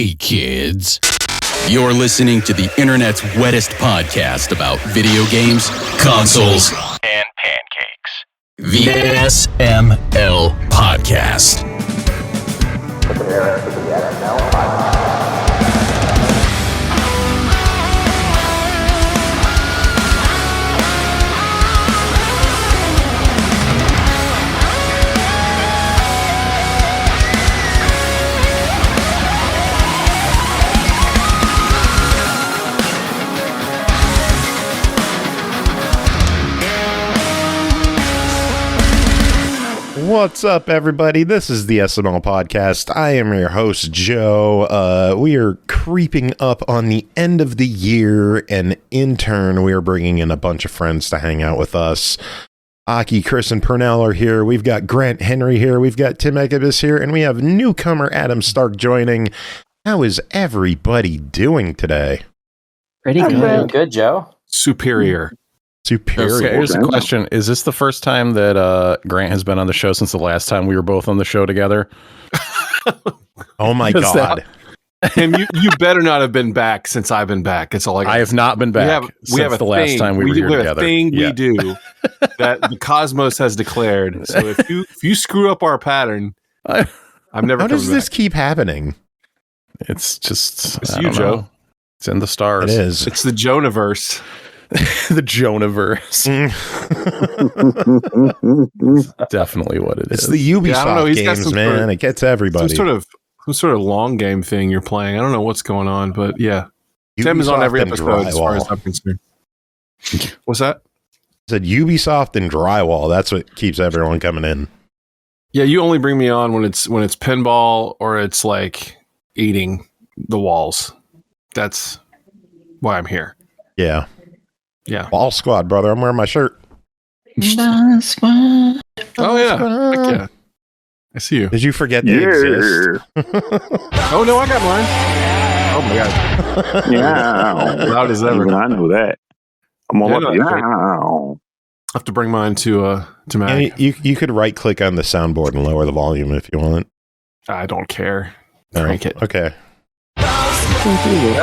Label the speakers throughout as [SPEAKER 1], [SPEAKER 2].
[SPEAKER 1] Hey kids, you're listening to the internet's wettest podcast about video games, consoles, and pancakes. The SML Podcast. Prepare for the SML Podcast.
[SPEAKER 2] What's up, everybody? This is the SML Podcast. I am your host, Joe. We are creeping up on the end of the year, and in turn, we are bringing in a bunch of friends to hang out with us. Aki, Chris, and Pernell are here. We've got Grant Henry here. We've got Tim Ekkebus here, and we have newcomer Adam Stark joining. How is everybody doing today?
[SPEAKER 3] Pretty good.
[SPEAKER 4] Good, Joe.
[SPEAKER 5] Superior.
[SPEAKER 2] Superior.
[SPEAKER 5] Here's the question. Is this the first time that Grant has been on the show since the last time we were both on the show together?
[SPEAKER 2] Oh my God.
[SPEAKER 5] And you better not have been back since I've been back. It's all I have not been back we have since the last time we were here together.
[SPEAKER 4] We
[SPEAKER 5] do that the cosmos has declared. So if you screw up our pattern, I'm never
[SPEAKER 2] How
[SPEAKER 5] coming
[SPEAKER 2] does this
[SPEAKER 5] back.
[SPEAKER 2] keep happening?
[SPEAKER 5] It's just
[SPEAKER 4] it's
[SPEAKER 5] you, Joe. It's in the stars.
[SPEAKER 2] It is.
[SPEAKER 5] It's the Jonaverse. The Jonaverse. Definitely what it is.
[SPEAKER 2] It's the UBISOFT games, man. It gets everybody.
[SPEAKER 5] Some sort of long game thing you're playing. I don't know what's going on, but yeah. Tim is on
[SPEAKER 2] Ubisoft
[SPEAKER 5] every
[SPEAKER 2] and
[SPEAKER 5] episode as far
[SPEAKER 2] Drywall.
[SPEAKER 5] as I'm concerned. What's that?
[SPEAKER 2] I said Ubisoft and Drywall. That's what keeps everyone coming in.
[SPEAKER 5] Yeah, you only bring me on when it's pinball or it's like eating the walls. That's why I'm here.
[SPEAKER 2] Yeah.
[SPEAKER 5] Yeah.
[SPEAKER 2] Ball squad, brother. I'm wearing my shirt.
[SPEAKER 5] Oh yeah. Heck yeah. I see you.
[SPEAKER 2] Did you forget they exist?
[SPEAKER 5] Oh no, I got mine. Oh my god.
[SPEAKER 6] Yeah.
[SPEAKER 5] Loud as ever.
[SPEAKER 6] Even I know that. I'm all up. Yeah.
[SPEAKER 5] I'll have to bring mine to Mac.
[SPEAKER 2] Yeah, you could right click on the soundboard and lower the volume if you want.
[SPEAKER 5] I don't care.
[SPEAKER 2] No.
[SPEAKER 5] Crank it.
[SPEAKER 2] Okay.
[SPEAKER 5] Jesus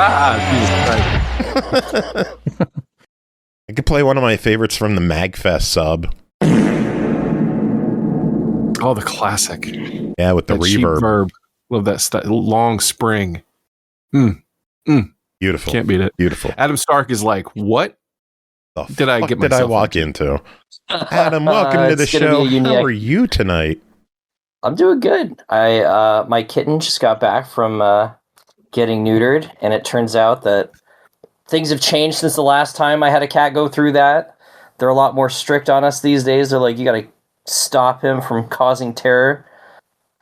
[SPEAKER 5] Christ.
[SPEAKER 2] I could play one of my favorites from the MagFest sub.
[SPEAKER 5] Oh, the classic.
[SPEAKER 2] Yeah, with the
[SPEAKER 5] That cheap
[SPEAKER 2] reverb.
[SPEAKER 5] verb. Love that long spring.
[SPEAKER 2] Beautiful.
[SPEAKER 5] Can't beat it.
[SPEAKER 2] Beautiful.
[SPEAKER 5] Adam Stark is like, what?
[SPEAKER 2] The
[SPEAKER 5] Did I
[SPEAKER 2] fuck
[SPEAKER 5] get
[SPEAKER 2] did I
[SPEAKER 5] myself
[SPEAKER 2] walk into? Adam, welcome to the
[SPEAKER 4] It's gonna
[SPEAKER 2] show.
[SPEAKER 4] be a unique-
[SPEAKER 2] How are you tonight?
[SPEAKER 4] I'm doing good. My kitten just got back from getting neutered, and it turns out that things have changed since the last time I had a cat go through that. They're a lot more strict on us these days. They're like, you got to stop him from causing terror.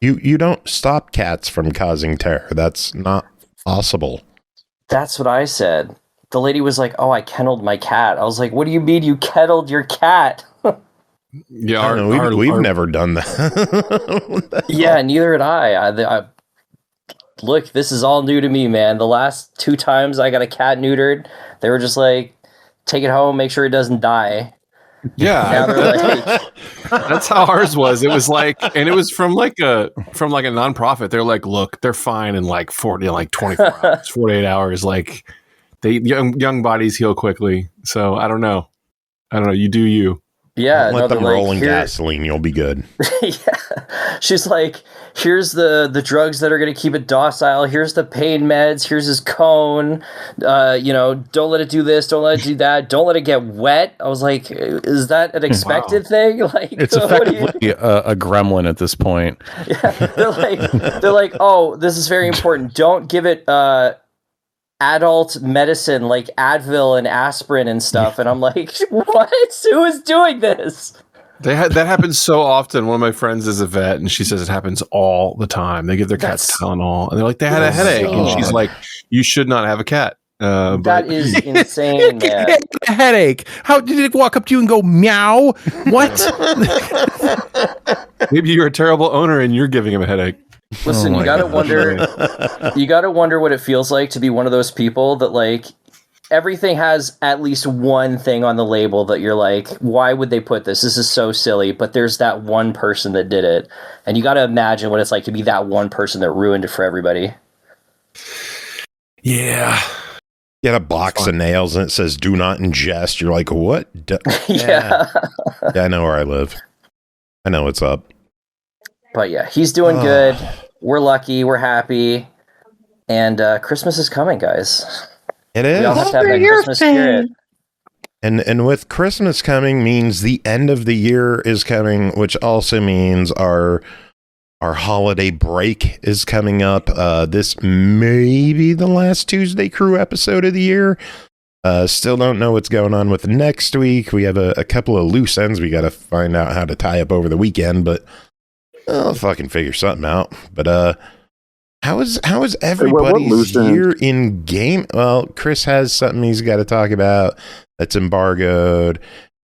[SPEAKER 2] You don't stop cats from causing terror. That's not possible.
[SPEAKER 4] That's what I said. The lady was like, "Oh, I kenneled my cat." I was like, "What do you mean you kenneled your cat?"
[SPEAKER 5] Yeah,
[SPEAKER 2] I don't know, we've never done that.
[SPEAKER 4] Yeah, neither had I. Look, this is all new to me, man. The last 2 times I got a cat neutered, they were just like, take it home, make sure it doesn't die. Now
[SPEAKER 5] Yeah,
[SPEAKER 4] they're like,
[SPEAKER 5] that's how ours was. It was like, and it was from like a nonprofit. They're like, look, they're fine in like 24 hours, 48 hours. Like they young bodies heal quickly. So I don't know. You do you.
[SPEAKER 4] yeah,
[SPEAKER 2] Let them
[SPEAKER 4] they're
[SPEAKER 2] roll
[SPEAKER 4] like,
[SPEAKER 2] in gasoline. You'll be good.
[SPEAKER 4] Yeah. She's like, here's the drugs that are going to keep it docile. Here's the pain meds. Here's his cone. Don't let it do this. Don't let it do that. Don't let it get wet. I was like, is that an expected thing? Like,
[SPEAKER 5] It's effectively a gremlin at this point.
[SPEAKER 4] Yeah, they're like, oh, this is very important. Don't give it adult medicine like Advil and aspirin and stuff. And I'm like, what? Who is doing this?
[SPEAKER 5] That happens so often. One of my friends is a vet, and she says it happens all the time. They give their cats Tylenol, and they're like, they had a headache, and she's like, you should not have a cat.
[SPEAKER 4] That is insane, man.
[SPEAKER 5] A headache. How did it walk up to you and go meow? What? Maybe you're a terrible owner and you're giving him a headache.
[SPEAKER 4] Listen, you gotta wonder what it feels like to be one of those people that like everything has at least one thing on the label that you're like, why would they put this? This is so silly. But there's that one person that did it. And you got to imagine what it's like to be that one person that ruined it for everybody.
[SPEAKER 5] Yeah.
[SPEAKER 2] Get a box of nails and it says "Do not ingest." You're like, what?
[SPEAKER 4] Yeah.
[SPEAKER 2] Yeah, I know where I live. I know what's up.
[SPEAKER 4] But yeah, he's doing good. We're lucky. We're happy. And Christmas is coming, guys.
[SPEAKER 2] It
[SPEAKER 4] We all
[SPEAKER 2] is.
[SPEAKER 4] have to have that Christmas spirit.
[SPEAKER 2] And with Christmas coming means the end of the year is coming, which also means our holiday break is coming up. This may be the last Tuesday Crew episode of the year. Still don't know what's going on with next week. We have a couple of loose ends we got to find out how to tie up over the weekend, but I'll fucking figure something out. But how is everybody's year in game? Well, Chris has something he's got to talk about that's embargoed.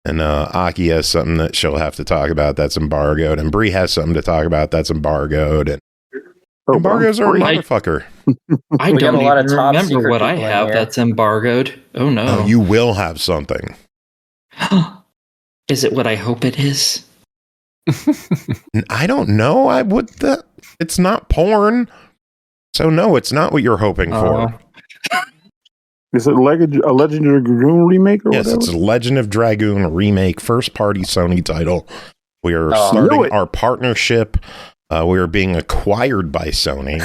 [SPEAKER 2] And Aki has something that she'll have to talk about that's embargoed. And Bree has something to talk about that's embargoed. And embargoes are a motherfucker.
[SPEAKER 3] I
[SPEAKER 4] We got
[SPEAKER 3] don't
[SPEAKER 4] a lot
[SPEAKER 3] even
[SPEAKER 4] of top
[SPEAKER 3] remember
[SPEAKER 4] secret
[SPEAKER 3] what I
[SPEAKER 4] people in
[SPEAKER 3] have
[SPEAKER 4] here.
[SPEAKER 3] that's embargoed. Oh no.
[SPEAKER 2] Oh, you will have something.
[SPEAKER 3] Is it what I hope it is?
[SPEAKER 2] I don't know. It's not porn. So no, it's not what you're hoping for.
[SPEAKER 6] Is it a Legend of Dragoon remake or
[SPEAKER 2] Yes,
[SPEAKER 6] whatever?
[SPEAKER 2] it's a Legend of Dragoon remake, first party Sony title. We are starting our partnership. We are being acquired by Sony.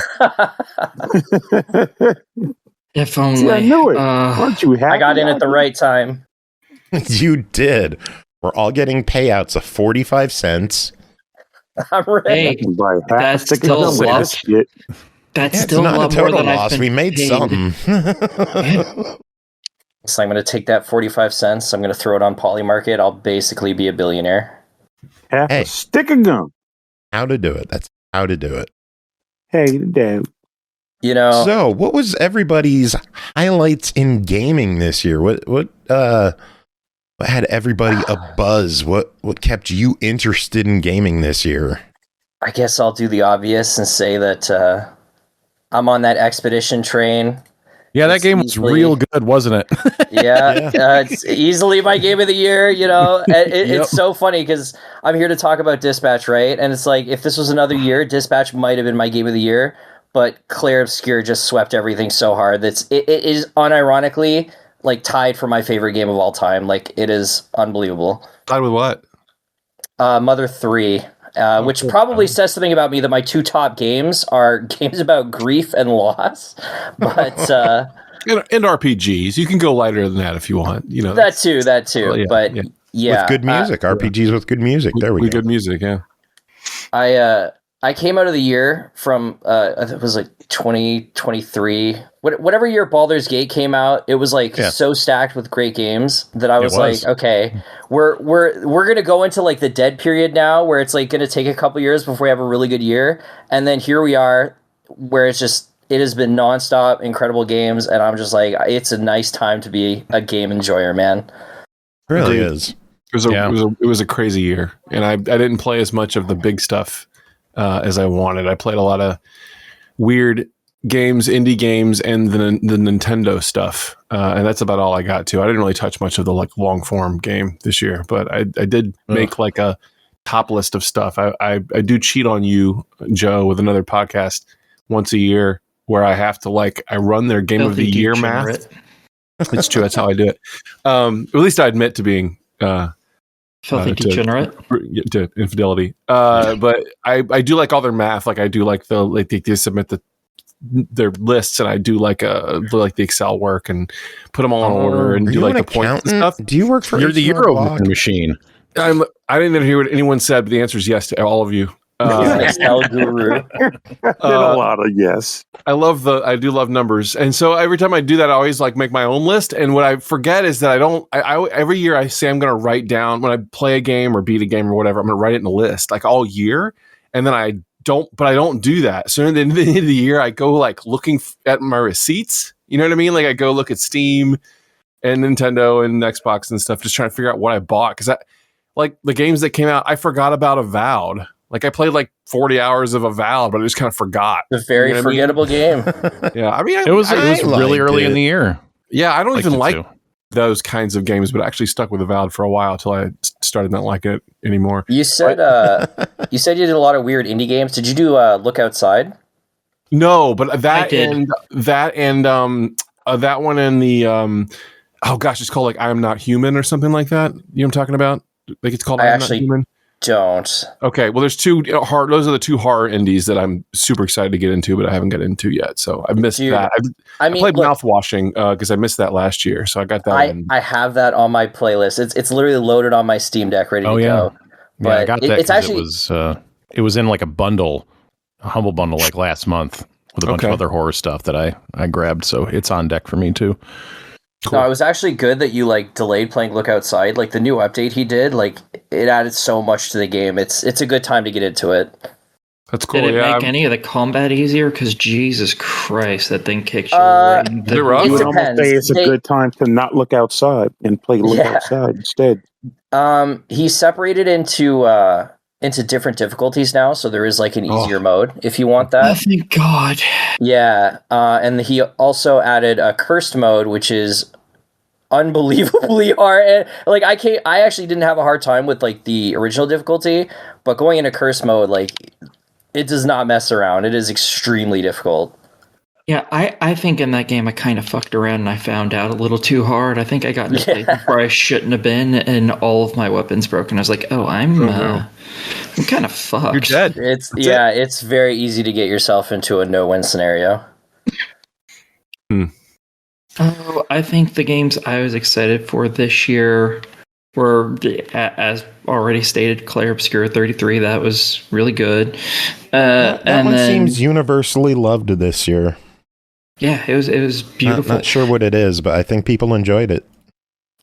[SPEAKER 3] If only.
[SPEAKER 6] See, I knew it. Aren't you happy?
[SPEAKER 4] I got in at the right time.
[SPEAKER 2] You did. We're all getting payouts of 45 cents.
[SPEAKER 4] I'm ready.
[SPEAKER 3] Hey,
[SPEAKER 6] I can buy half a
[SPEAKER 3] that's
[SPEAKER 6] stick of
[SPEAKER 3] still
[SPEAKER 6] gum with
[SPEAKER 3] a lot.
[SPEAKER 6] this shit.
[SPEAKER 3] That's
[SPEAKER 2] Yeah,
[SPEAKER 3] still
[SPEAKER 2] it's
[SPEAKER 3] a
[SPEAKER 2] not
[SPEAKER 3] lot
[SPEAKER 2] a
[SPEAKER 3] more
[SPEAKER 2] total
[SPEAKER 3] than I've
[SPEAKER 2] loss.
[SPEAKER 3] been
[SPEAKER 2] We made
[SPEAKER 3] paid.
[SPEAKER 2] something.
[SPEAKER 4] So I'm going to take that 45 cents. I'm going to throw it on Polymarket. I'll basically be a billionaire.
[SPEAKER 6] Half
[SPEAKER 2] Hey.
[SPEAKER 6] a stick of gum.
[SPEAKER 2] How to do it. That's how to do it.
[SPEAKER 6] Hey, Dad.
[SPEAKER 4] You know,
[SPEAKER 2] So, what was everybody's highlights in gaming this year? What had everybody a buzz? What kept you interested in gaming this year?
[SPEAKER 4] I guess I'll do the obvious and say that I'm on that expedition train.
[SPEAKER 5] Yeah, that
[SPEAKER 4] It's
[SPEAKER 5] game was
[SPEAKER 4] easily-
[SPEAKER 5] real good, wasn't it?
[SPEAKER 4] Yeah, it's easily my game of the year. You know, it's so funny because I'm here to talk about Dispatch, right? And it's like if this was another year, Dispatch might have been my game of the year, but Clair Obscur just swept everything so hard that it is unironically like tied for my favorite game of all time. Like it is unbelievable.
[SPEAKER 5] Tied with what?
[SPEAKER 4] Mother 3. Which probably says something about me that my two top games are games about grief and loss. But
[SPEAKER 5] And RPGs. You can go lighter than that if you want. You know
[SPEAKER 4] that too.
[SPEAKER 5] Well, yeah,
[SPEAKER 4] But
[SPEAKER 5] yeah.
[SPEAKER 4] yeah,
[SPEAKER 2] With good music. RPGs with good music. There we
[SPEAKER 5] with
[SPEAKER 2] go.
[SPEAKER 5] good music. Yeah.
[SPEAKER 4] I came out of the year from I think it was like 2023, whatever year Baldur's Gate came out. It was like so stacked with great games that I was like, okay, we're gonna go into like the dead period now, where it's like gonna take a couple years before we have a really good year, and then here we are, where it has been nonstop incredible games, and I'm just like, it's a nice time to be a game enjoyer, man.
[SPEAKER 2] It really
[SPEAKER 5] Agreed.
[SPEAKER 2] is.
[SPEAKER 5] It was a crazy year, and I didn't play as much of the big stuff as I wanted. I played a lot of weird games, indie games, and the Nintendo stuff, and that's about all I got to. I didn't really touch much of the like long form game this year, but I did make like a top list of stuff. I do cheat on you, Joe, with another podcast once a year where I have to I run their game of the year math. It's true. That's how I do it. At least I admit to being
[SPEAKER 3] Filthy degenerate
[SPEAKER 5] to infidelity. But I do like all their math. Like I do like they submit their lists, and I do like the Excel work and put them all in order and do like the points and stuff.
[SPEAKER 2] Do you work for
[SPEAKER 7] You're the
[SPEAKER 2] H&R
[SPEAKER 7] Euro
[SPEAKER 2] Block?
[SPEAKER 7] machine.
[SPEAKER 5] I didn't hear what anyone said, but the answer is yes to all of you.
[SPEAKER 4] Excel guru.
[SPEAKER 6] Did a lot of yes.
[SPEAKER 5] I do love numbers, and so every time I do that, I always like make my own list. And what I forget is that I every year I say I'm going to write down when I play a game or beat a game or whatever. I'm going to write it in a list like all year, and then I don't do that. So at the end of the year, I go like looking at my receipts. You know what I mean? Like I go look at Steam and Nintendo and Xbox and stuff, just trying to figure out what I bought because like the games that came out, I forgot about Avowed. Like I played like 40 hours of Avowed, but I just kind of forgot.
[SPEAKER 4] The very
[SPEAKER 5] You know what I mean?
[SPEAKER 4] forgettable game.
[SPEAKER 5] Yeah, I mean,
[SPEAKER 7] It was
[SPEAKER 2] I
[SPEAKER 7] really early in the year.
[SPEAKER 5] yeah, I don't
[SPEAKER 7] Liked
[SPEAKER 5] even
[SPEAKER 7] it
[SPEAKER 5] like
[SPEAKER 7] too.
[SPEAKER 5] those kinds of games, but I actually stuck with Avowed for a while until I started not liking it anymore.
[SPEAKER 4] You said you did a lot of weird indie games. Did you do Look Outside?
[SPEAKER 5] No, but that
[SPEAKER 3] did.
[SPEAKER 5] and that one and the oh gosh, it's called like I Am Not Human or something like that. You know what I'm talking about? Like it's called
[SPEAKER 4] I
[SPEAKER 5] I Am
[SPEAKER 4] actually
[SPEAKER 5] Not Human.
[SPEAKER 4] don't.
[SPEAKER 5] Okay, well, there's two horror. Those are the two horror indies that I'm super excited to get into, but I haven't got into yet. So I missed
[SPEAKER 4] Dude,
[SPEAKER 5] that. I played Mouthwashing because I missed that last year, so I got that one.
[SPEAKER 4] I have that on my playlist. It's literally loaded on my Steam Deck, ready to go. But
[SPEAKER 2] I got that.
[SPEAKER 4] It's actually
[SPEAKER 2] it was in like a bundle, a humble bundle, like last month with a bunch of other horror stuff that I grabbed. So it's on deck for me too.
[SPEAKER 5] Cool.
[SPEAKER 4] No, it was actually good that you like delayed playing Look Outside. Like the new update he did, like it added so much to the game. It's a good time to get into it.
[SPEAKER 5] That's cool.
[SPEAKER 3] Did it make any of the combat easier? Because Jesus Christ, that thing kicks you.
[SPEAKER 5] Is it rough?
[SPEAKER 6] I would almost say it's a good time to not look outside and play Look Outside instead.
[SPEAKER 4] He separated into different difficulties now, so there is like an easier mode if you want that.
[SPEAKER 3] Oh, thank God.
[SPEAKER 4] Yeah, and he also added a cursed mode, which is unbelievably hard. And, like I actually didn't have a hard time with like the original difficulty, but going into cursed mode, like it does not mess around. It is extremely difficult.
[SPEAKER 3] Yeah, I think in that game I kind of fucked around and I found out a little too hard. I think I got into a place where I shouldn't have been, and all of my weapons broken. I was like, oh, I'm kind of fucked.
[SPEAKER 5] You're dead.
[SPEAKER 4] It's very easy to get yourself into a no-win scenario.
[SPEAKER 3] Oh, I think the games I was excited for this year were, as already stated, Clair Obscur 33. That was really good.
[SPEAKER 2] That one seems universally loved this year.
[SPEAKER 3] Yeah, it was beautiful.
[SPEAKER 2] Not sure what it is, but I think people enjoyed it.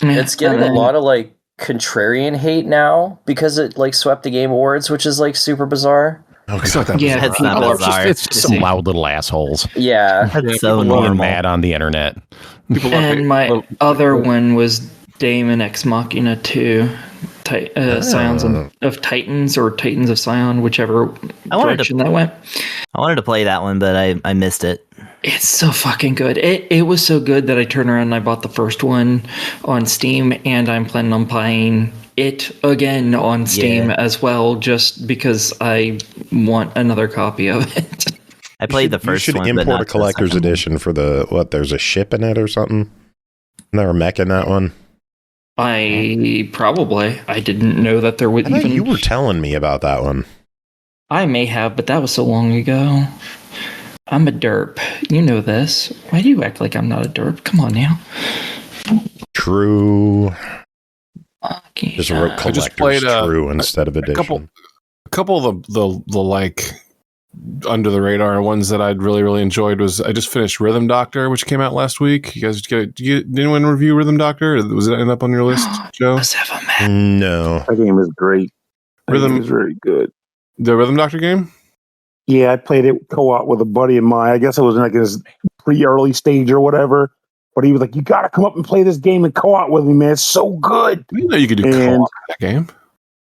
[SPEAKER 3] Yeah,
[SPEAKER 4] it's getting a lot of like contrarian hate now because it like swept the Game Awards, which is like super bizarre.
[SPEAKER 2] Oh,
[SPEAKER 7] it's not bizarre.
[SPEAKER 2] It's just some loud little assholes.
[SPEAKER 4] Yeah,
[SPEAKER 7] that's so normal.
[SPEAKER 2] Mad on the internet.
[SPEAKER 3] And my other one was Daemon Ex Machina 2. Scions of Titans or Titans of Scion, whichever direction that went.
[SPEAKER 7] I wanted to play that one, but I missed it.
[SPEAKER 3] It's so fucking good. It was so good that I turned around and I bought the first one on Steam, and I'm planning on buying it again on Steam as well, just because I want another copy of it.
[SPEAKER 7] I played the first one.
[SPEAKER 2] You should import a collector's edition for there's a ship in it or something? Isn't there a mech in that one?
[SPEAKER 3] I didn't know that there would even...
[SPEAKER 2] You were telling me about that one.
[SPEAKER 3] I may have, but that was so long ago. I'm a derp. You know this. Why do you act like I'm not a derp? Come on now.
[SPEAKER 2] True.
[SPEAKER 3] Okay.
[SPEAKER 2] Just wrote collector's true instead of edition.
[SPEAKER 5] A couple of the like under the radar ones that I'd really enjoyed was I just finished Rhythm Doctor, which came out last week. You guys did anyone review Rhythm Doctor? Was it end up on your list, Joe?
[SPEAKER 2] No.
[SPEAKER 6] That game is great. Rhythm is very good.
[SPEAKER 5] The Rhythm Doctor game?
[SPEAKER 6] Yeah, I played it co-op with a buddy of mine. I guess it was like his pre-early stage or whatever. But he was like, "You got to come up and play this game and co-op with me, man. It's so good."
[SPEAKER 5] You know you could do co-op in that game.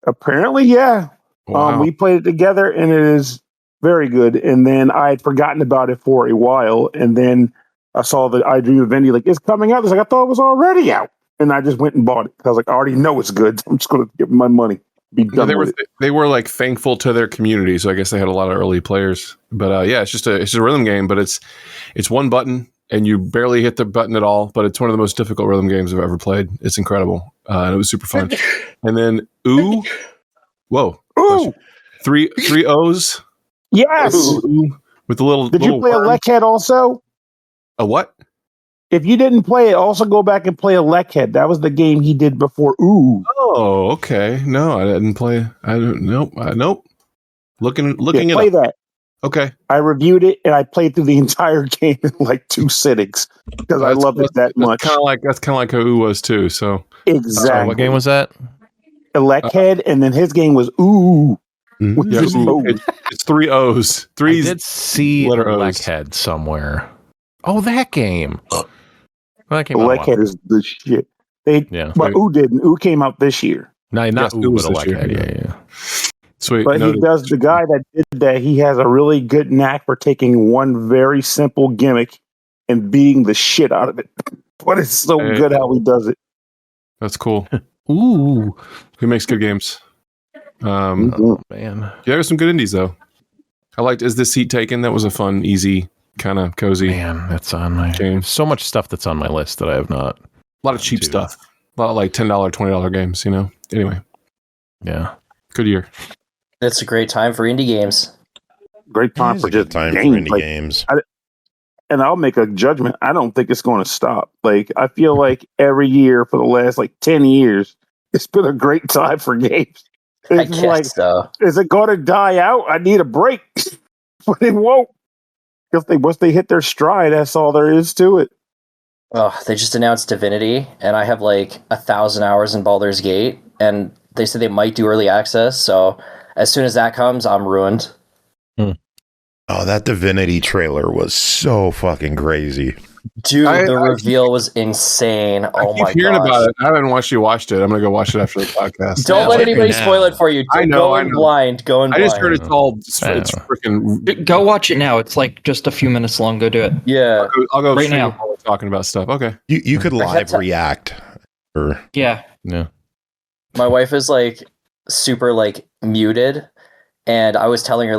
[SPEAKER 6] Apparently, yeah.
[SPEAKER 5] Wow.
[SPEAKER 6] We played it together, and it is very good. And then I had forgotten about it for a while, and then I saw the I Dream of Indy like it's coming out. I was like, I thought it was already out, and I just went and bought it. I was like, I already know it's good. I'm just going to give my money. Be done with it.
[SPEAKER 5] They were like thankful to their community, so I guess they had a lot of early players. But yeah, it's just a rhythm game, but it's one button and you barely hit the button at all. But it's one of the most difficult rhythm games I've ever played. It's incredible, and it was super fun. And then three O's.
[SPEAKER 6] Yes,
[SPEAKER 5] with the little.
[SPEAKER 6] Did you play
[SPEAKER 5] worm.
[SPEAKER 6] a Leckhead also?
[SPEAKER 5] A what?
[SPEAKER 6] If you didn't play it, also go back and play a Leckhead. That was the game he did before. Ooh.
[SPEAKER 5] Oh, okay. No, I didn't play. I don't. Nope. Looking it
[SPEAKER 6] play
[SPEAKER 5] up.
[SPEAKER 6] That.
[SPEAKER 5] Okay.
[SPEAKER 6] I reviewed it and I played through the entire game in like 2 sittings because I love it that much.
[SPEAKER 5] That's kind of like how Ooh was too. So
[SPEAKER 6] exactly.
[SPEAKER 2] Sorry, what game was that?
[SPEAKER 6] A Leckhead, and then his game was Ooh.
[SPEAKER 5] It's 3 O's.
[SPEAKER 2] I did see Leckhead somewhere. Oh, that game.
[SPEAKER 6] Leckhead is the shit. But Ooh didn't. Ooh came out this year.
[SPEAKER 2] No, not Ooh, but a Leckhead. Yeah.
[SPEAKER 5] Sweet.
[SPEAKER 6] But he does. The guy that did that, he has a really good knack for taking one very simple gimmick and beating the shit out of it. But it's so good how he does it.
[SPEAKER 5] That's cool.
[SPEAKER 2] Ooh,
[SPEAKER 5] he makes good games.
[SPEAKER 2] oh, man.
[SPEAKER 5] Yeah, there's some good indies though. I liked Is This Seat Taken? That was a fun, easy, kind of cozy.
[SPEAKER 8] Man, that's on my
[SPEAKER 5] game.
[SPEAKER 8] So much stuff that's on my list that I have not.
[SPEAKER 5] A lot of cheap stuff. A lot of like $10, $20 games, you know? Anyway.
[SPEAKER 8] Yeah.
[SPEAKER 5] Good year.
[SPEAKER 4] It's a great time for indie games.
[SPEAKER 6] Great time for just
[SPEAKER 2] time
[SPEAKER 6] games.
[SPEAKER 2] for indie games.
[SPEAKER 6] And I'll make a judgment. I don't think it's going to stop. Like, I feel like every year for the last 10 years, it's been a great time for games.
[SPEAKER 4] I guess so.
[SPEAKER 6] Is it going to die out? I need a break, but it won't. Because once they hit their stride, that's all there is to it.
[SPEAKER 4] Oh, they just announced Divinity, and I have 1,000 hours in Baldur's Gate, and they said they might do early access. So as soon as that comes, I'm ruined.
[SPEAKER 2] Oh, that Divinity trailer was so fucking crazy.
[SPEAKER 4] Dude, the reveal was insane. Oh my god. I keep hearing about
[SPEAKER 5] it. I haven't watched it. I'm going to go watch it after the podcast.
[SPEAKER 4] Don't let anybody spoil it for you. I know. Going blind.
[SPEAKER 5] I just heard it's freaking...
[SPEAKER 3] Go watch it now. It's just a few minutes long. Go do it.
[SPEAKER 4] Yeah.
[SPEAKER 5] I'll go
[SPEAKER 3] right now.
[SPEAKER 5] While we're talking about stuff. Okay.
[SPEAKER 2] You could live react.
[SPEAKER 3] Yeah.
[SPEAKER 4] My wife is super muted. And I was telling her,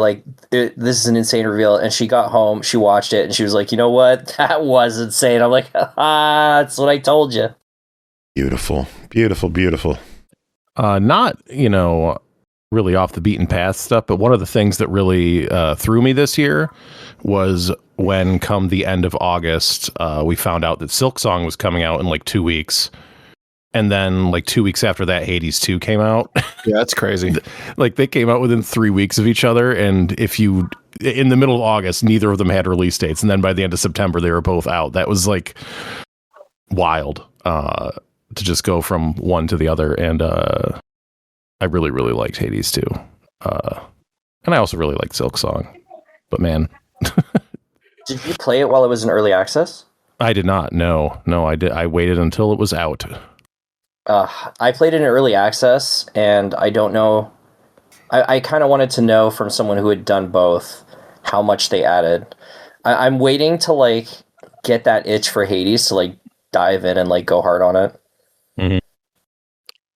[SPEAKER 4] this is an insane reveal. And she got home, she watched it, and she was like, you know what? That was insane. I'm like, that's what I told you.
[SPEAKER 2] Beautiful, beautiful, beautiful.
[SPEAKER 8] Not, really off the beaten path stuff, but one of the things that really threw me this year was when, come the end of August, we found out that Silksong was coming out in 2 weeks. And then 2 weeks after that, Hades 2 came out.
[SPEAKER 5] Yeah, that's crazy.
[SPEAKER 8] They came out within 3 weeks of each other. And in the middle of August, neither of them had release dates. And then by the end of September, they were both out. That was wild to just go from one to the other. And I really, really liked Hades 2. And I also really liked Silksong. But man.
[SPEAKER 4] Did you play it while it was in early access?
[SPEAKER 8] I did not. No, I did. I waited until it was out.
[SPEAKER 4] I played it in early access, and I don't know. I kind of wanted to know from someone who had done both how much they added. I'm waiting to get that itch for Hades to dive in and go hard on it.
[SPEAKER 8] Mm-hmm.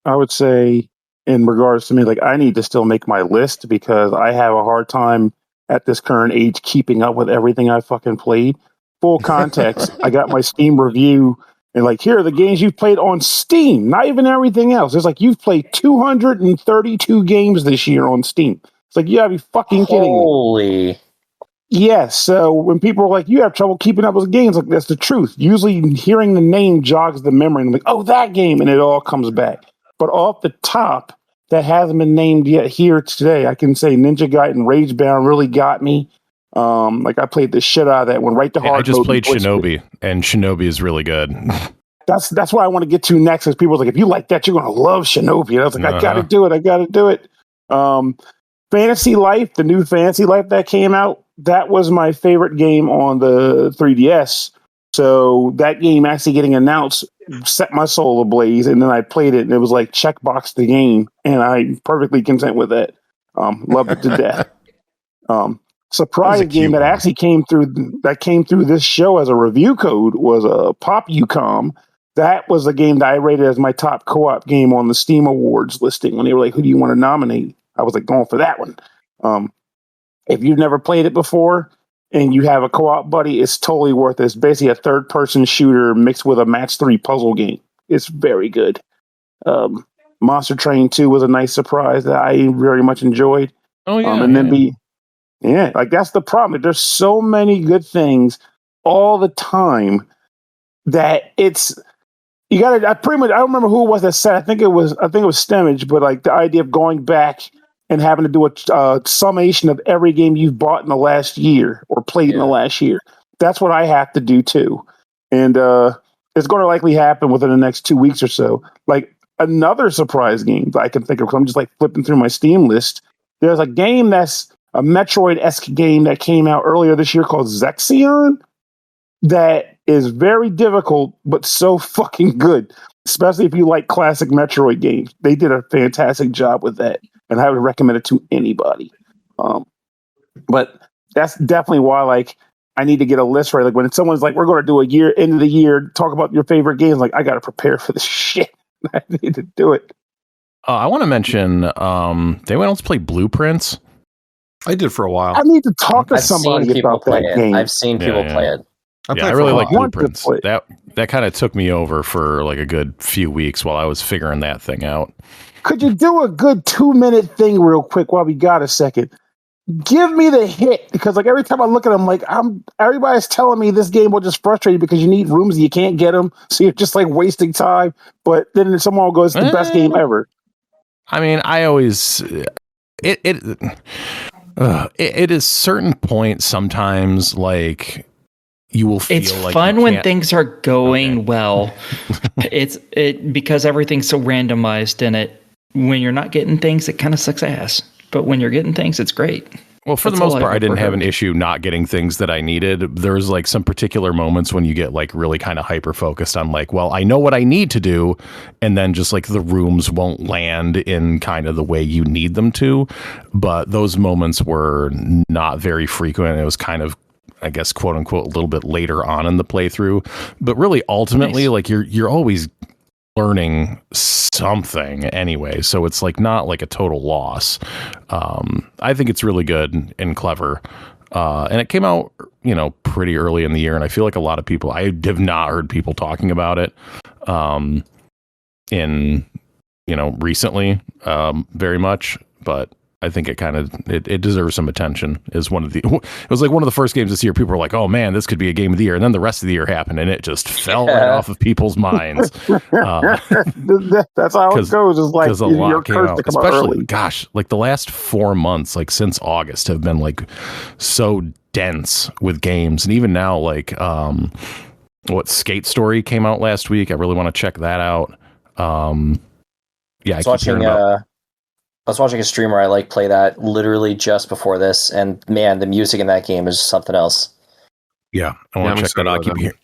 [SPEAKER 6] I would say, in regards to me, I need to still make my list because I have a hard time at this current age keeping up with everything I fucking played. Full context, I got my Steam review. And here are the games you've played on Steam, not even everything else. It's you've played 232 games this year on Steam. It's you gotta be fucking kidding me.
[SPEAKER 4] Holy.
[SPEAKER 6] Yes. So when people are you have trouble keeping up with games, that's the truth. Usually hearing the name jogs the memory. And I'm oh, that game. And it all comes back. But off the top, that hasn't been named yet here today, I can say Ninja Gaiden Ragebound really got me. I played the shit out of that one right to hard.
[SPEAKER 8] I just played Shinobi, and Shinobi is really good.
[SPEAKER 6] That's what I want to get to next. Is people if you like that, you're gonna love Shinobi. And I was I gotta do it. Fantasy Life, the new Fantasy Life that came out, that was my favorite game on the 3DS. So that game actually getting announced set my soul ablaze, and then I played it, and it was checkbox the game, and I'm perfectly content with that. Loved it to death. Surprise game that actually came through this show as a review code was a Pop UCOM. That was a game that I rated as my top co-op game on the Steam Awards listing when they were who do you want to nominate? I was going for that one. If you've never played it before and you have a co-op buddy, it's totally worth it. It's basically a third-person shooter mixed with a match 3 puzzle game. It's very good. Monster Train 2 was a nice surprise that I very much enjoyed.
[SPEAKER 8] Oh yeah,
[SPEAKER 6] Yeah, that's the problem. There's so many good things all the time that it's you got to. I don't remember who it was that said. I think it was Stemage, but the idea of going back and having to do a summation of every game you've bought in the last year or played in the last year. That's what I have to do too, and it's going to likely happen within the next 2 weeks or so. Another surprise game that I can think of, because I'm just flipping through my Steam list. There's a game that's a Metroid-esque game that came out earlier this year called Zexion that is very difficult, but so fucking good, especially if you like classic Metroid games. They did a fantastic job with that, and I would recommend it to anybody. But that's definitely why, I need to get a list right. When someone's we're going to do a end of the year, talk about your favorite games, I got to prepare for this shit. I need to do it.
[SPEAKER 8] I want to mention, did anyone else play Blueprints?
[SPEAKER 5] I did for a while.
[SPEAKER 6] I need to talk to
[SPEAKER 4] I've seen
[SPEAKER 6] somebody
[SPEAKER 4] people
[SPEAKER 6] about
[SPEAKER 4] play
[SPEAKER 6] that
[SPEAKER 4] it.
[SPEAKER 6] game.
[SPEAKER 4] I've seen people play it.
[SPEAKER 8] I really like
[SPEAKER 6] want to
[SPEAKER 8] Blueprints.
[SPEAKER 6] play.
[SPEAKER 8] That kind of took me over for like a good few weeks while I was figuring that thing out.
[SPEAKER 6] Could you do a good 2-minute thing real quick while we got a second? Give me the hit, because like every time I look at them, like everybody's telling me this game will just frustrate you because you need rooms and you can't get them, so you're just like wasting time. But then someone will go, "It's the best game ever."
[SPEAKER 8] I mean, I always it is certain points sometimes like you will feel
[SPEAKER 3] it's
[SPEAKER 8] like
[SPEAKER 3] fun when things are going well. It's because everything's so randomized in it. When you're not getting things, it kind of sucks ass. But when you're getting things, it's great.
[SPEAKER 8] Well, for the most part, I didn't have an issue not getting things that I needed. There was like some particular moments when you get like really kind of hyper focused on like, well, I know what I need to do. And then just like the rooms won't land in kind of the way you need them to. But those moments were not very frequent. It was kind of, I guess, quote unquote, a little bit later on in the playthrough. But really, ultimately, like you're always learning something anyway, so it's like not like a total loss. I think it's really good and clever, and it came out pretty early in the year, and I feel like a lot of people, I have not heard people talking about it in recently very much, but I think it deserves some attention. It was like one of the first games this year. People were like, "Oh man, this could be a game of the year," and then the rest of the year happened, and it just fell right off of people's minds.
[SPEAKER 6] That's how it goes. It's like
[SPEAKER 8] a lot
[SPEAKER 6] you're
[SPEAKER 8] came
[SPEAKER 6] cursed
[SPEAKER 8] out,
[SPEAKER 6] to come out
[SPEAKER 8] especially
[SPEAKER 6] early.
[SPEAKER 8] gosh, like the last 4 months, like since August, have been like so dense with games, and even now, like what Skate Story came out last week. I really want to check that out.
[SPEAKER 4] I was watching a streamer I like play that literally just before this, and man, the music in that game is something else.
[SPEAKER 8] Yeah, I want to check that out. I keep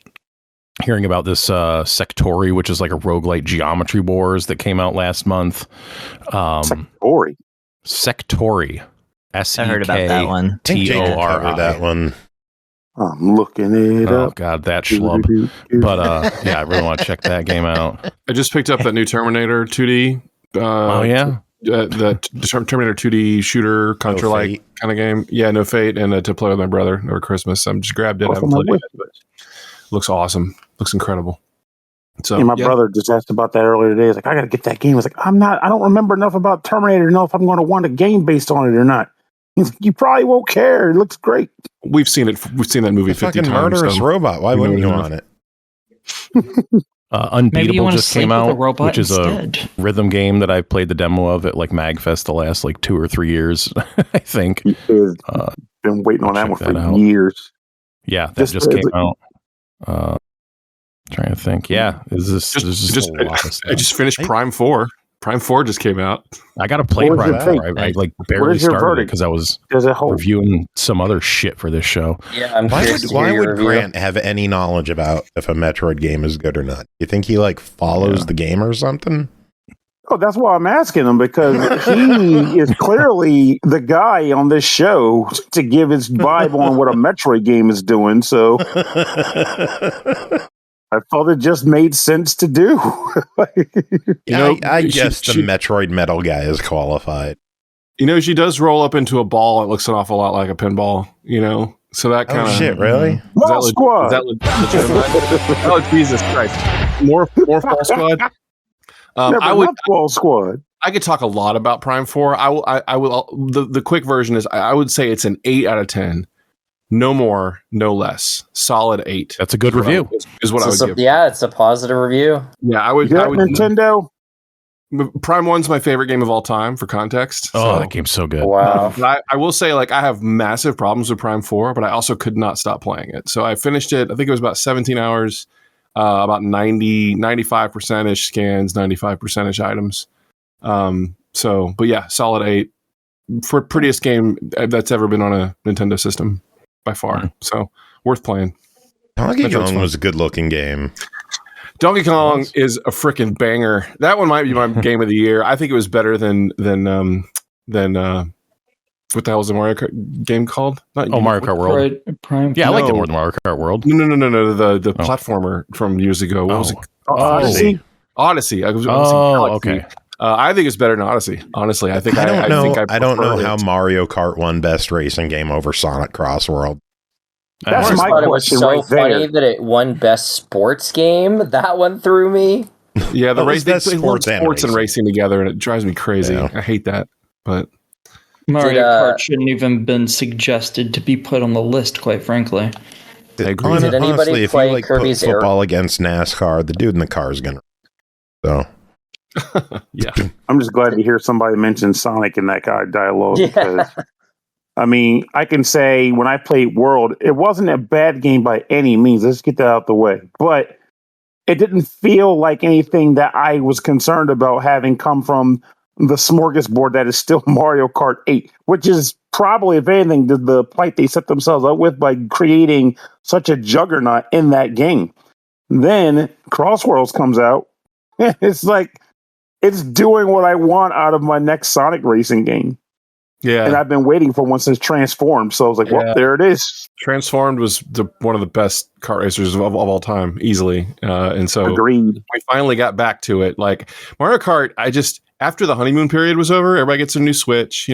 [SPEAKER 8] hearing about this Sectori, which is like a roguelite Geometry Wars that came out last month.
[SPEAKER 6] Sectori.
[SPEAKER 7] I heard about that one.
[SPEAKER 8] T-O-R-I.
[SPEAKER 2] That one.
[SPEAKER 6] I'm looking it up.
[SPEAKER 8] Oh god, that schlub. But yeah, I really want to check that game out.
[SPEAKER 5] I just picked up that new Terminator 2D.
[SPEAKER 8] Oh yeah.
[SPEAKER 5] The Terminator 2D shooter Contra-like kind of game. Yeah, No Fate, and to play with my brother over Christmas. I just grabbed it. I haven't played it yet, but looks awesome. Looks incredible. So
[SPEAKER 6] my brother just asked about that earlier today. He's like, "I got to get that game." I was like, I don't remember enough about Terminator to know if I'm going to want a game based on it or not. He's like, "You probably won't care. It looks great."
[SPEAKER 5] We've seen it. We've seen that movie 50 times.
[SPEAKER 2] Murderous robot. Why wouldn't you want it?
[SPEAKER 8] Unbeatable just came out, which is
[SPEAKER 3] instead.
[SPEAKER 8] a rhythm game that I played the demo of at like MagFest the last like 2 or 3 years, I think.
[SPEAKER 6] Been waiting on that one for years.
[SPEAKER 8] Yeah, that just came out. Trying to think. Yeah, I
[SPEAKER 5] just finished Prime 4. Prime 4 just came out.
[SPEAKER 8] I got to play Prime 4. I like barely started it because I was reviewing some other shit for this show.
[SPEAKER 4] Yeah,
[SPEAKER 2] why would Grant have any knowledge about if a Metroid game is good or not? You think he like follows the game or something?
[SPEAKER 6] Oh, that's why I'm asking him, because he is clearly the guy on this show to give his vibe on what a Metroid game is doing. So I thought it just made sense to do.
[SPEAKER 2] I guess the Metroid Metal guy is qualified.
[SPEAKER 5] She does roll up into a ball. It looks an awful lot like a pinball, So that kind of
[SPEAKER 2] shit, really?
[SPEAKER 6] Ball Squad.
[SPEAKER 5] Is that legitimate? Oh, Jesus Christ! More Ball Squad.
[SPEAKER 6] Ball Squad.
[SPEAKER 5] I could talk a lot about Prime 4. I will. The quick version is I would say it's an 8 out of 10. No more, no less. Solid 8.
[SPEAKER 8] That's a good review.
[SPEAKER 5] Is what I would give.
[SPEAKER 4] Yeah, it's a positive review.
[SPEAKER 5] Yeah, I would.
[SPEAKER 6] Nintendo.
[SPEAKER 5] Prime 1's my favorite game of all time, for context.
[SPEAKER 8] Oh, that game's so good.
[SPEAKER 4] Wow.
[SPEAKER 5] I will say, like, I have massive problems with Prime 4, but I also could not stop playing it. So I finished it, I think it was about 17 hours, about 95%-ish scans, 95%-ish items. But yeah, solid 8. For prettiest game that's ever been on a Nintendo system, by far. Mm-hmm. So, worth playing.
[SPEAKER 2] Donkey Kong was a good-looking game.
[SPEAKER 5] Donkey Kong is a freaking banger. That one might be my game of the year. I think it was better than what the hell is the Mario Kart game called?
[SPEAKER 8] Mario Kart World. I liked it more than Mario Kart World.
[SPEAKER 5] No. The platformer from years ago. What was it?
[SPEAKER 6] Odyssey.
[SPEAKER 5] Odyssey.
[SPEAKER 8] Okay.
[SPEAKER 5] I think it's better than Odyssey. Honestly, I think
[SPEAKER 2] I don't know
[SPEAKER 5] prefer
[SPEAKER 2] how
[SPEAKER 5] it.
[SPEAKER 2] Mario Kart won Best Racing Game over Sonic Cross World.
[SPEAKER 6] That's
[SPEAKER 4] I
[SPEAKER 6] my
[SPEAKER 4] thought it was
[SPEAKER 6] question
[SPEAKER 4] so
[SPEAKER 6] right
[SPEAKER 4] funny
[SPEAKER 6] there.
[SPEAKER 4] that it won Best Sports Game. That one threw me.
[SPEAKER 5] Yeah, the
[SPEAKER 2] That was
[SPEAKER 5] race they
[SPEAKER 2] best
[SPEAKER 5] love
[SPEAKER 2] sports and
[SPEAKER 5] sports and
[SPEAKER 2] racing.
[SPEAKER 5] racing together, and it drives me crazy.
[SPEAKER 2] Yeah.
[SPEAKER 5] I hate that. But
[SPEAKER 3] Mario Kart shouldn't even been suggested to be put on the list, quite frankly.
[SPEAKER 5] I agree.
[SPEAKER 4] Did anybody
[SPEAKER 2] Honestly, if
[SPEAKER 4] play
[SPEAKER 2] you like
[SPEAKER 4] Kirby's
[SPEAKER 2] put football against NASCAR, the dude in the car is gonna. So
[SPEAKER 5] yeah,
[SPEAKER 6] I'm just glad to hear somebody mention Sonic in that kind of dialogue.
[SPEAKER 4] Yeah.
[SPEAKER 6] Because, I mean, I can say when I played World, it wasn't a bad game by any means. Let's get that out the way. But it didn't feel like anything that I was concerned about having come from the smorgasbord that is still Mario Kart 8, which is probably, if anything, the plight they set themselves up with by creating such a juggernaut in that game. Then Crossworlds comes out. It's like, it's doing what I want out of my next Sonic racing game.
[SPEAKER 5] yeah.
[SPEAKER 6] And I've been waiting for one since Transformed. So I was like, well, there it is.
[SPEAKER 5] Transformed was one of the best kart racers of all time, easily. And so
[SPEAKER 6] Agreed.
[SPEAKER 5] we finally got back to it. Like Mario Kart, after the honeymoon period was over, everybody gets a new Switch,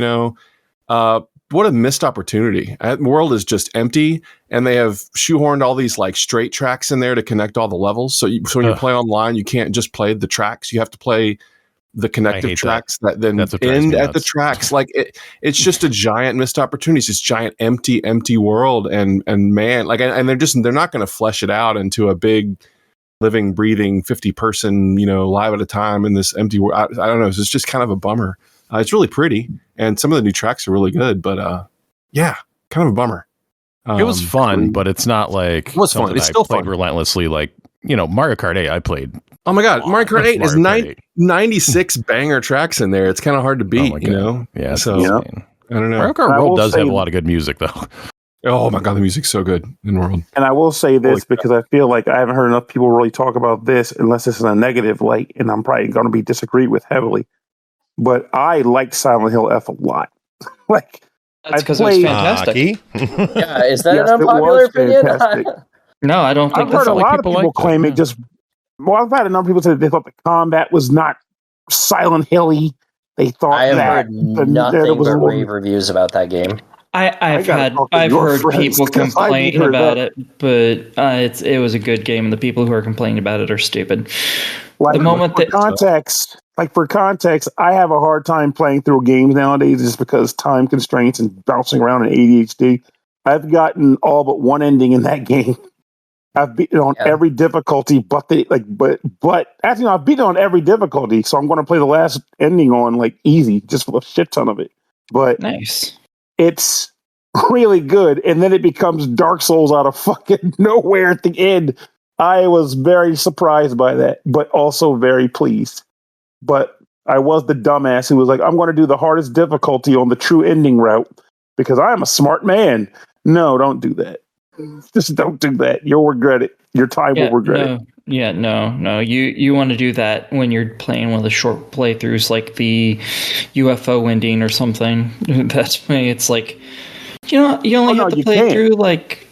[SPEAKER 5] what a missed opportunity. The world is just empty, and they have shoehorned all these like straight tracks in there to connect all the levels. So when you play online, you can't just play the tracks. You have to play the connective tracks that then end at the tracks. Like it's just a giant missed opportunity. It's this giant empty world. And man, like, and they're not going to flesh it out into a big living, breathing 50 person, live at a time in this empty world. I don't know. It's just kind of a bummer. It's really pretty. And some of the new tracks are really good, but yeah, kind of a bummer.
[SPEAKER 8] It was fun, but it's not like
[SPEAKER 5] it was fun. It's still
[SPEAKER 8] played
[SPEAKER 5] fun.
[SPEAKER 8] relentlessly. Like, Mario Kart 8, I played.
[SPEAKER 5] Oh my God, Mario Kart 8 is
[SPEAKER 8] Mario Kart 8.
[SPEAKER 5] 96 banger tracks in there. It's kind of hard to beat,
[SPEAKER 8] Yeah,
[SPEAKER 5] so
[SPEAKER 8] insane.
[SPEAKER 5] I don't know.
[SPEAKER 8] Mario Kart World does have a lot of good music, though.
[SPEAKER 5] Oh my God, the music's so good in World.
[SPEAKER 6] And I will say this because I feel like I haven't heard enough people really talk about this unless it's in a negative light, and I'm probably going to be disagreed with heavily. But I like Silent Hill F a lot. Like,
[SPEAKER 3] that's because it was fantastic.
[SPEAKER 4] Yeah, is that an unpopular opinion?
[SPEAKER 3] No, I don't think
[SPEAKER 6] I've heard a lot of people claim it just. Well, I've had a number of people say they thought the combat was not Silent Hill-y. They thought
[SPEAKER 4] I have
[SPEAKER 6] that
[SPEAKER 4] heard nothing but rave reviews about that game.
[SPEAKER 3] I've heard people complain about it, but it was a good game, and the people who are complaining about it are stupid.
[SPEAKER 6] Like,
[SPEAKER 3] the moment
[SPEAKER 6] for context, I have a hard time playing through games nowadays just because time constraints and bouncing around and ADHD. I've gotten all but one ending in that game. I've beaten on every difficulty, but actually, no, I've beaten on every difficulty. So I'm going to play the last ending on like easy, just for a shit ton of it. But
[SPEAKER 3] nice,
[SPEAKER 6] it's really good, and then it becomes Dark Souls out of fucking nowhere at the end. I was very surprised by that, but also very pleased. But I was the dumbass who was like, I'm going to do the hardest difficulty on the true ending route because I am a smart man. No, don't do that. Just don't do that. You'll regret it. Your time will regret it.
[SPEAKER 3] Yeah, no. You want to do that when you're playing one of the short playthroughs, like the UFO ending or something. That's me. It's like, you only have to play through like.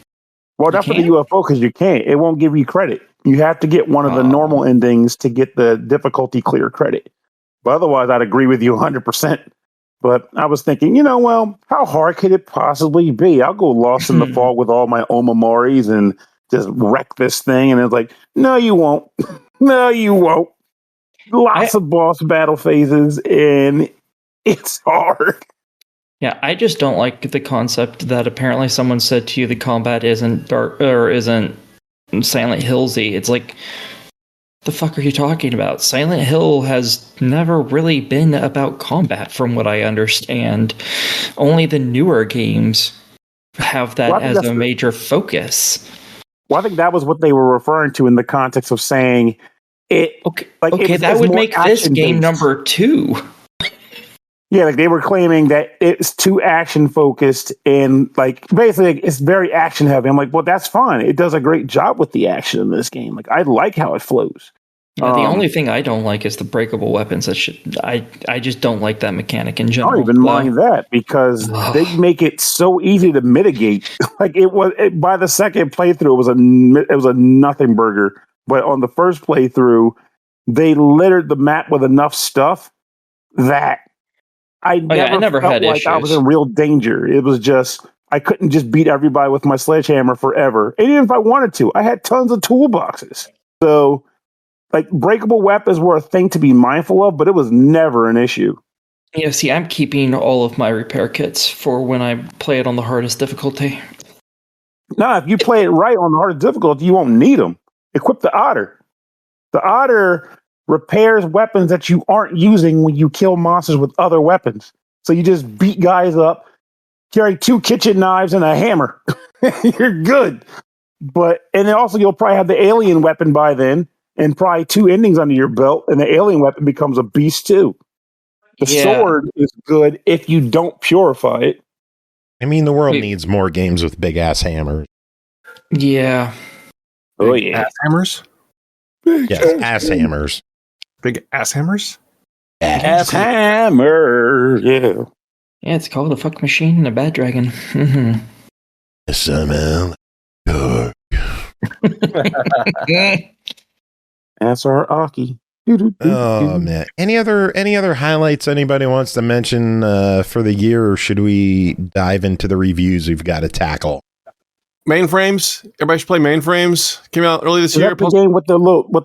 [SPEAKER 6] Well, not for the UFO because you can't. It won't give you credit. You have to get one of the normal endings to get the difficulty clear credit. But otherwise, I'd agree with you 100%. But I was thinking, how hard could it possibly be? I'll go lost in the fog with all my Omamoris and just wreck this thing. And it's like, no, you won't. No, you won't. Lots of boss battle phases, and it's hard.
[SPEAKER 3] Yeah, I just don't like the concept that apparently someone said to you the combat isn't dark or isn't Silent Hillsy. It's like, the fuck are you talking about? Silent Hill has never really been about combat, from what I understand. Only the newer games have that as a major focus.
[SPEAKER 6] Well, I think that was what they were referring to in the context of saying it.
[SPEAKER 3] Okay, that would make this game number 2.
[SPEAKER 6] Yeah, like they were claiming that it's too action focused and like basically it's very action heavy. I'm like, well, that's fine. It does a great job with the action in this game. Like I like how it flows.
[SPEAKER 3] Yeah, the only thing I don't like is the breakable weapons. I just don't like that mechanic in general.
[SPEAKER 6] I don't even mind that because they make it so easy to mitigate. Like by the second playthrough, it was a nothing burger. But on the first playthrough, they littered the map with enough stuff that I never felt
[SPEAKER 3] had
[SPEAKER 6] like
[SPEAKER 3] issues.
[SPEAKER 6] I was in real danger. It was just I couldn't just beat everybody with my sledgehammer forever. And even if I wanted to, I had tons of toolboxes. So, like, breakable weapons were a thing to be mindful of, but it was never an issue.
[SPEAKER 3] Yeah, see, I'm keeping all of my repair kits for when I play it on the hardest difficulty.
[SPEAKER 6] Now, if you play it right on the hardest difficulty, you won't need them. Equip the otter. The otter repairs weapons that you aren't using when you kill monsters with other weapons. So you just beat guys up, carry 2 kitchen knives and a hammer. You're good. And then also you'll probably have the alien weapon by then, and probably 2 endings under your belt, and the alien weapon becomes a beast too. The sword is good if you don't purify it.
[SPEAKER 2] I mean, the world needs more games with big ass hammers.
[SPEAKER 3] Yeah.
[SPEAKER 6] Oh yeah,
[SPEAKER 5] ass hammers.
[SPEAKER 2] Yes, ass hammers.
[SPEAKER 5] Big ass hammers.
[SPEAKER 6] Ass hammer. Yeah.
[SPEAKER 3] Yeah, it's called a fuck machine and a bad dragon.
[SPEAKER 2] SML.
[SPEAKER 6] That's our Aki.
[SPEAKER 2] Oh man! Any other highlights anybody wants to mention for the year, or should we dive into the reviews we've got to tackle?
[SPEAKER 5] Mainframes. Everybody should play Mainframes. Came out early this year.
[SPEAKER 6] The game with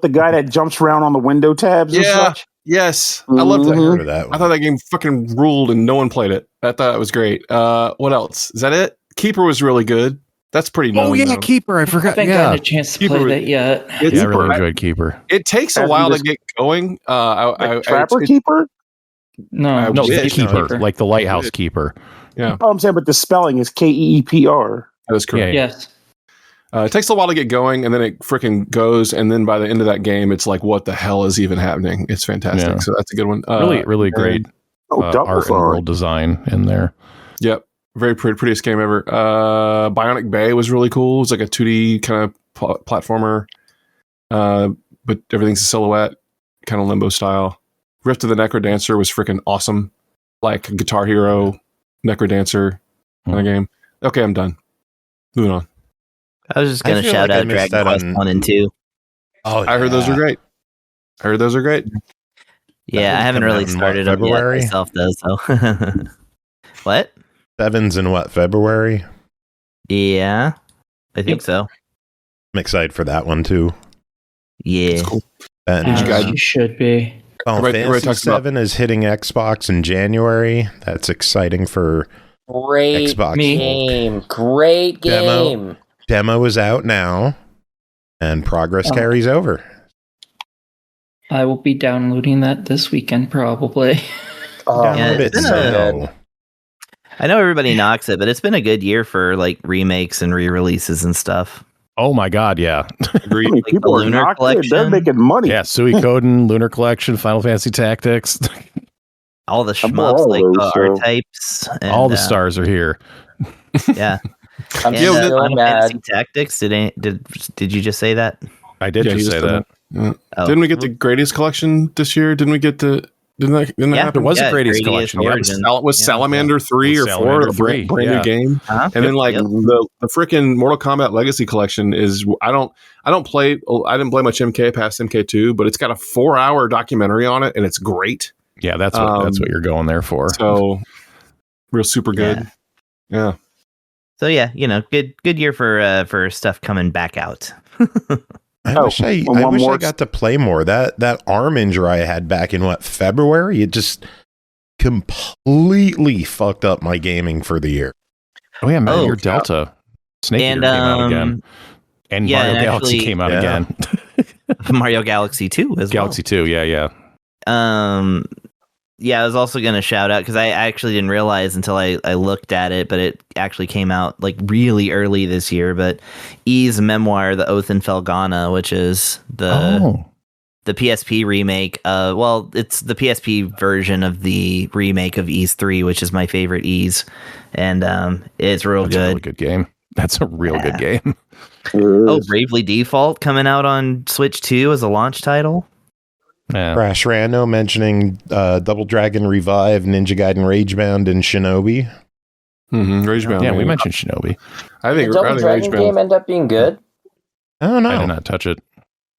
[SPEAKER 6] the guy that jumps around on the window tabs and such.
[SPEAKER 5] Yes. I loved
[SPEAKER 2] Mm-hmm.
[SPEAKER 5] that. I thought that game fucking ruled and no one played it. I thought it was great. What else? Is that it? Keeper was really good. That's pretty known.
[SPEAKER 8] Oh, yeah,
[SPEAKER 5] though.
[SPEAKER 8] Keeper. I forgot.
[SPEAKER 3] I haven't gotten a chance to play that yet.
[SPEAKER 8] I really enjoyed Keeper.
[SPEAKER 5] It takes a while to get going.
[SPEAKER 6] Trapper Keeper?
[SPEAKER 3] No,
[SPEAKER 8] the Keeper, like the Lighthouse Keeper.
[SPEAKER 5] Yeah.
[SPEAKER 6] Oh, I'm saying, but the spelling is Keepr.
[SPEAKER 5] That is correct.
[SPEAKER 3] Yeah. Yes.
[SPEAKER 5] It takes a while to get going, and then it freaking goes, and then by the end of that game, it's like, what the hell is even happening? It's fantastic.
[SPEAKER 8] Yeah.
[SPEAKER 5] So that's a good one.
[SPEAKER 8] Really great art and world design in there.
[SPEAKER 5] Yep. Very prettiest game ever. Bionic Bay was really cool. It's like a 2D kind of platformer, but everything's a silhouette, kind of Limbo style. Rift of the Necrodancer was freaking awesome. Like Guitar Hero, Necrodancer kind of game. Okay, I'm done. Moving on.
[SPEAKER 9] I was just going to shout out Dragon Quest 1 and 2.
[SPEAKER 2] Oh,
[SPEAKER 5] I heard those are great.
[SPEAKER 9] Yeah, I haven't really started them yet myself, though. So, what?
[SPEAKER 2] 7's in what, February?
[SPEAKER 9] Yeah, I think so.
[SPEAKER 2] I'm excited for that one too.
[SPEAKER 9] Yeah,
[SPEAKER 5] cool.
[SPEAKER 2] And
[SPEAKER 3] You should be.
[SPEAKER 2] Final Fantasy 7 is hitting Xbox in January. That's exciting for Xbox.
[SPEAKER 4] Great game.
[SPEAKER 2] Demo is out now, and progress carries over.
[SPEAKER 3] I will be downloading that this weekend, probably.
[SPEAKER 9] I know everybody knocks it, but it's been a good year for like remakes and re-releases and stuff.
[SPEAKER 8] Oh my god, yeah.
[SPEAKER 6] Like people are
[SPEAKER 9] Lunar Collection.
[SPEAKER 6] They're making money.
[SPEAKER 8] Yeah, Suikoden, Lunar Collection, Final Fantasy Tactics.
[SPEAKER 9] All the shmups, like R-Types.
[SPEAKER 8] All the stars are here.
[SPEAKER 9] Yeah.
[SPEAKER 4] I'm
[SPEAKER 9] and,
[SPEAKER 4] so
[SPEAKER 9] Final
[SPEAKER 4] mad.
[SPEAKER 9] Fantasy Tactics. Did you just say that?
[SPEAKER 8] I did just say that.
[SPEAKER 5] Yeah. Didn't we get the Gradius collection this year? Didn't we get the? Didn't that
[SPEAKER 8] There
[SPEAKER 5] happen?
[SPEAKER 8] was a Gradius collection. Yeah.
[SPEAKER 5] Was Salamander 3 or 4
[SPEAKER 8] Salamander
[SPEAKER 5] a
[SPEAKER 8] 3,
[SPEAKER 5] brand new game?
[SPEAKER 9] Uh-huh.
[SPEAKER 5] And then like the freaking Mortal Kombat Legacy collection is I didn't play much MK past MK2, but it's got a 4-hour documentary on it and it's great.
[SPEAKER 8] Yeah, that's what you're going there for.
[SPEAKER 5] So real super good. Yeah.
[SPEAKER 9] So yeah, good year for stuff coming back out.
[SPEAKER 2] I wish I got to play more. That arm injury I had back in February, it just completely fucked up my gaming for the year.
[SPEAKER 8] Oh yeah, Metal Gear Delta. Snake Eater came out again. And Mario Galaxy came out again.
[SPEAKER 9] Mario Galaxy 2 as well.
[SPEAKER 8] Galaxy 2, yeah.
[SPEAKER 9] Yeah, I was also going to shout out because I actually didn't realize until I looked at it, but it actually came out like really early this year. But Ys memoir, The Oath in Felghana, which is the PSP remake. It's the PSP version of the remake of Ys 3, which is my favorite Ys, and it's real good.
[SPEAKER 8] A really good game. That's a real good game.
[SPEAKER 9] Bravely Default coming out on Switch 2 as a launch title.
[SPEAKER 2] Yeah. Crash Rando mentioning Double Dragon Revive, Ninja Gaiden Ragebound, and Shinobi.
[SPEAKER 5] Ragebound.
[SPEAKER 8] Yeah, we mentioned Shinobi.
[SPEAKER 4] I think the Double Dragon game ended up being good.
[SPEAKER 2] I don't know.
[SPEAKER 8] I did not touch it.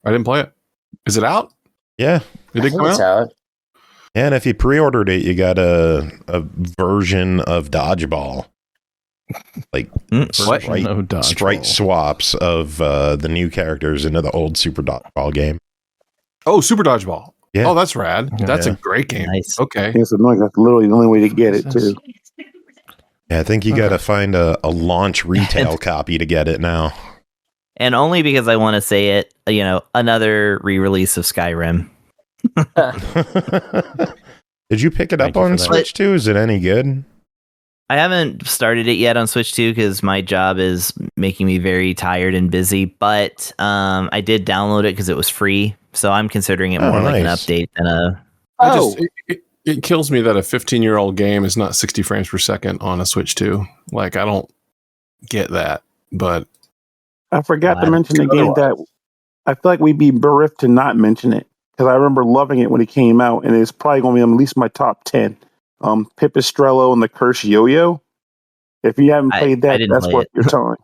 [SPEAKER 5] I didn't play it. Is it out?
[SPEAKER 2] Yeah.
[SPEAKER 5] It did come
[SPEAKER 4] out?
[SPEAKER 2] And if you pre-ordered it, you got a version of Dodgeball. Like sprite swaps of the new characters into the old Super Dodgeball game.
[SPEAKER 5] Oh, Super Dodgeball.
[SPEAKER 2] Yeah.
[SPEAKER 5] Oh, that's rad. That's a great game.
[SPEAKER 9] Nice.
[SPEAKER 5] Okay.
[SPEAKER 6] It's annoying. That's literally the only way to get it, too.
[SPEAKER 2] Yeah, I think you got to find a launch retail copy to get it now.
[SPEAKER 9] And only because I want to say it, another re-release of Skyrim.
[SPEAKER 2] Did you pick it up on Switch too? Is it any good?
[SPEAKER 9] I haven't started it yet on Switch 2 because my job is making me very tired and busy, but I did download it because it was free, so I'm considering it more like an update than a...
[SPEAKER 5] It kills me that a 15-year-old game is not 60 frames per second on a Switch 2. Like, I don't get that, but...
[SPEAKER 6] I forgot to mention the game that I feel like we'd be bereft to not mention it, because I remember loving it when it came out, and it's probably going to be on at least my top 10. Pipistrello and the Curse Yo-Yo. If you haven't played that, that's worth your time.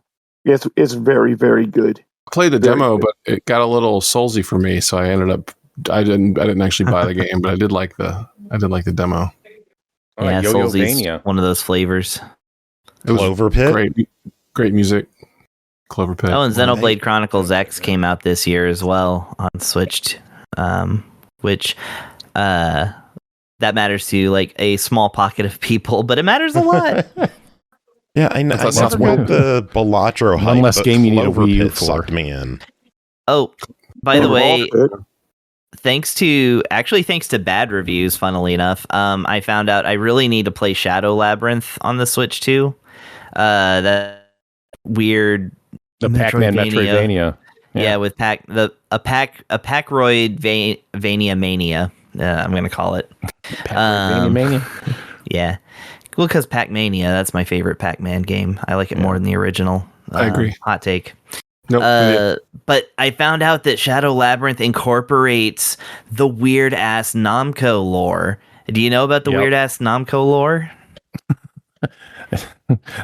[SPEAKER 6] It's very, very good.
[SPEAKER 5] I played the demo, but it got a little soulsy for me, so I didn't actually buy the game, but I did like the demo.
[SPEAKER 9] Yeah, soulsy's one of those flavors.
[SPEAKER 5] It was
[SPEAKER 2] Clover Pit,
[SPEAKER 5] great music. Clover Pit.
[SPEAKER 9] Oh, and Xenoblade Chronicles X came out this year as well on Switch, which that matters to like a small pocket of people, but it matters a lot.
[SPEAKER 2] Yeah, I know. I never got the Balatro hype.
[SPEAKER 8] One less game you need to
[SPEAKER 2] Clover
[SPEAKER 8] Wii U
[SPEAKER 2] Pit
[SPEAKER 8] for.
[SPEAKER 2] sucked me in.
[SPEAKER 9] Oh, by the way, thanks to bad reviews, funnily enough, I found out I really need to play Shadow Labyrinth on the Switch too. That weird
[SPEAKER 8] Pac-Man Metroidvania.
[SPEAKER 9] Yeah, with a Packroid Vania Mania. I'm gonna call it.
[SPEAKER 8] Mania.
[SPEAKER 9] Yeah. Well, because Pac-Mania, that's my favorite Pac-Man game. I like it more than the original.
[SPEAKER 5] I agree.
[SPEAKER 9] Hot take.
[SPEAKER 5] Nope.
[SPEAKER 9] But I found out that Shadow Labyrinth incorporates the weird-ass Namco lore. Do you know about the weird-ass Namco lore?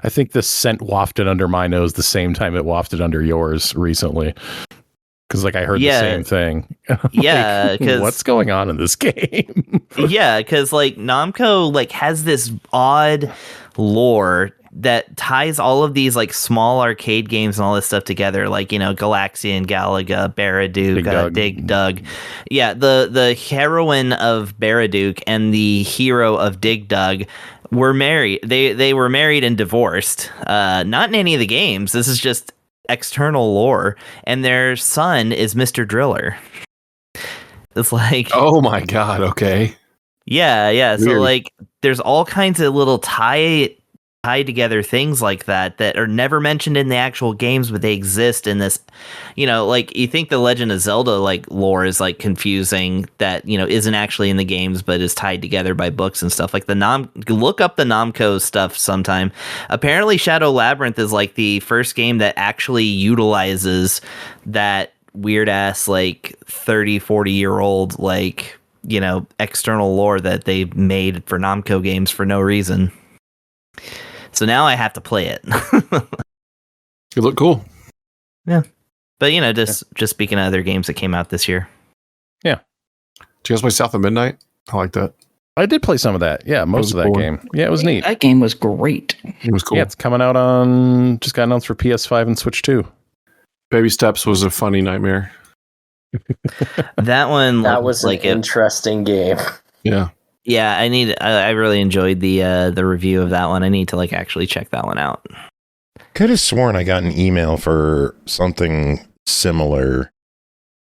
[SPEAKER 8] I think the scent wafted under my nose the same time it wafted under yours recently. Because I heard the same thing.
[SPEAKER 9] Yeah, because
[SPEAKER 8] what's going on in this game?
[SPEAKER 9] Yeah, because Namco has this odd lore that ties all of these small arcade games and all this stuff together, Galaxian, Galaga, Baraduke, Dig Dug. Yeah, the heroine of Baraduke and the hero of Dig Dug were married. They were married and divorced. Not in any of the games. This is just external lore, and their son is Mr. Driller. It's
[SPEAKER 5] oh my god, okay.
[SPEAKER 9] Yeah. Weird. So there's all kinds of little tie together things like that are never mentioned in the actual games, but they exist in this, you think the Legend of Zelda lore is confusing that, isn't actually in the games, but is tied together by books and stuff. Look up the Namco stuff sometime. Apparently Shadow Labyrinth is the first game that actually utilizes that weird ass 30-40 year old external lore that they made for Namco games for no reason. So now I have to play it.
[SPEAKER 5] You look cool.
[SPEAKER 9] Yeah. But just speaking of other games that came out this year.
[SPEAKER 8] Yeah.
[SPEAKER 5] Did you guys play South of Midnight? I like that.
[SPEAKER 8] I did play some of that. Yeah, most of that game. Yeah, it was neat.
[SPEAKER 3] That game was great.
[SPEAKER 5] It was cool.
[SPEAKER 8] Yeah, it's coming out just got announced for PS5 and Switch 2.
[SPEAKER 5] Baby Steps was a funny nightmare.
[SPEAKER 9] That one
[SPEAKER 4] was an interesting game.
[SPEAKER 5] Yeah.
[SPEAKER 9] Yeah, I really enjoyed the review of that one. I need to actually check that one out.
[SPEAKER 2] Could have sworn I got an email for something similar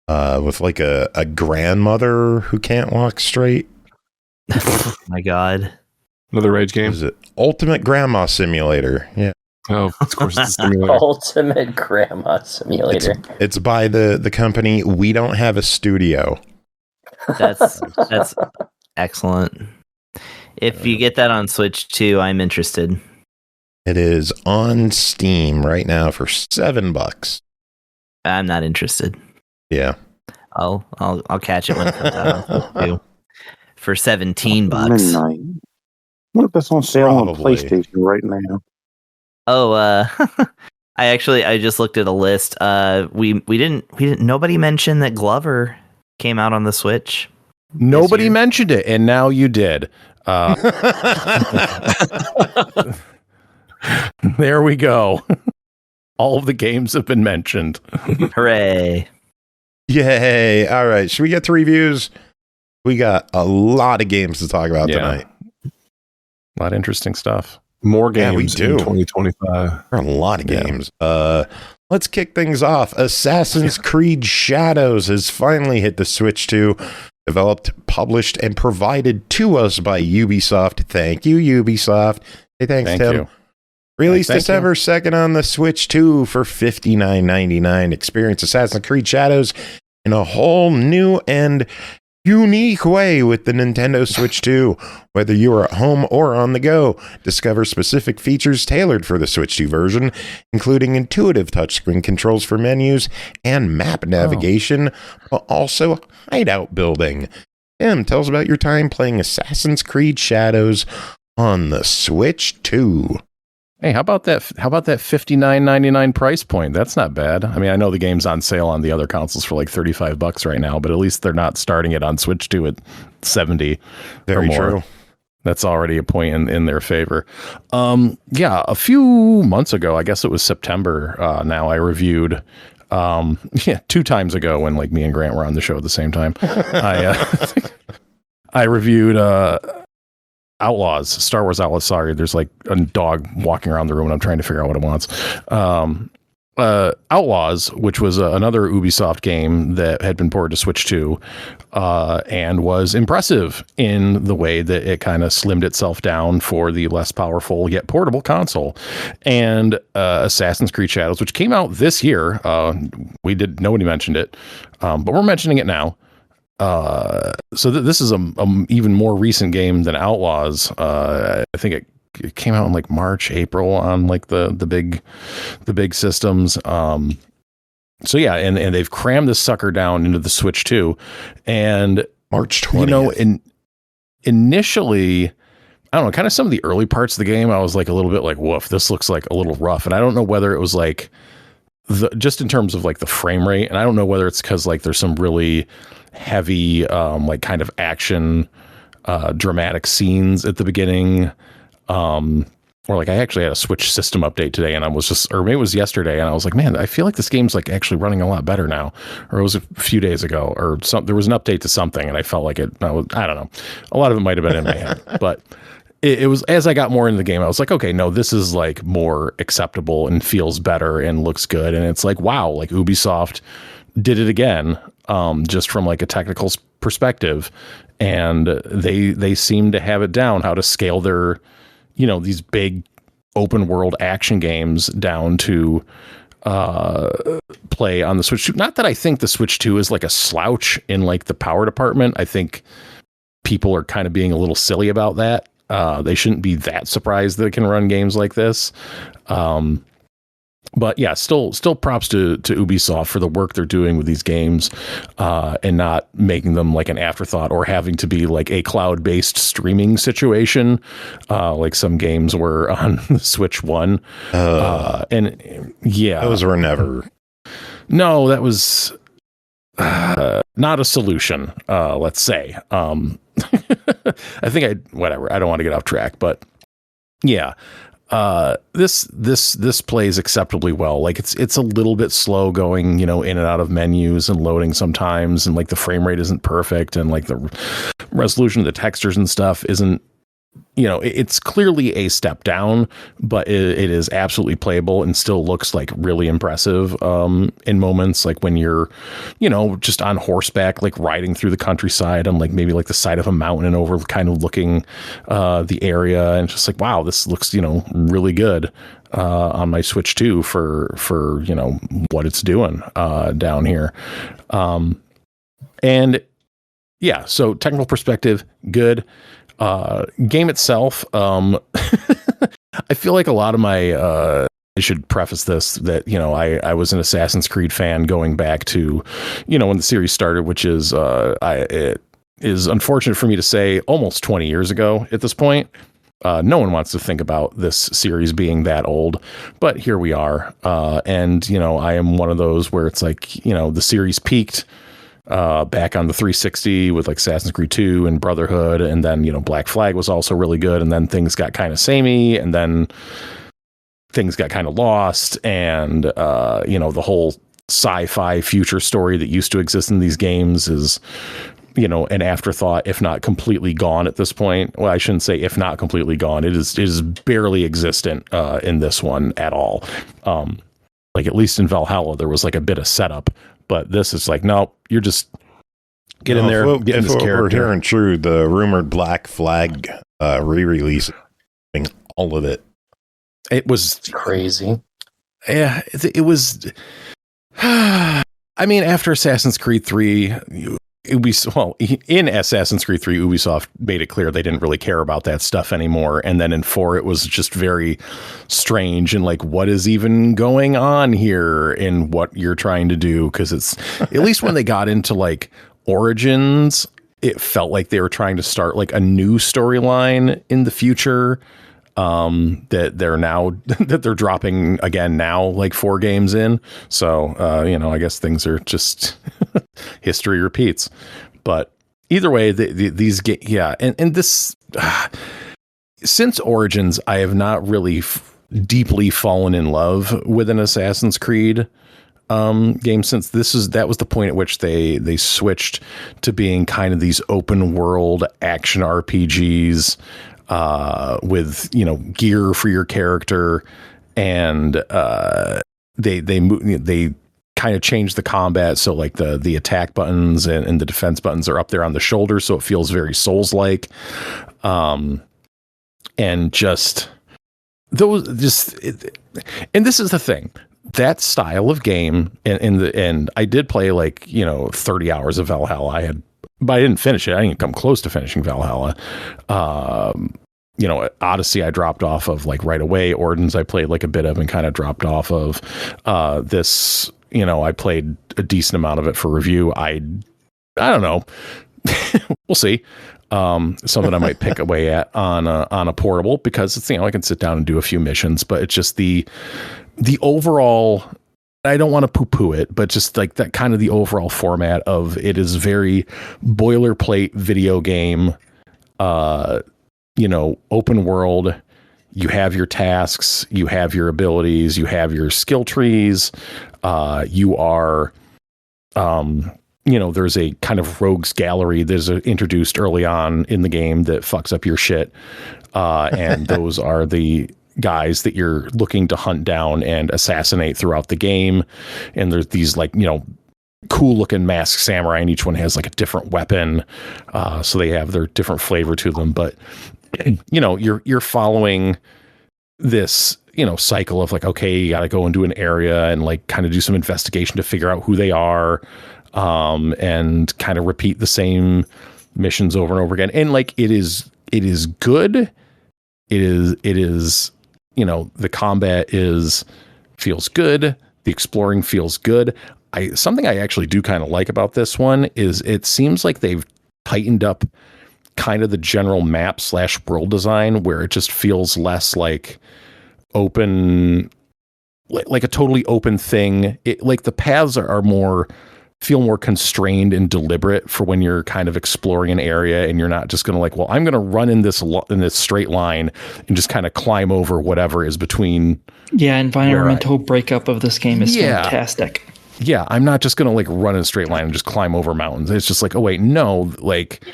[SPEAKER 2] with a grandmother who can't walk straight.
[SPEAKER 9] Oh my god.
[SPEAKER 5] Another rage game?
[SPEAKER 2] Is it Ultimate Grandma Simulator? Yeah.
[SPEAKER 5] Oh, of course it's a simulator.
[SPEAKER 4] Ultimate Grandma Simulator.
[SPEAKER 2] It's by the company We Don't Have a Studio.
[SPEAKER 9] That's excellent. If you get that on Switch 2, I'm interested.
[SPEAKER 2] It is on Steam right now for $7.
[SPEAKER 9] I'm not interested.
[SPEAKER 2] Yeah.
[SPEAKER 9] I'll catch it when it comes out on Switch 2 for $17.
[SPEAKER 6] Midnight. What if that's on sale on PlayStation right now?
[SPEAKER 9] Oh, I just looked at a list. We didn't nobody mentioned that Glover came out on the Switch.
[SPEAKER 8] Nobody mentioned it, and now you did. There we go. All of the games have been mentioned.
[SPEAKER 9] Hooray.
[SPEAKER 2] Yay. All right. Should we get to reviews? We got a lot of games to talk about tonight.
[SPEAKER 8] A lot of interesting stuff.
[SPEAKER 5] More games
[SPEAKER 2] we do.
[SPEAKER 5] in 2025.
[SPEAKER 2] There are a lot of games. Let's kick things off. Assassin's Creed Shadows has finally hit the Switch 2. Developed, published, and provided to us by Ubisoft. Thank you, Ubisoft. Hey, thanks, Tim.
[SPEAKER 8] You.
[SPEAKER 2] Released December 2nd on the Switch 2 for $59.99. Experience Assassin's Creed Shadows in a whole new and unique way with the Nintendo Switch 2. Whether you are at home or on the go, discover specific features tailored for the Switch 2 version, including intuitive touchscreen controls for menus and map navigation, but also hideout building. Tim, tell us about your time playing Assassin's Creed Shadows on the Switch 2.
[SPEAKER 8] Hey, how about that $59.99 price point? That's not bad. I mean, I know the game's on sale on the other consoles for like $35 right now, but at least they're not starting it on Switch 2 at $70 or more. Very true. That's already a point in their favor. A few months ago, I guess it was September now, I reviewed 2 times ago when like me and Grant were on the show at the same time. I reviewed Outlaws, Star Wars Outlaws. Sorry, there's like a dog walking around the room and I'm trying to figure out what it wants. Outlaws, which was another Ubisoft game that had been ported to Switch 2 and was impressive in the way that it kind of slimmed itself down for the less powerful yet portable console. And Assassin's Creed Shadows, which came out this year, nobody mentioned it, but we're mentioning it now. So this is a even more recent game than Outlaws. I think it came out in like March, April on like the big systems. So yeah, and they've crammed this sucker down into the Switch 2, and
[SPEAKER 2] March 20th.
[SPEAKER 8] Initially, I don't know, kind of some of the early parts of the game, I was like a little bit like, woof, this looks like a little rough, and I don't know whether it was like just in terms of like the frame rate, and I don't know whether it's because like there's some really heavy like kind of action dramatic scenes at the beginning, or like I actually had a Switch system update today, and I was just, or maybe it was yesterday, and I was like, man, I feel like this game's like actually running a lot better now, or it was a few days ago, or there was an update to something, and I felt like I don't know, a lot of it might have been in my head, but it was, as I got more into the game, I was like, okay, no, this is like more acceptable and feels better and looks good, and it's like, wow, like Ubisoft did it again, just from like a technical perspective, and they seem to have it down how to scale their, these big open world action games down to play on the Switch 2. Not that I think the Switch 2 is like a slouch in like the power department. I think people are kind of being a little silly about that. They shouldn't be that surprised that it can run games like this. But yeah, still props to Ubisoft for the work they're doing with these games, and not making them like an afterthought or having to be like a cloud-based streaming situation, like some games were on the Switch 1. And yeah,
[SPEAKER 2] those were never.
[SPEAKER 8] No, that was not a solution, let's say. I think whatever. I don't want to get off track, but yeah. This plays acceptably well. Like it's a little bit slow going, in and out of menus and loading sometimes, and like the frame rate isn't perfect, and like the resolution of the textures and stuff isn't, it's clearly a step down, but it is absolutely playable and still looks like really impressive in moments, like when you're, just on horseback, like riding through the countryside on like maybe like the side of a mountain and over kind of looking the area, and just like, wow, this looks, really good on my Switch 2 for what it's doing down here. And yeah, so technical perspective, good. Game itself, I feel like a lot of my I should preface this that I was an Assassin's Creed fan going back to when the series started, which is it is unfortunate for me to say almost 20 years ago at this point. No one wants to think about this series being that old, but here we are, and I am one of those where it's like the series peaked back on the 360 with like Assassin's Creed 2 and Brotherhood, and then Black Flag was also really good, and then things got kind of samey, and then things got kind of lost, and the whole sci-fi future story that used to exist in these games is an afterthought, if not completely gone at this point. Well, I shouldn't say if not completely gone. It is barely existent in this one at all. Like at least in Valhalla, there was like a bit of setup, but this is like, no, you're just get in there, get in this character.
[SPEAKER 2] We're hearing true, the rumored Black Flag re-release, all of it.
[SPEAKER 8] It was
[SPEAKER 4] crazy.
[SPEAKER 8] Yeah, it was. I mean, after Assassin's Creed 3, in Assassin's Creed 3, Ubisoft made it clear they didn't really care about that stuff anymore. And then in 4, it was just very strange and like, what is even going on here in what you're trying to do? Because it's at least when they got into like Origins, it felt like they were trying to start like a new storyline in the future. That they're dropping again now, like 4 games in. So, I guess things are just history repeats. But either way, these and this since Origins, I have not really deeply fallen in love with an Assassin's Creed game, since that was the point at which they switched to being kind of these open world action RPGs. With gear for your character, and they kind of changed the combat, so like the attack buttons and the defense buttons are up there on the shoulder, so it feels very Souls-like, and just those and this is the thing, that style of game, and I did play 30 hours of Valhalla. But I didn't finish it. I didn't come close to finishing Valhalla. Odyssey I dropped off of like right away. Origins I played like a bit of and kind of dropped off of. This, I played a decent amount of it for review. I don't know. We'll see. Something I might pick away at on a portable, because it's, I can sit down and do a few missions, but it's just the overall, I don't want to poo-poo it, but just like that kind of the overall format of it is very boilerplate video game, open world. You have your tasks, you have your abilities, you have your skill trees. You are, there's a kind of rogues gallery that's introduced early on in the game that fucks up your shit. And those are the guys that you're looking to hunt down and assassinate throughout the game. And there's these cool looking masked samurai, and each one has like a different weapon. So they have their different flavor to them, but you're following this, cycle of like, okay, you got to go into an area and like kind of do some investigation to figure out who they are. And kind of repeat the same missions over and over again. And like, it is good. It is, the combat feels good. The exploring feels good. Something I actually do kind of like about this one is it seems like they've tightened up kind of the general map / world design, where it just feels less like open, like a totally open thing. Like the paths feel more constrained and deliberate for when you're kind of exploring an area, and you're not just going to like, well, I'm going to run in this straight line and just kind of climb over whatever is between.
[SPEAKER 3] Yeah. Environmental breakup of this game is fantastic.
[SPEAKER 8] Yeah. I'm not just going to like run in a straight line and just climb over mountains. It's just like, oh wait, no, like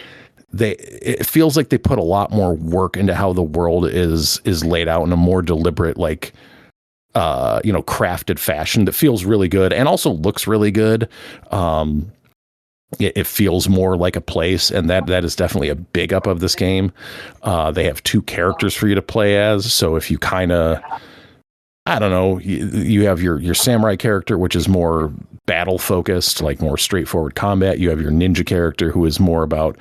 [SPEAKER 8] it feels like they put a lot more work into how the world is laid out in a more deliberate, like, crafted fashion that feels really good and also looks really good. It feels more like a place, and that is definitely a big up of this game. They have 2 characters for you to play as, so if you kind of, I don't know, you have your samurai character, which is more battle focused, like more straightforward combat. You have your ninja character, who is more about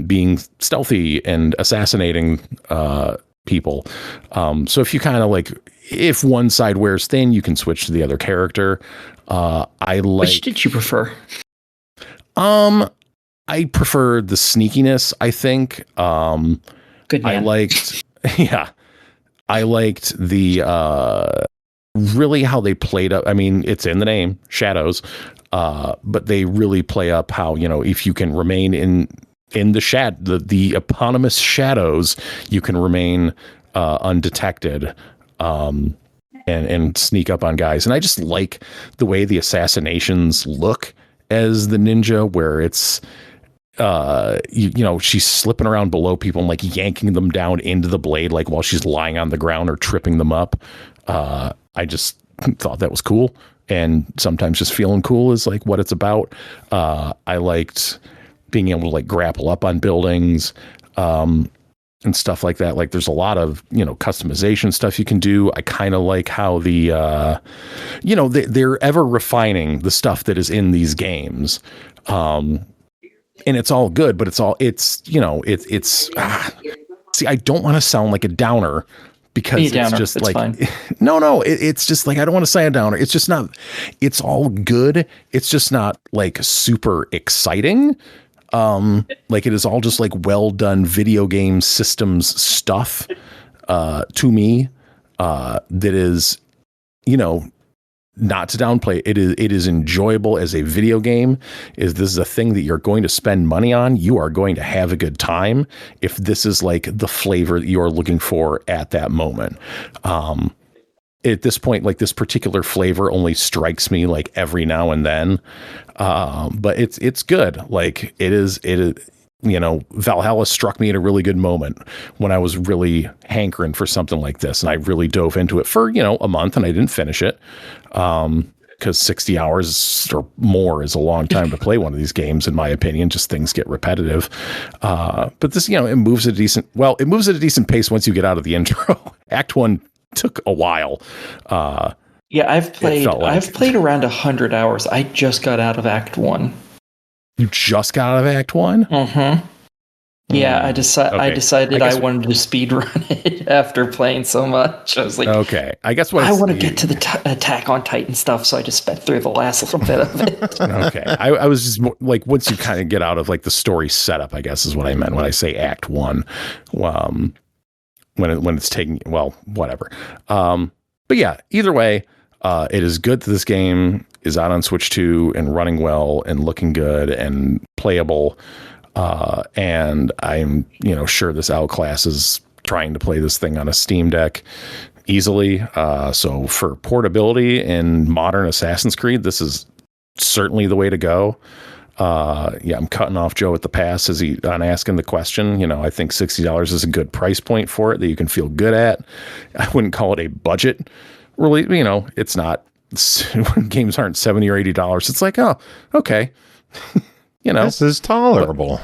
[SPEAKER 8] being stealthy and assassinating people. So if you kind of like, if one side wears thin, you can switch to the other character. Which did you prefer? I prefer the sneakiness, I think.
[SPEAKER 3] Good man.
[SPEAKER 8] I liked the really how they played up. I mean, it's in the name, shadows. but they really play up how, if you can remain in the eponymous shadows, you can remain undetected and sneak up on guys. And I just like the way the assassinations look as the ninja, where it's she's slipping around below people and like yanking them down into the blade, like while she's lying on the ground or tripping them up. I just thought that was cool, and sometimes just feeling cool is like what it's about. I liked being able to like grapple up on buildings and stuff like that. Like there's a lot of customization stuff you can do. I kind of like how they're ever refining the stuff that is in these games. And it's all good, but see, I don't want to sound like a downer, because it's just it's like, fine. It's just like, I don't want to say a downer. It's just not, it's all good. It's just not like super exciting. Like it is all just like well done video game systems stuff, to me, that is, not to downplay. It is enjoyable as a video game. This is a thing that you're going to spend money on. You are going to have a good time if this is like the flavor that you're looking for at that moment. At this point, like this particular flavor only strikes me like every now and then. But it's good. Like it is, Valhalla struck me at a really good moment when I was really hankering for something like this. And I really dove into it for, a month, and I didn't finish it. Because 60 hours or more is a long time to play one of these games, in my opinion. Just things get repetitive. But this, it moves at a decent pace once you get out of the intro. Act 1 took a while.
[SPEAKER 3] Yeah, I've played around 100 hours. I just got out of Act 1.
[SPEAKER 8] You just got out of Act 1?
[SPEAKER 3] Mm-hmm. Yeah, I decided I wanted to speedrun it after playing so much. I was like,
[SPEAKER 8] okay, I
[SPEAKER 3] want to get to the Attack on Titan stuff, so I just sped through the last little bit of it.
[SPEAKER 8] Okay, I was just like, once you kind of get out of like the story setup, I guess is what I meant when I say Act 1. When it's taking, well, whatever. But yeah, either way, it is good that this game is out on Switch 2 and running well and looking good and playable. And I'm, sure this outclass is trying to play this thing on a Steam Deck easily. So for portability in modern Assassin's Creed, this is certainly the way to go. I'm cutting off Joe at the pass on asking the question. I think $60 is a good price point for it that you can feel good at. I wouldn't call it a budget. Really, it's not. When games aren't $70 or $80, it's like, oh, okay.
[SPEAKER 2] This is tolerable.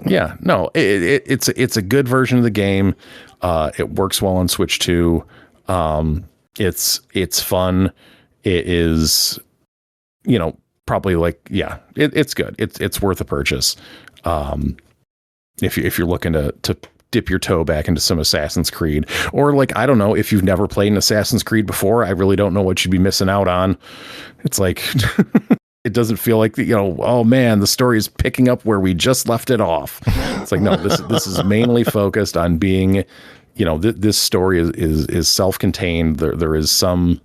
[SPEAKER 8] Yeah, no, it's a good version of the game. It works well on Switch 2. It's fun. It is, probably like, yeah, it's good. It's worth a purchase. If you're looking to dip your toe back into some Assassin's Creed, or like, I don't know, if you've never played an Assassin's Creed before, I really don't know what you'd be missing out on. It's like, it doesn't feel like, oh man, the story is picking up where we just left it off. It's like, no, this is mainly focused on being, this story is self-contained. There is some,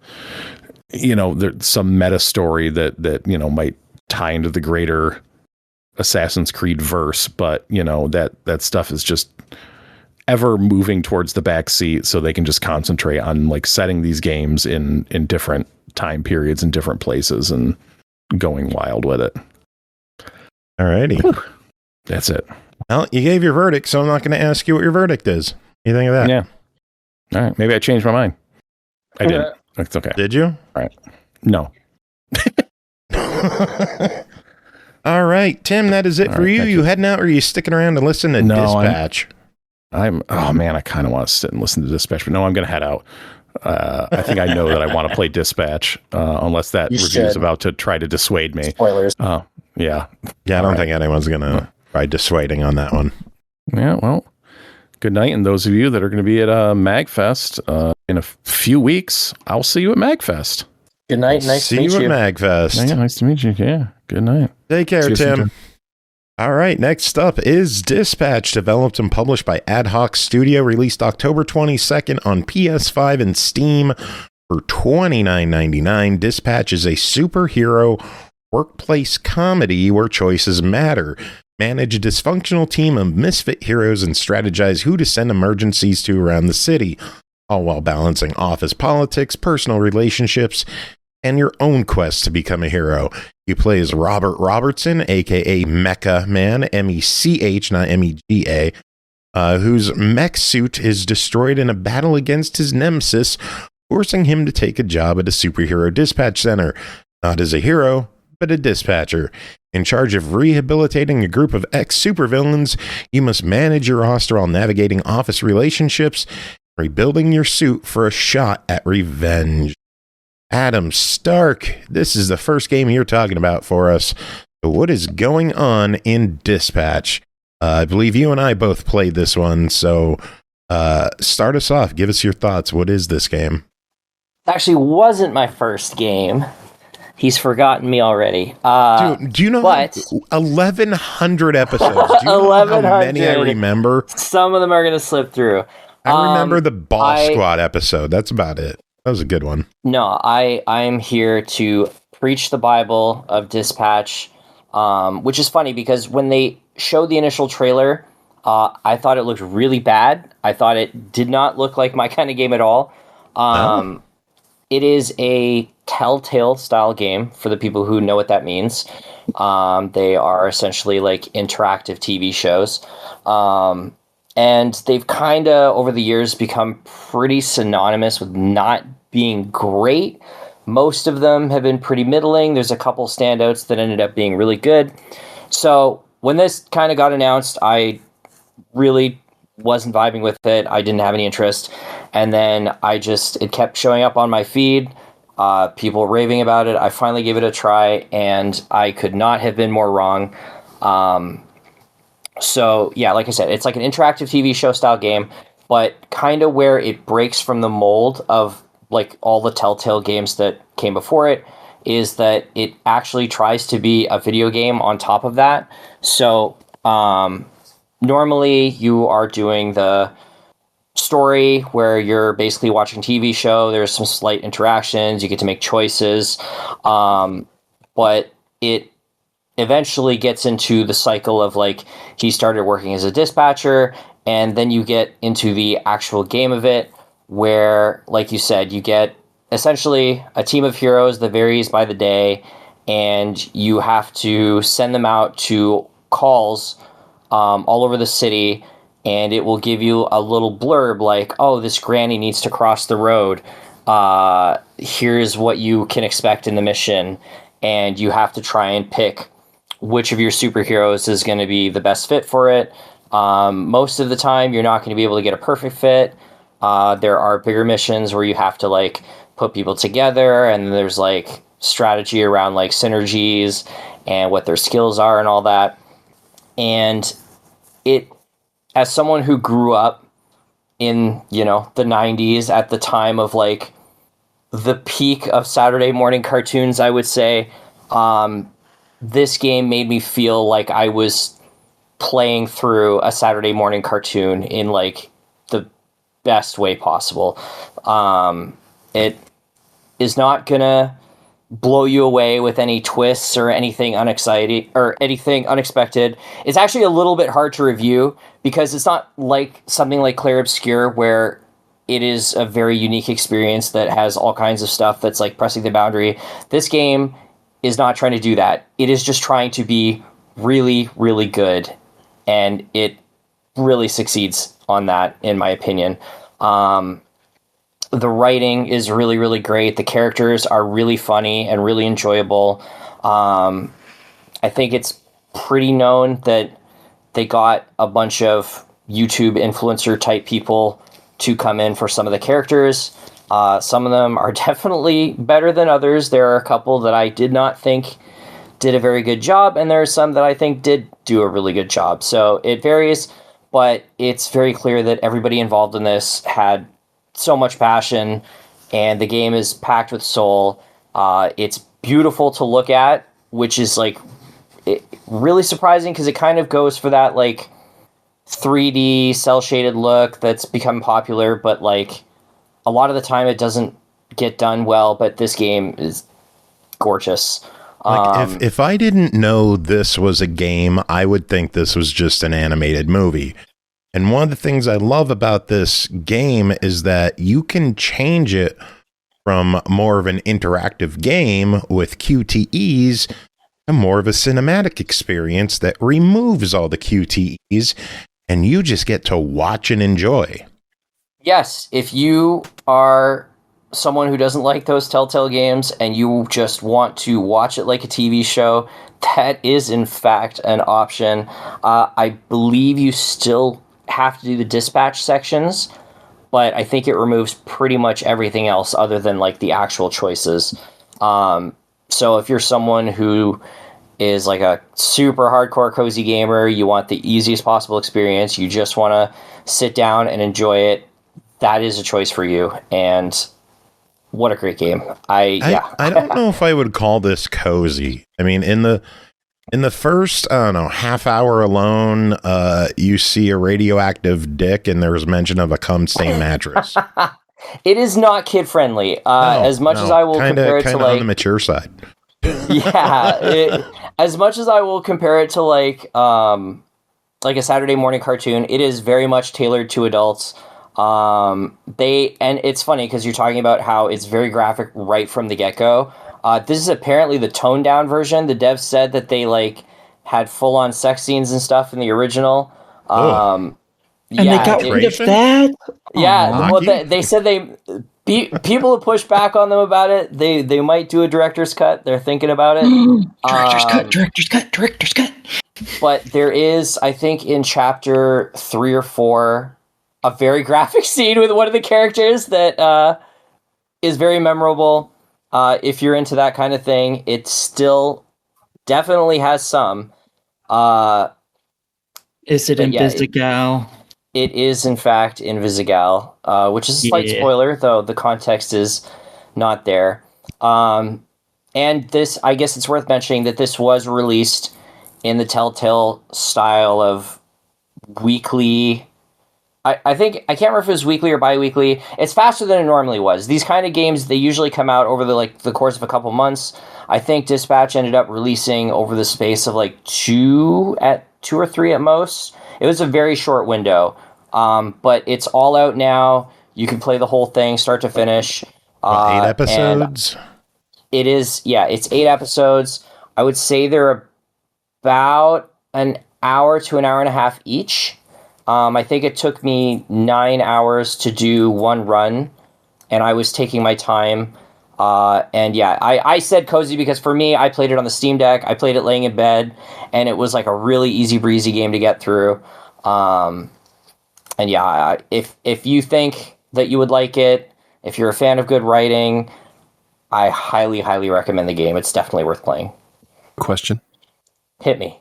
[SPEAKER 8] there's some meta story that might tie into the greater Assassin's Creed verse, but that stuff is just ever moving towards the back seat, so they can just concentrate on like setting these games in different time periods and different places and going wild with it.
[SPEAKER 2] Alrighty.
[SPEAKER 8] That's it.
[SPEAKER 2] Well, you gave your verdict, so I'm not going to ask you what your verdict is. What do you think of that?
[SPEAKER 8] Yeah. All right. Maybe I changed my mind. I didn't. It's okay.
[SPEAKER 2] Did you?
[SPEAKER 8] All right. No.
[SPEAKER 2] All right, Tim, that is it for you. You heading out, or are you sticking around to listen to Dispatch?
[SPEAKER 8] Oh man, I kind of want to sit and listen to Dispatch, but no, I'm going to head out. I think I know that I want to play Dispatch, unless that review is about to try to dissuade me.
[SPEAKER 4] Spoilers.
[SPEAKER 8] Yeah.
[SPEAKER 2] Yeah, I don't think anyone's going to try dissuading on that one.
[SPEAKER 8] Yeah, well, good night. And those of you that are going to be at MagFest in a few weeks, I'll see you at MagFest.
[SPEAKER 4] Good night. Nice to meet you.
[SPEAKER 2] See you at MagFest.
[SPEAKER 8] Yeah, nice to meet you. Yeah, good night.
[SPEAKER 2] Take care, Tim. All right, next up is Dispatch, developed and published by AdHoc Studio, released October 22nd on PS5 and Steam for $29.99. Dispatch is a superhero workplace comedy where choices matter. Manage a dysfunctional team of misfit heroes and strategize who to send emergencies to around the city, all while balancing office politics, personal relationships, and your own quest to become a hero. You play as Robert Robertson, aka Mecha Man, M-E-C-H, not M-E-G-A, whose mech suit is destroyed in a battle against his nemesis, forcing him to take a job at a superhero dispatch center, not as a hero, but a dispatcher. In charge of rehabilitating a group of ex-supervillains, you must manage your roster while navigating office relationships, rebuilding your suit for a shot at revenge. Adam Stark, this is the first game you're talking about for us. So what is going on in Dispatch? I believe you and I both played this one, so start us off. Give us your thoughts. What is this game?
[SPEAKER 4] Actually, wasn't my first game. He's forgotten me already.
[SPEAKER 2] Dude, do you know 1,100 episodes? Do you know how many I remember?
[SPEAKER 4] Some of them are going to slip through.
[SPEAKER 2] I remember the Boss Squad episode. That's about it. That was a good one.
[SPEAKER 4] No, I'm here to preach the Bible of Dispatch, which is funny because when they showed the initial trailer, I thought it looked really bad. I thought it did not look like my kind of game at all. No. It is a Telltale style game for the people who know what that means. They are essentially like interactive TV shows. And they've kind of, over the years, become pretty synonymous with not being great. Most of them have been pretty middling. There's a couple standouts that ended up being really good. So when this kind of got announced, I really wasn't vibing with it. I didn't have any interest. And then it kept showing up on my feed. People raving about it. I finally gave it a try, and I could not have been more wrong. So yeah, like I said, it's like an interactive TV show style game, but kind of where it breaks from the mold of like all the Telltale games that came before it is that it actually tries to be a video game on top of that. So normally you are doing the story where you're basically watching TV show. There's some slight interactions. You get to make choices. But it eventually gets into the cycle of like he started working as a dispatcher, and then you get into the actual game of it where, like you said, you get essentially a team of heroes that varies by the day, and you have to send them out to calls all over the city, and it will give you a little blurb like, oh, this granny needs to cross the road. Here's what you can expect in the mission, and you have to try and pick which of your superheroes is going to be the best fit for it. Most of the time, you're not going to be able to get a perfect fit. There are bigger missions where you have to like put people together, and there's like strategy around like synergies and what their skills are and all that. And it, as someone who grew up in, the 90s at the time of like the peak of Saturday morning cartoons, I would say, this game made me feel like I was playing through a Saturday morning cartoon in like the best way possible. It is not gonna blow you away with any twists or anything unexciting or anything unexpected. It's actually a little bit hard to review because it's not like something like Clair Obscur where it is a very unique experience that has all kinds of stuff that's like pressing the boundary. This game is not trying to do that. It is just trying to be really, really good. And it really succeeds on that, in my opinion. The writing is really, really great. The characters are really funny and really enjoyable. I think it's pretty known that they got a bunch of YouTube influencer type people to come in for some of the characters. Some of them are definitely better than others. There are a couple that I did not think did a very good job, and there are some that I think did do a really good job. So it varies, but it's very clear that everybody involved in this had so much passion, and the game is packed with soul. It's beautiful to look at, which is like really surprising because it kind of goes for that like 3D cell shaded look that's become popular, but like a lot of the time it doesn't get done well. But this game is gorgeous.
[SPEAKER 2] Like if I didn't know this was a game, I would think this was just an animated movie. And one of the things I love about this game is that you can change it from more of an interactive game with QTEs to more of a cinematic experience that removes all the QTEs, and you just get to watch and enjoy.
[SPEAKER 4] Yes, if you are someone who doesn't like those Telltale games and you just want to watch it like a TV show, that is in fact an option. I believe you still have to do the dispatch sections, but I think it removes pretty much everything else other than like the actual choices. So if you're someone who is like a super hardcore cozy gamer, you want the easiest possible experience, you just want to sit down and enjoy it, that is a choice for you. And what a great game. I
[SPEAKER 2] don't know if I would call this cozy. I mean, in the first, I don't know, half hour alone, you see a radioactive dick and there's mention of a cum stain mattress.
[SPEAKER 4] It is not kid friendly. As much as I will compare it to like
[SPEAKER 2] on the mature side.
[SPEAKER 4] Yeah, as much as I will compare it to like a Saturday morning cartoon, it is very much tailored to adults. And it's funny because you're talking about how it's very graphic right from the get-go. This is apparently the toned down version. The devs said that they like had full on sex scenes and stuff in the original.
[SPEAKER 3] And they got rid of that?
[SPEAKER 4] Yeah, well, they said people have pushed back on them about it. They might do a director's cut. They're thinking about it. Director's cut. But there is, I think, in chapter 3 or 4, a very graphic scene with one of the characters that is very memorable. If you're into that kind of thing, it still definitely has some.
[SPEAKER 3] Is it in Visigal?
[SPEAKER 4] It is, in fact, in Visigal, which is a slight spoiler, though the context is not there. And this, I guess it's worth mentioning that this was released in the Telltale style of weekly. I think, I can't remember if it was weekly or bi-weekly. It's faster than it normally was. These kind of games, they usually come out over the course of a couple months. I think Dispatch ended up releasing over the space of like 2 or 3 at most. It was a very short window, but it's all out now. You can play the whole thing, start to finish.
[SPEAKER 2] 8 episodes?
[SPEAKER 4] It is, yeah, it's 8 episodes. I would say they're about an hour to an hour and a half each. I think it took me 9 hours to do one run, and I was taking my time. And yeah, I said cozy because for me, I played it on the Steam Deck. I played it laying in bed, and it was like a really easy breezy game to get through. And yeah, if you think that you would like it, if you're a fan of good writing, I highly, highly recommend the game. It's definitely worth playing.
[SPEAKER 5] Question.
[SPEAKER 4] Hit me.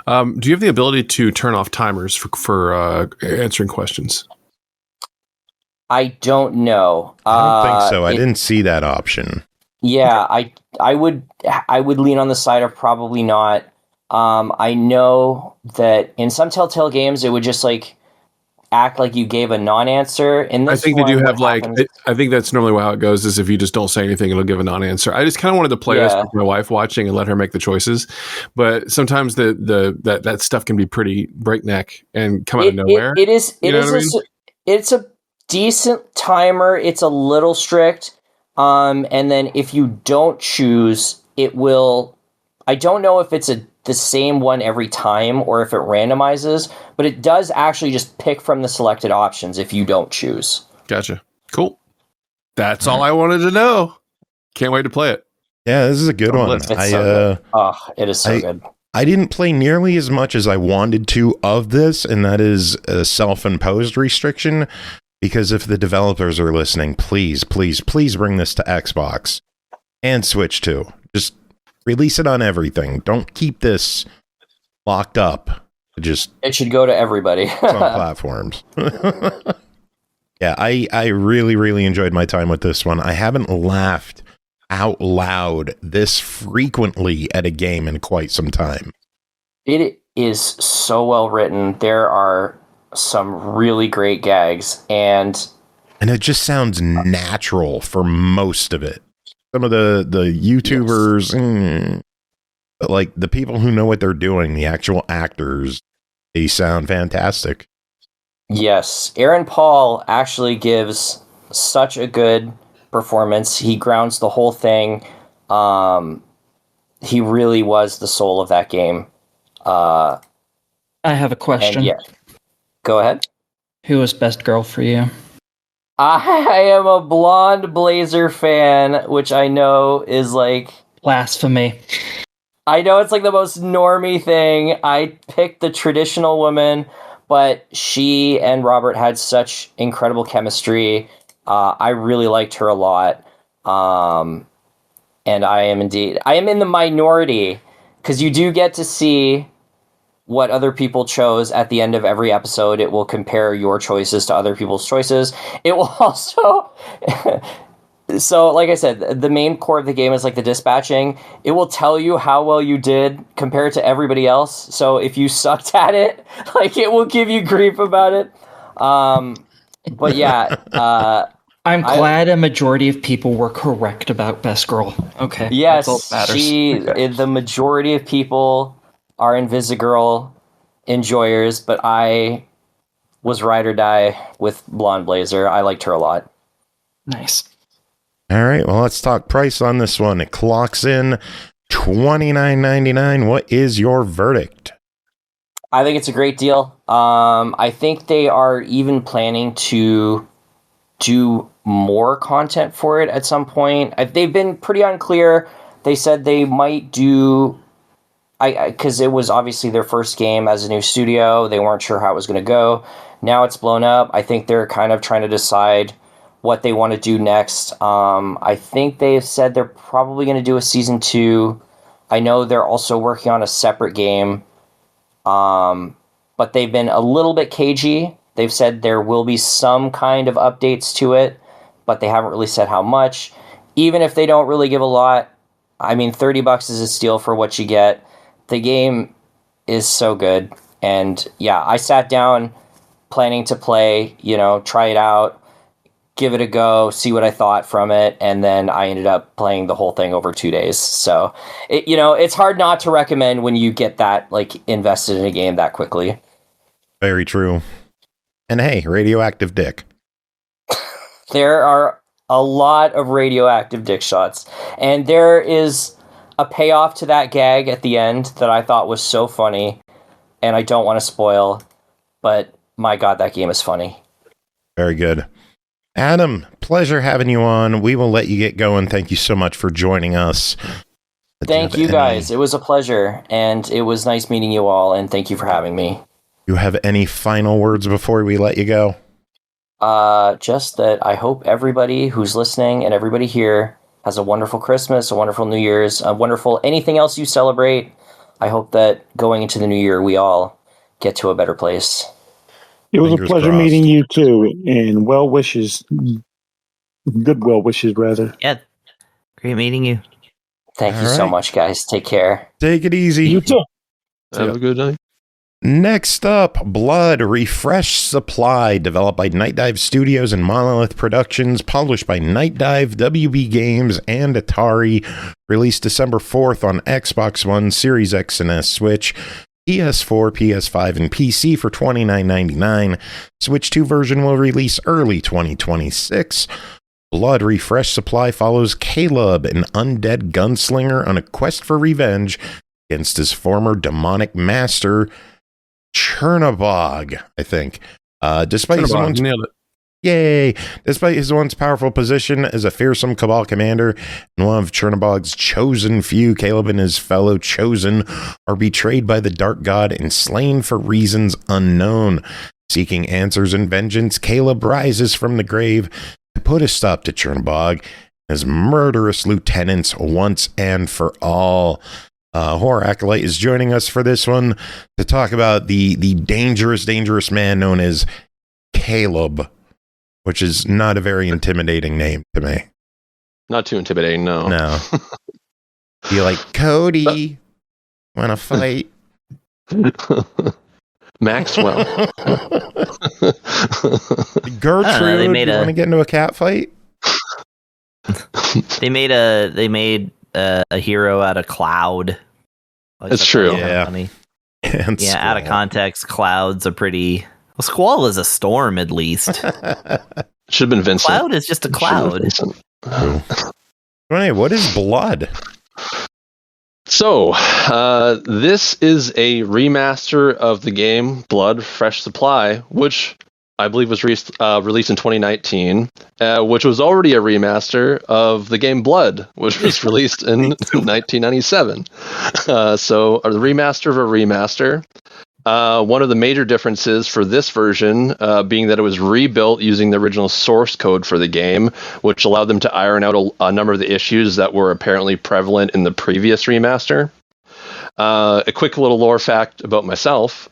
[SPEAKER 5] Do you have the ability to turn off timers for answering questions?
[SPEAKER 4] I don't know.
[SPEAKER 2] I don't think so. I didn't see that option.
[SPEAKER 4] Yeah, I would lean on the side of probably not. I know that in some Telltale games it would just like act like you gave a non-answer. In this,
[SPEAKER 5] I think they do have like. I think that's normally how it goes. Is if you just don't say anything, it'll give a non-answer. I just kind of wanted to play this with my wife watching and let her make the choices, but sometimes that stuff can be pretty breakneck and come out of nowhere.
[SPEAKER 4] It's a decent timer. It's a little strict, and then if you don't choose, it will. I don't know if it's the same one every time or if it randomizes, but it does actually just pick from the selected options if you don't choose.
[SPEAKER 5] Gotcha. Cool. That's all I wanted to know. Can't wait to play it.
[SPEAKER 2] Yeah, this is a good one.
[SPEAKER 4] It is so good.
[SPEAKER 2] I didn't play nearly as much as I wanted to of this, and that is a self-imposed restriction, because if the developers are listening, please, please, please bring this to Xbox and Switch too. Just release it on everything. Don't keep this locked up.
[SPEAKER 4] It should go to everybody.
[SPEAKER 2] On platforms. Yeah, I really, really enjoyed my time with this one. I haven't laughed out loud this frequently at a game in quite some time.
[SPEAKER 4] It is so well written. There are some really great gags, and
[SPEAKER 2] it just sounds natural for most of it. Some of the YouTubers, But like the people who know what they're doing, the actual actors, they sound fantastic.
[SPEAKER 4] Yes, Aaron Paul actually gives such a good performance. He grounds the whole thing. He really was the soul of that game.
[SPEAKER 3] I have a question.
[SPEAKER 4] Yeah, go ahead.
[SPEAKER 3] Who was best girl for you?
[SPEAKER 4] I am a blonde Blazer fan, which I know is like
[SPEAKER 3] blasphemy.
[SPEAKER 4] I know it's like the most normie thing. I picked the traditional woman, but she and Robert had such incredible chemistry. I really liked her a lot. And I am in the minority, because you do get to see what other people chose at the end of every episode. It will compare your choices to other people's choices. It will also... So, like I said, the main core of the game is like the dispatching. It will tell you how well you did compared to everybody else. So if you sucked at it, like it will give you grief about it. But yeah,
[SPEAKER 3] I'm glad a majority of people were correct about best girl. Okay.
[SPEAKER 4] Yes, the majority of people are Invisigirl enjoyers, but I was ride or die with Blonde Blazer. I liked her a lot.
[SPEAKER 3] Nice.
[SPEAKER 2] All right, well, let's talk price on this one. It clocks in $29.99. What is your verdict?
[SPEAKER 4] I think it's a great deal. I think they are even planning to do more content for it at some point. They've been pretty unclear. They said they might do... because it was obviously their first game as a new studio. They weren't sure how it was going to go. Now it's blown up. I think they're kind of trying to decide what they want to do next. I think they've said they're probably going to do a season 2. I know they're also working on a separate game. But they've been a little bit cagey. They've said there will be some kind of updates to it, but they haven't really said how much. Even if they don't really give a lot, I mean, $30 is a steal for what you get. The game is so good. And yeah, I sat down planning to play, try it out, give it a go, see what I thought from it, and then I ended up playing the whole thing over 2 days. So, it's hard not to recommend when you get that invested in a game that quickly.
[SPEAKER 2] Very true. And hey, radioactive dick.
[SPEAKER 4] There are a lot of radioactive dick shots, and there is a payoff to that gag at the end that I thought was so funny, and I don't want to spoil, but my God, that game is funny.
[SPEAKER 2] Very good. Adam, pleasure having you on. We will let you get going. Thank you so much for joining us.
[SPEAKER 4] Thank you, guys. It was a pleasure, and it was nice meeting you all, and thank you for having me.
[SPEAKER 2] You have any final words before we let you go?
[SPEAKER 4] Just that I hope everybody who's listening and everybody here has a wonderful Christmas, a wonderful New Year's, a wonderful anything else you celebrate. I hope that going into the new year, we all get to a better place.
[SPEAKER 6] It was a pleasure meeting you too, and well wishes. Good well wishes, rather.
[SPEAKER 9] Yeah. Great meeting you.
[SPEAKER 4] Thank you so much, guys. Take care.
[SPEAKER 2] Take it easy.
[SPEAKER 6] You too.
[SPEAKER 5] Have a good night.
[SPEAKER 2] Next up, Blood Refresh Supply, developed by Nightdive Studios and Monolith Productions, published by Nightdive, WB Games, and Atari, released December 4th on Xbox One, Series X and S, Switch, PS4, PS5, and PC for $29.99. Switch 2 version will release early 2026. Blood Refresh Supply follows Caleb, an undead gunslinger on a quest for revenge against his former demonic master, Chernobog, I think. Despite his once powerful position as a fearsome Cabal commander and one of Chernobog's chosen few, Caleb and his fellow chosen are betrayed by the Dark God and slain for reasons unknown. Seeking answers and vengeance, Caleb rises from the grave to put a stop to Chernobog and his murderous lieutenants once and for all. Horror Acolyte is joining us for this one to talk about the dangerous man known as Caleb, which is not a very intimidating name to me.
[SPEAKER 5] Not too intimidating, no.
[SPEAKER 2] No. You like, Cody, want to fight?
[SPEAKER 5] Maxwell.
[SPEAKER 2] Gertrude, you want to get into a cat fight?
[SPEAKER 9] They made a hero out of Cloud. Like,
[SPEAKER 10] it's true.
[SPEAKER 2] Yeah.
[SPEAKER 9] Funny.
[SPEAKER 2] And
[SPEAKER 9] Yeah, out of context, clouds are pretty. Well, squall is a storm, at least.
[SPEAKER 10] Should have been Vincent.
[SPEAKER 9] Cloud is just a cloud.
[SPEAKER 2] Hey, what is blood?
[SPEAKER 10] So, this is a remaster of the game Blood Fresh Supply, which I believe was released in 2019, which was already a remaster of the game Blood, which was released in 1997. So, a remaster of a remaster. One of the major differences for this version being that it was rebuilt using the original source code for the game, which allowed them to iron out a number of the issues that were apparently prevalent in the previous remaster. A quick little lore fact about myself.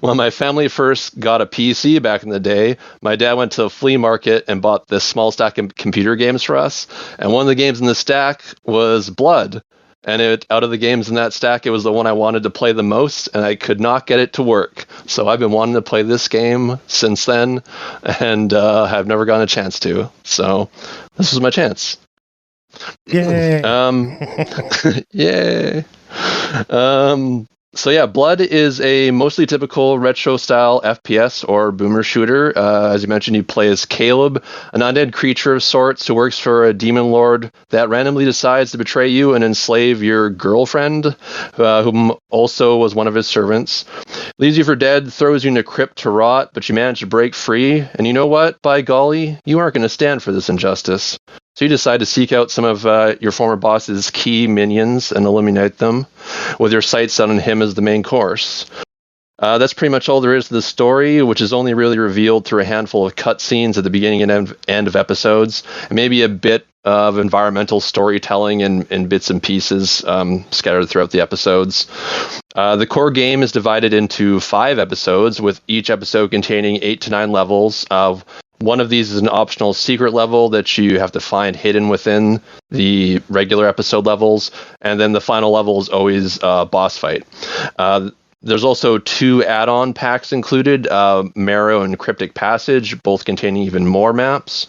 [SPEAKER 10] When my family first got a PC back in the day, my dad went to a flea market and bought this small stack of computer games for us. And one of the games in the stack was Blood. And out of the games in that stack, it was the one I wanted to play the most, and I could not get it to work. So I've been wanting to play this game since then, and have never gotten a chance to. So this was my chance.
[SPEAKER 2] Yay!
[SPEAKER 10] Yay! So yeah, Blood is a mostly typical retro-style FPS or boomer shooter. As you mentioned, you play as Caleb, an undead creature of sorts who works for a demon lord that randomly decides to betray you and enslave your girlfriend, whom also was one of his servants. Leaves you for dead, throws you in a crypt to rot, but you manage to break free. And you know what? By golly, you aren't going to stand for this injustice. So you decide to seek out some of your former boss's key minions and eliminate them, with your sights set on him as the main course. That's pretty much all there is to the story, which is only really revealed through a handful of cutscenes at the beginning and end of episodes, and maybe a bit of environmental storytelling in bits and pieces scattered throughout the episodes. The core game is divided into 5 episodes, with each episode containing 8 to 9 levels. One of these is an optional secret level that you have to find hidden within the regular episode levels, and then the final level is always a boss fight. There's also 2 add-on packs included, Marrow and Cryptic Passage, both containing even more maps.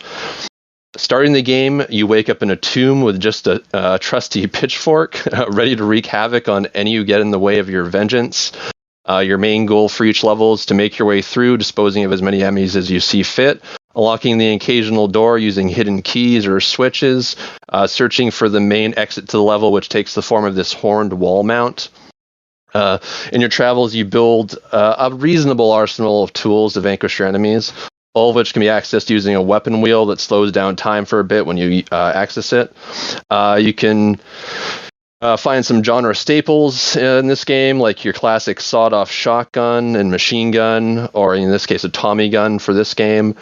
[SPEAKER 10] Starting the game, you wake up in a tomb with just a trusty pitchfork, ready to wreak havoc on any who get in the way of your vengeance. Your main goal for each level is to make your way through, disposing of as many enemies as you see fit, unlocking the occasional door using hidden keys or switches, searching for the main exit to the level, which takes the form of this horned wall mount. In your travels, you build a reasonable arsenal of tools to vanquish your enemies, all of which can be accessed using a weapon wheel that slows down time for a bit when you access it. You can find some genre staples in this game, like your classic sawed-off shotgun and machine gun, or in this case, a Tommy gun for this game.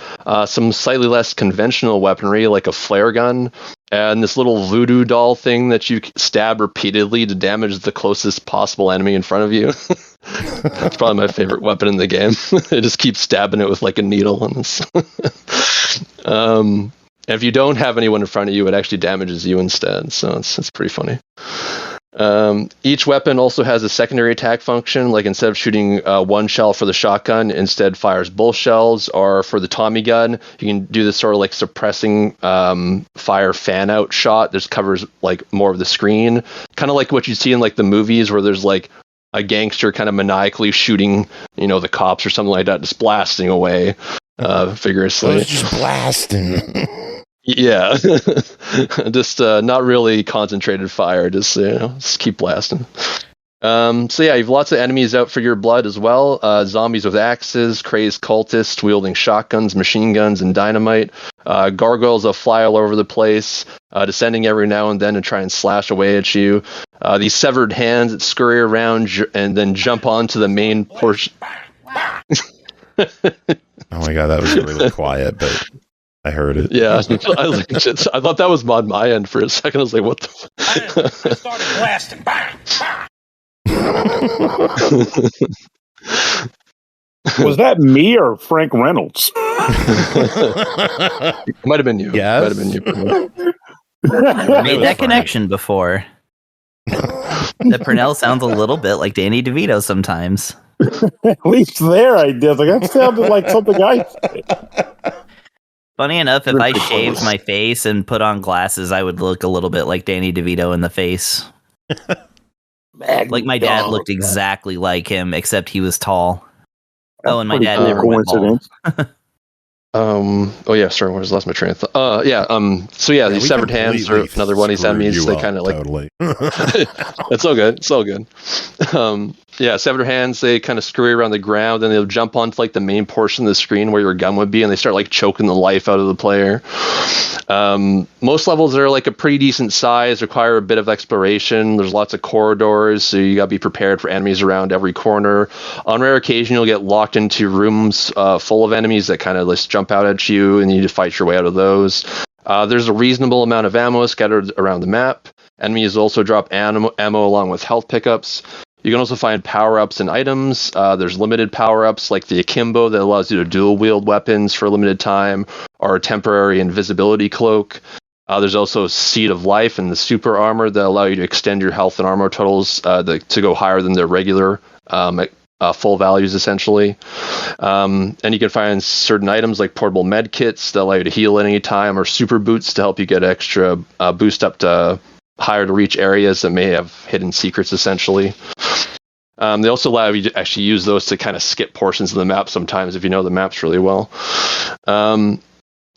[SPEAKER 10] Some slightly less conventional weaponry, like a flare gun, and this little voodoo doll thing that you stab repeatedly to damage the closest possible enemy in front of you. That's probably my favorite weapon in the game. I just keep stabbing it with like a needle. And if you don't have anyone in front of you, it actually damages you instead. So it's pretty funny. Each weapon also has a secondary attack function, like instead of shooting one shell for the shotgun, instead fires both shells, or for the Tommy gun, you can do this sort of like suppressing fire fan out shot. This covers like more of the screen, kind of like what you see in like the movies where there's like a gangster kind of maniacally shooting, the cops or something like that, just blasting away vigorously.
[SPEAKER 2] It's just blasting.
[SPEAKER 10] Yeah, just not really concentrated fire, just keep blasting. So yeah, you have lots of enemies out for your blood as well. Zombies with axes, crazed cultists wielding shotguns, machine guns, and dynamite. Gargoyles that fly all over the place, descending every now and then to try and slash away at you. These severed hands that scurry around and then jump onto the main portion.
[SPEAKER 2] Oh my god, that was really quiet, but I heard it.
[SPEAKER 10] Yeah, I thought that was on my end for a second. I was like, what the
[SPEAKER 11] I started blasting. Bang!
[SPEAKER 6] Was that me or Frank Reynolds?
[SPEAKER 10] Might have been you.
[SPEAKER 2] Yes.
[SPEAKER 10] Might have been you.
[SPEAKER 9] Made that connection before. That Pernell sounds a little bit like Danny DeVito sometimes.
[SPEAKER 6] At least there I did. Like, that sounded like something I said.
[SPEAKER 9] Funny enough, if I shaved my face and put on glasses, I would look a little bit like Danny DeVito in the face. Like my dad looked exactly like him, except he was tall. Oh, and my dad
[SPEAKER 6] Pretty
[SPEAKER 9] never went bald.
[SPEAKER 10] Oh yeah, sorry, I just lost my train of thought. So these severed hands are another one of these enemies. They kind of like
[SPEAKER 2] totally.
[SPEAKER 10] it's all good. It's all good. Severed hands. They kind of scurry around the ground, and they'll jump onto like the main portion of the screen where your gun would be, and they start like choking the life out of the player. Most levels are like a pretty decent size, require a bit of exploration. There's lots of corridors, so you got to be prepared for enemies around every corner. On rare occasion, you'll get locked into rooms full of enemies that kind of just jump out at you, and you need to fight your way out of those. There's a reasonable amount of ammo scattered around the map. Enemies also drop ammo along with health pickups. You can also find power-ups and items. There's limited power-ups like the Akimbo that allows you to dual-wield weapons for a limited time, or a temporary invisibility cloak. There's also Seed of Life and the Super Armor that allow you to extend your health and armor totals to go higher than their regular full values, essentially. And you can find certain items like portable med kits that allow you to heal at any time, or super boots to help you get extra boost up to higher to reach areas that may have hidden secrets, essentially. They also allow you to actually use those to kind of skip portions of the map sometimes if you know the maps really well.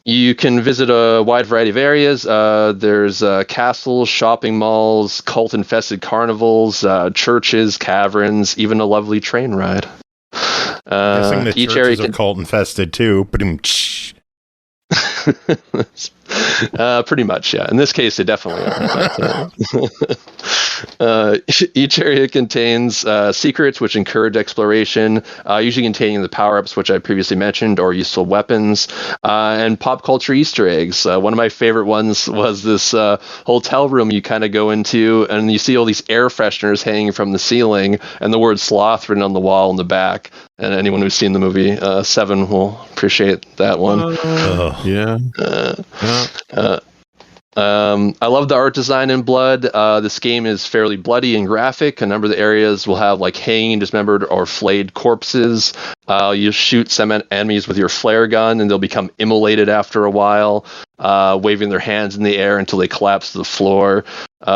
[SPEAKER 10] You can visit a wide variety of areas. There's castles, shopping malls, cult-infested carnivals, churches, caverns, even a lovely train ride.
[SPEAKER 2] Guessing the
[SPEAKER 6] each
[SPEAKER 2] churches are cult-infested too.
[SPEAKER 10] Pretty much, yeah. In this case, they definitely are. Each area contains secrets which encourage exploration, usually containing the power-ups which I previously mentioned, or useful weapons, and pop culture Easter eggs. One of my favorite ones was this hotel room you kind of go into, and you see all these air fresheners hanging from the ceiling, and the word sloth written on the wall in the back. And anyone who's seen the movie Seven will appreciate that one. I love the art design in Blood. This game is fairly bloody and graphic. A number of the areas will have like hanging, dismembered, or flayed corpses. You shoot some enemies with your flare gun, and they'll become immolated after a while, waving their hands in the air until they collapse to the floor.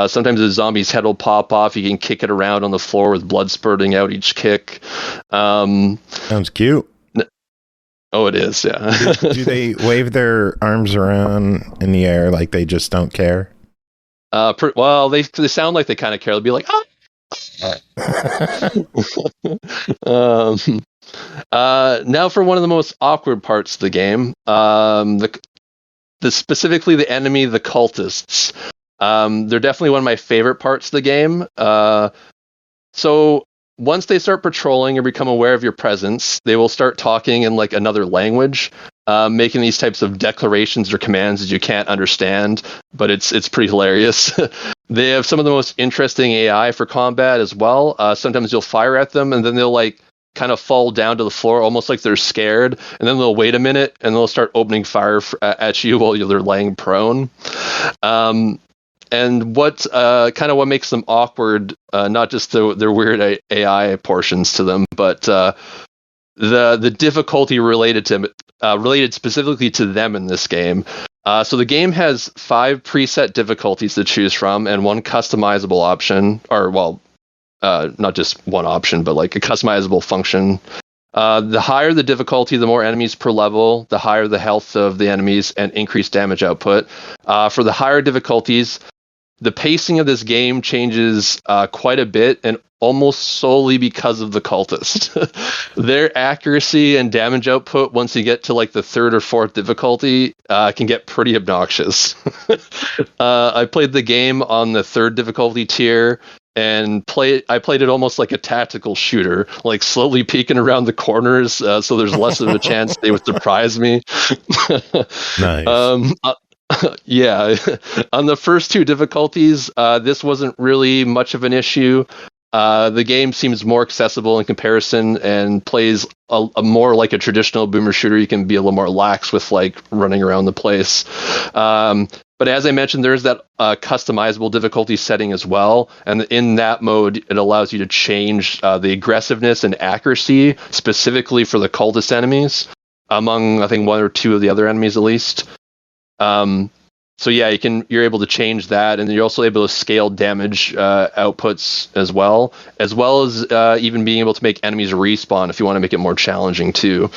[SPEAKER 10] Sometimes the zombie's head will pop off. You can kick it around on the floor with blood spurting out each kick.
[SPEAKER 2] Sounds cute.
[SPEAKER 10] Oh, it is, yeah.
[SPEAKER 2] do they wave their arms around in the air like they just don't care?
[SPEAKER 10] Well, they sound like they kind of care. They'll be like, now for one of the most awkward parts of the game, specifically the enemy, the cultists. They're definitely one of my favorite parts of the game. So once they start patrolling or become aware of your presence, they will start talking in like another language, making these types of declarations or commands that you can't understand, but it's pretty hilarious. They have some of the most interesting AI for combat as well. Sometimes you'll fire at them, and then they'll like kind of fall down to the floor, almost like they're scared, and then they'll wait a minute, and they'll start opening fire at you while they're laying prone. And what makes them awkward, not just their weird AI portions to them, but the difficulty related specifically to them in this game. So the game has 5 preset difficulties to choose from, and 1 customizable option, not just one option, but like a customizable function. The higher the difficulty, the more enemies per level, the higher the health of the enemies, and increased damage output. For the higher difficulties, the pacing of this game changes quite a bit, and almost solely because of the cultist. Their accuracy and damage output, once you get to like the 3rd or 4th difficulty, can get pretty obnoxious. I played the game on the 3rd difficulty tier, and I played it almost like a tactical shooter, like slowly peeking around the corners, so there's less of a chance they would surprise me.
[SPEAKER 2] Nice.
[SPEAKER 10] Yeah, on the first 2 difficulties, this wasn't really much of an issue. The game seems more accessible in comparison and plays a more like a traditional boomer shooter. You can be a little more lax with like running around the place. But as I mentioned, there's that customizable difficulty setting as well. And in that mode, it allows you to change the aggressiveness and accuracy specifically for the cultist enemies, among, I think, 1 or 2 of the other enemies at least. So yeah, you're able to change that, and you're also able to scale damage outputs as well as even being able to make enemies respawn if you want to make it more challenging too.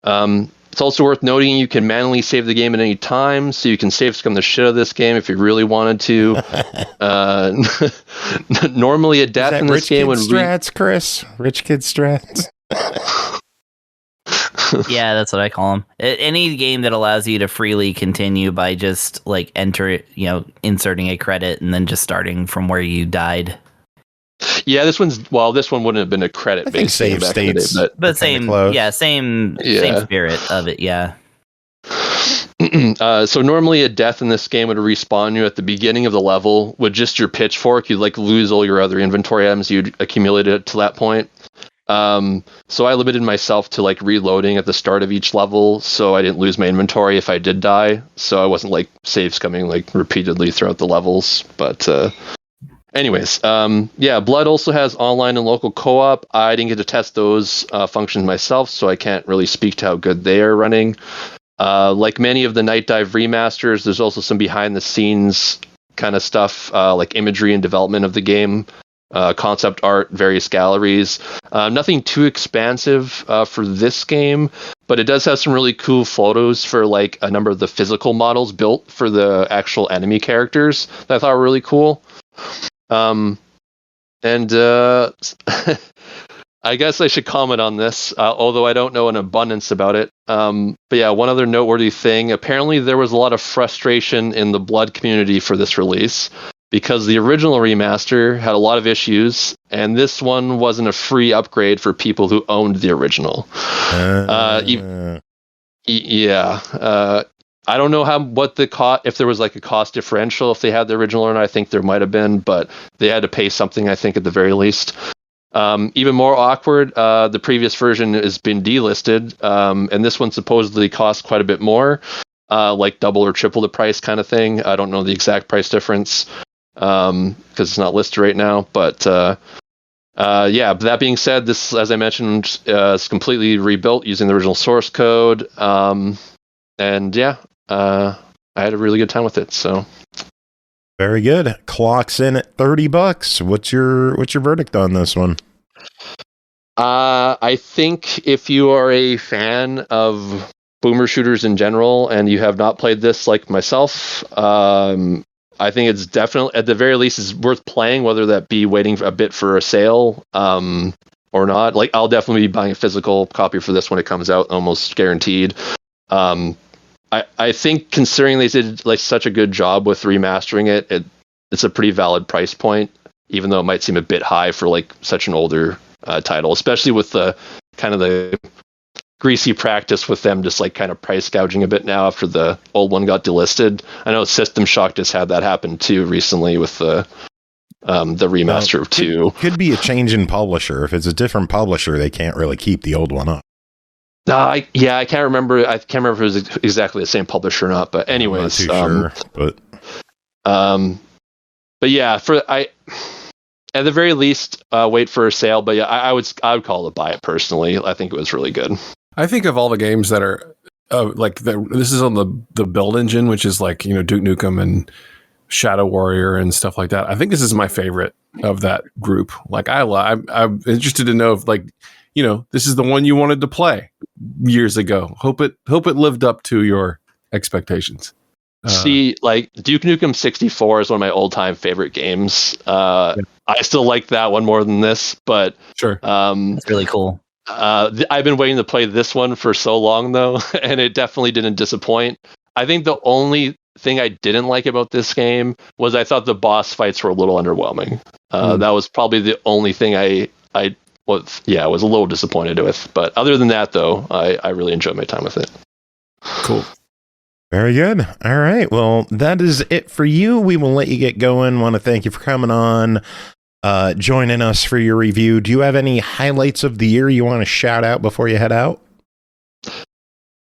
[SPEAKER 10] It's also worth noting you can manually save the game at any time, so you can save scum the shit out of this game if you really wanted to. Normally, a death in this game would
[SPEAKER 2] strats, Chris. Rich kid strats.
[SPEAKER 9] Yeah, that's what I call them. Any game that allows you to freely continue by just like inserting a credit and then just starting from where you died.
[SPEAKER 10] Yeah, this one wouldn't have been a credit based
[SPEAKER 2] save states,
[SPEAKER 9] but same spirit of it. Yeah.
[SPEAKER 10] So normally a death in this game would respawn you at the beginning of the level with just your pitchfork. You'd like lose all your other inventory items you'd accumulated to that point. So I limited myself to like reloading at the start of each level, so I didn't lose my inventory if I did die. So I wasn't like save scumming like repeatedly throughout the levels. But anyways, Blood also has online and local co-op. I didn't get to test those functions myself, so I can't really speak to how good they are running. Like many of the Nightdive remasters, there's also some behind the scenes kind of stuff, like imagery and development of the game. Concept art, various galleries. Nothing too expansive for this game, but it does have some really cool photos for like a number of the physical models built for the actual enemy characters that I thought were really cool. I guess I should comment on this, although I don't know an abundance about it. But yeah, one other noteworthy thing. Apparently there was a lot of frustration in the Blood community for this release, because the original remaster had a lot of issues, and this one wasn't a free upgrade for people who owned the original. I don't know what the cost, if there was like a cost differential if they had the original or not. I think there might have been, but they had to pay something, I think, at the very least. Even more awkward, the previous version has been delisted, and this one supposedly costs quite a bit more, like double or triple the price kind of thing. I don't know the exact price difference, because it's not listed right now. But but that being said, this, as I mentioned, is completely rebuilt using the original source code. I had a really good time with it. So
[SPEAKER 2] very good. Clocks in at $30. What's your verdict on this one?
[SPEAKER 10] I think if you are a fan of boomer shooters in general and you have not played this like myself, I think it's definitely, at the very least, is worth playing, whether that be waiting a bit for a sale or not. Like, I'll definitely be buying a physical copy for this when it comes out, almost guaranteed. I think considering they did like such a good job with remastering it, it's a pretty valid price point, even though it might seem a bit high for like such an older title, especially with the kind of the greasy practice with them just like kind of price gouging a bit now after the old one got delisted. I know System Shock just had that happen too recently with the remaster of 2.
[SPEAKER 2] Could be a change in publisher. If it's a different publisher, they can't really keep the old one up.
[SPEAKER 10] I can't remember. I can't remember if it was exactly the same publisher or not. But anyways,
[SPEAKER 2] I'm not too sure.
[SPEAKER 10] But yeah, at the very least, wait for a sale. But yeah, I would call it a buy it personally. I think it was really good.
[SPEAKER 5] I think of all the games that are this is on the build engine, which is like, Duke Nukem and Shadow Warrior and stuff like that. I think this is my favorite of that group. Like I'm interested to know if this is the one you wanted to play years ago. Hope it lived up to your expectations.
[SPEAKER 10] See, like Duke Nukem 64 is one of my old-time favorite games. I still like that one more than this, but
[SPEAKER 5] sure,
[SPEAKER 9] it's really cool.
[SPEAKER 10] I've been waiting to play this one for so long, though, and it definitely didn't disappoint. I think the only thing I didn't like about this game was I thought the boss fights were a little underwhelming. That was probably the only thing I was a little disappointed with. But other than that, though, I really enjoyed my time with it.
[SPEAKER 5] Cool.
[SPEAKER 2] Very good. All right. Well, that is it for you. We will let you get going. Want to thank you for coming on, joining us for your review. Do you have any highlights of the year you want to shout out before you head out?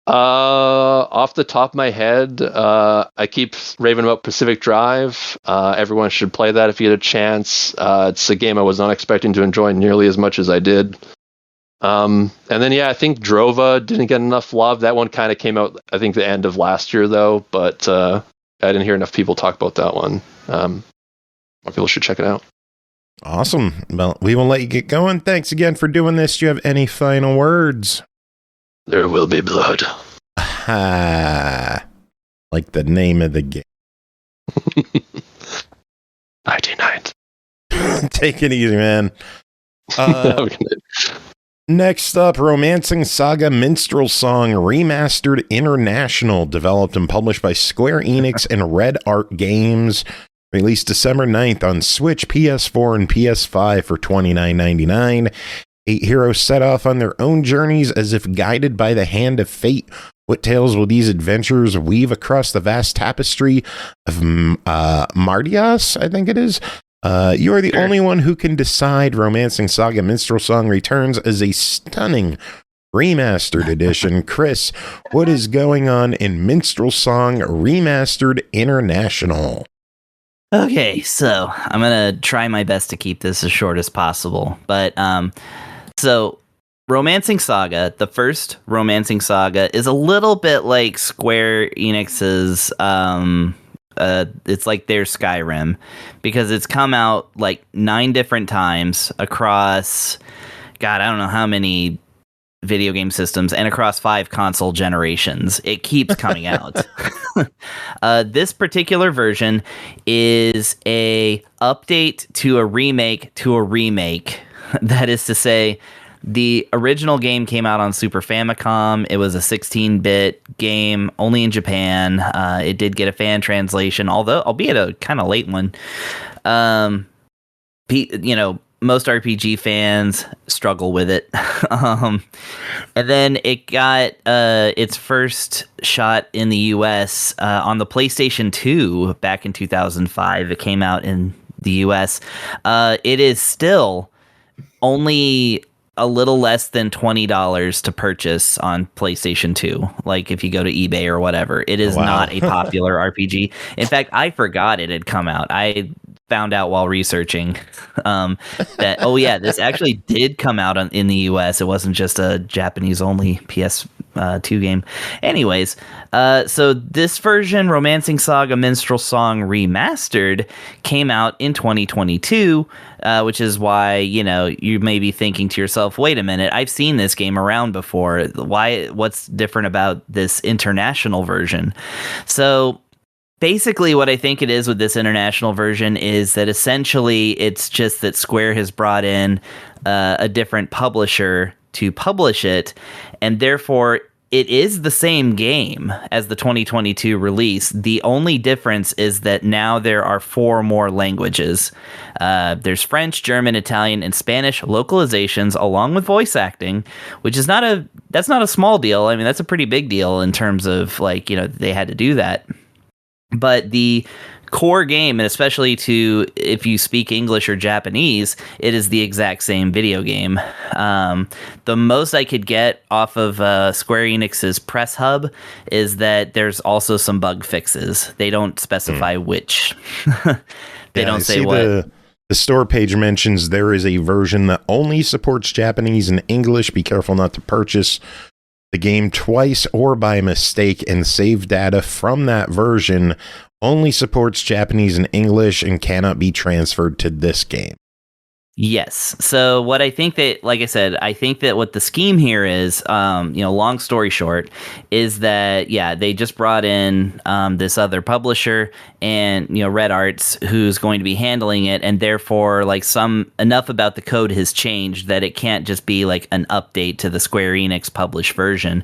[SPEAKER 10] Off the top of my head, I keep raving about Pacific Drive. Everyone should play that if you get a chance. It's a game I was not expecting to enjoy nearly as much as I did. And then, I think Drova didn't get enough love. That one kind of came out, I think, the end of last year, though. But I didn't hear enough people talk about that one. More people should check it out.
[SPEAKER 2] Awesome. Well, we will let you get going. Thanks again for doing this. Do you have any final words?
[SPEAKER 10] There will be blood.
[SPEAKER 2] Ah, like the name of the game.
[SPEAKER 10] 99.
[SPEAKER 2] Take it easy, man. Next up, Romancing Saga Minstrel Song Remastered International, developed and published by Square Enix and Red Art Games. Released December 9th on Switch, PS4, and PS5 for $29.99. 8 heroes set off on their own journeys as if guided by the hand of fate. What tales will these adventures weave across the vast tapestry of Mardias, I think it is? You are the only one who can decide. Romancing Saga Minstrel Song returns as a stunning remastered edition. Chris, what is going on in Minstrel Song Remastered International?
[SPEAKER 9] Okay, so I'm going to try my best to keep this as short as possible. But, so Romancing Saga, the first Romancing Saga, is a little bit like Square Enix's, it's like their Skyrim, because it's come out like 9 different times across, God, I don't know how many video game systems, and across 5 console generations. It keeps coming out. This particular version is a update to a remake to a remake. That is to say, the original game came out on Super Famicom. It was a 16-bit game, only in Japan. It did get a fan translation, although albeit a kind of late one. Most RPG fans struggle with it. And then it got its first shot in the US on the PlayStation 2 back in 2005. It came out in the US. It is still only a little less than $20 to purchase on PlayStation 2. Like if you go to eBay or whatever, it is not a popular RPG. In fact, I forgot it had come out. I found out while researching that, this actually did come out in the US. It wasn't just a Japanese only PS2 game. Anyways, so this version, Romancing Saga Minstrel Song Remastered, came out in 2022, which is why, you may be thinking to yourself, wait a minute, I've seen this game around before. What's different about this international version? So basically, what I think it is with this international version is that essentially it's just that Square has brought in a different publisher to publish it, and therefore it is the same game as the 2022 release. The only difference is that now there are 4 more languages. There's French, German, Italian, and Spanish localizations along with voice acting, which is that's not a small deal. I mean, that's a pretty big deal in terms of they had to do that. But the core game, and especially if you speak English or Japanese, it is the exact same video game. The most I could get off of Square Enix's press hub is that there's also some bug fixes. They don't specify which. They don't say what.
[SPEAKER 2] The store page mentions there is a version that only supports Japanese and English. Be careful not to purchase the game twice or by mistake, and save data from that version only supports Japanese and English and cannot be transferred to this game.
[SPEAKER 9] Yes. So what I think that, like I said, I think that what the scheme here is, long story short, is that, they just brought in this other publisher and, Red Arts, who's going to be handling it. And therefore, enough about the code has changed that it can't just be like an update to the Square Enix published version.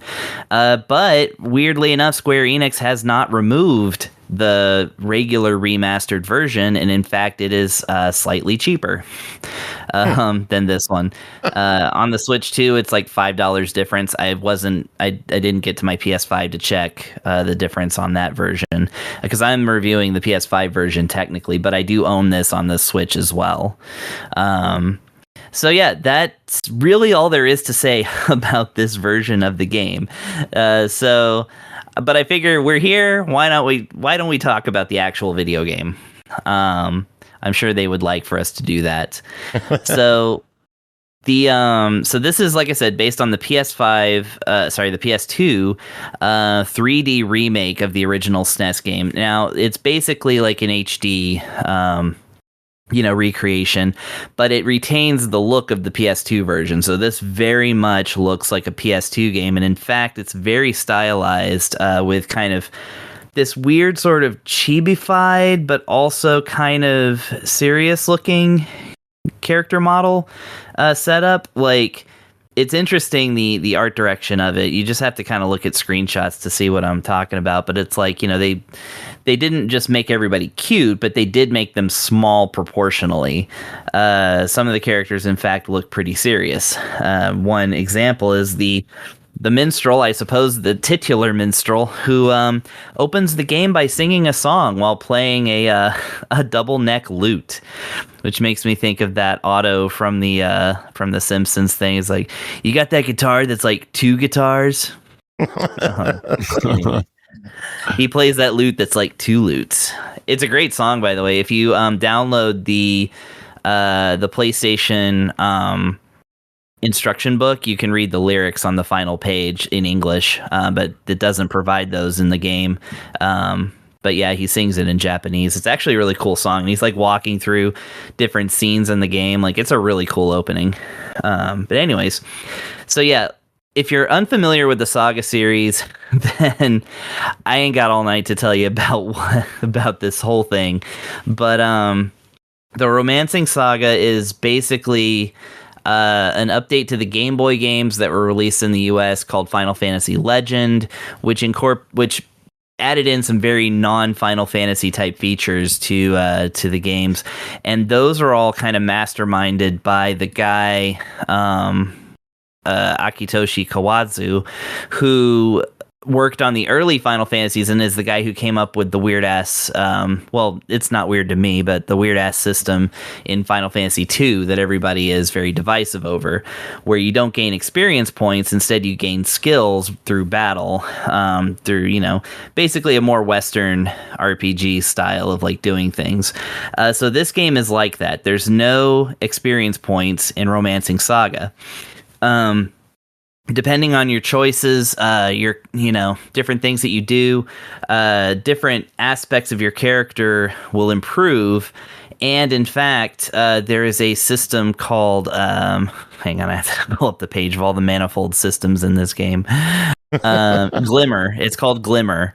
[SPEAKER 9] But weirdly enough, Square Enix has not removed the regular remastered version, and in fact it is slightly cheaper than this one. On the Switch 2 it's like $5 difference. I didn't get to my PS5 to check the difference on that version because I'm reviewing the PS5 version technically, but I do own this on the Switch as well. So that's really all there is to say about this version of the game. But I figure we're here. Why don't we talk about the actual video game? I'm sure they would like for us to do that. So So this is, like I said, based on the the PS2 3D remake of the original SNES game. Now it's basically like an HD recreation, but it retains the look of the PS2 version. So this very much looks like a PS2 game, and in fact, it's very stylized with kind of this weird sort of chibi-fied, but also kind of serious-looking character model setup. Like, it's interesting, the art direction of it. You just have to kind of look at screenshots to see what I'm talking about. But it's like, they didn't just make everybody cute, but they did make them small proportionally. Some of the characters, in fact, look pretty serious. One example is the minstrel, I suppose the titular minstrel, who opens the game by singing a song while playing a double neck lute, which makes me think of that Otto from the Simpsons thing. It's like, you got that guitar that's like two guitars. Anyway, he plays that lute that's like two lutes. It's a great song, by the way. If you download the PlayStation instruction book, you can read the lyrics on the final page in English, but it doesn't provide those in the game. But yeah, he sings it in Japanese. It's actually a really cool song, and he's like walking through different scenes in the game. Like, it's a really cool opening. But anyways, so yeah, if you're unfamiliar with the SaGa series, then I ain't got all night to tell you about this whole thing. But the Romancing SaGa is basically an update to the Game Boy games that were released in the US called Final Fantasy Legend, which added in some very non-Final Fantasy type features to the games, and those are all kind of masterminded by the guy Akitoshi Kawazu, who worked on the early Final Fantasies and is the guy who came up with the weird-ass, well, it's not weird to me, but the weird-ass system in Final Fantasy II that everybody is very divisive over, where you don't gain experience points, instead you gain skills through battle, through, basically a more Western RPG style of, like, doing things. So this game is like that. There's no experience points in Romancing SaGa. Depending on your choices, your different things that you do, different aspects of your character will improve. And in fact, there is a system called hang on, I have to pull up the page of all the manifold systems in this game. Glimmer. It's called Glimmer.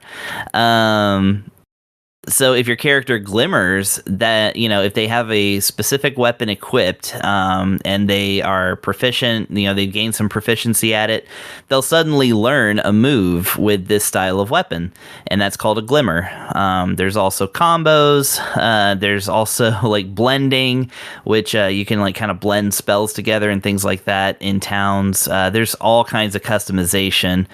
[SPEAKER 9] So if your character glimmers, that, if they have a specific weapon equipped, and they are proficient, they've gained some proficiency at it, they'll suddenly learn a move with this style of weapon, and that's called a glimmer. There's also combos. There's also like blending, which you can like kind of blend spells together and things like that in towns. There's all kinds of customization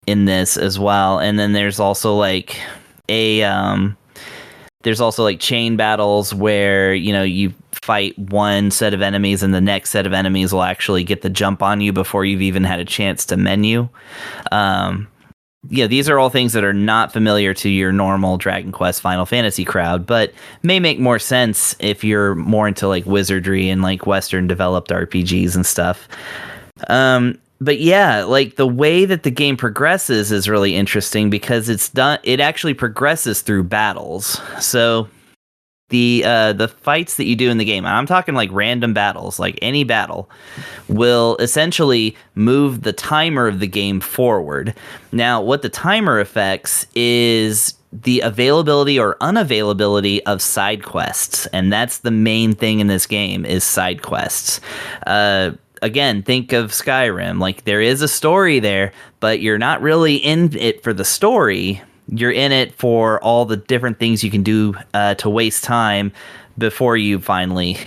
[SPEAKER 9] in this as well, and then there's also like there's also like chain battles where you fight one set of enemies and the next set of enemies will actually get the jump on you before you've even had a chance to menu. These are all things that are not familiar to your normal Dragon Quest Final Fantasy crowd, but may make more sense if you're more into like wizardry and like Western developed RPGs and stuff. But yeah, like the way that the game progresses is really interesting because it actually progresses through battles. So the fights that you do in the game, and I'm talking like random battles, like any battle, will essentially move the timer of the game forward. Now, what the timer affects is the availability or unavailability of side quests, and that's the main thing in this game is side quests. Again, think of Skyrim. Like, there is a story there, but you're not really in it for the story. You're in it for all the different things you can do to waste time before you finally,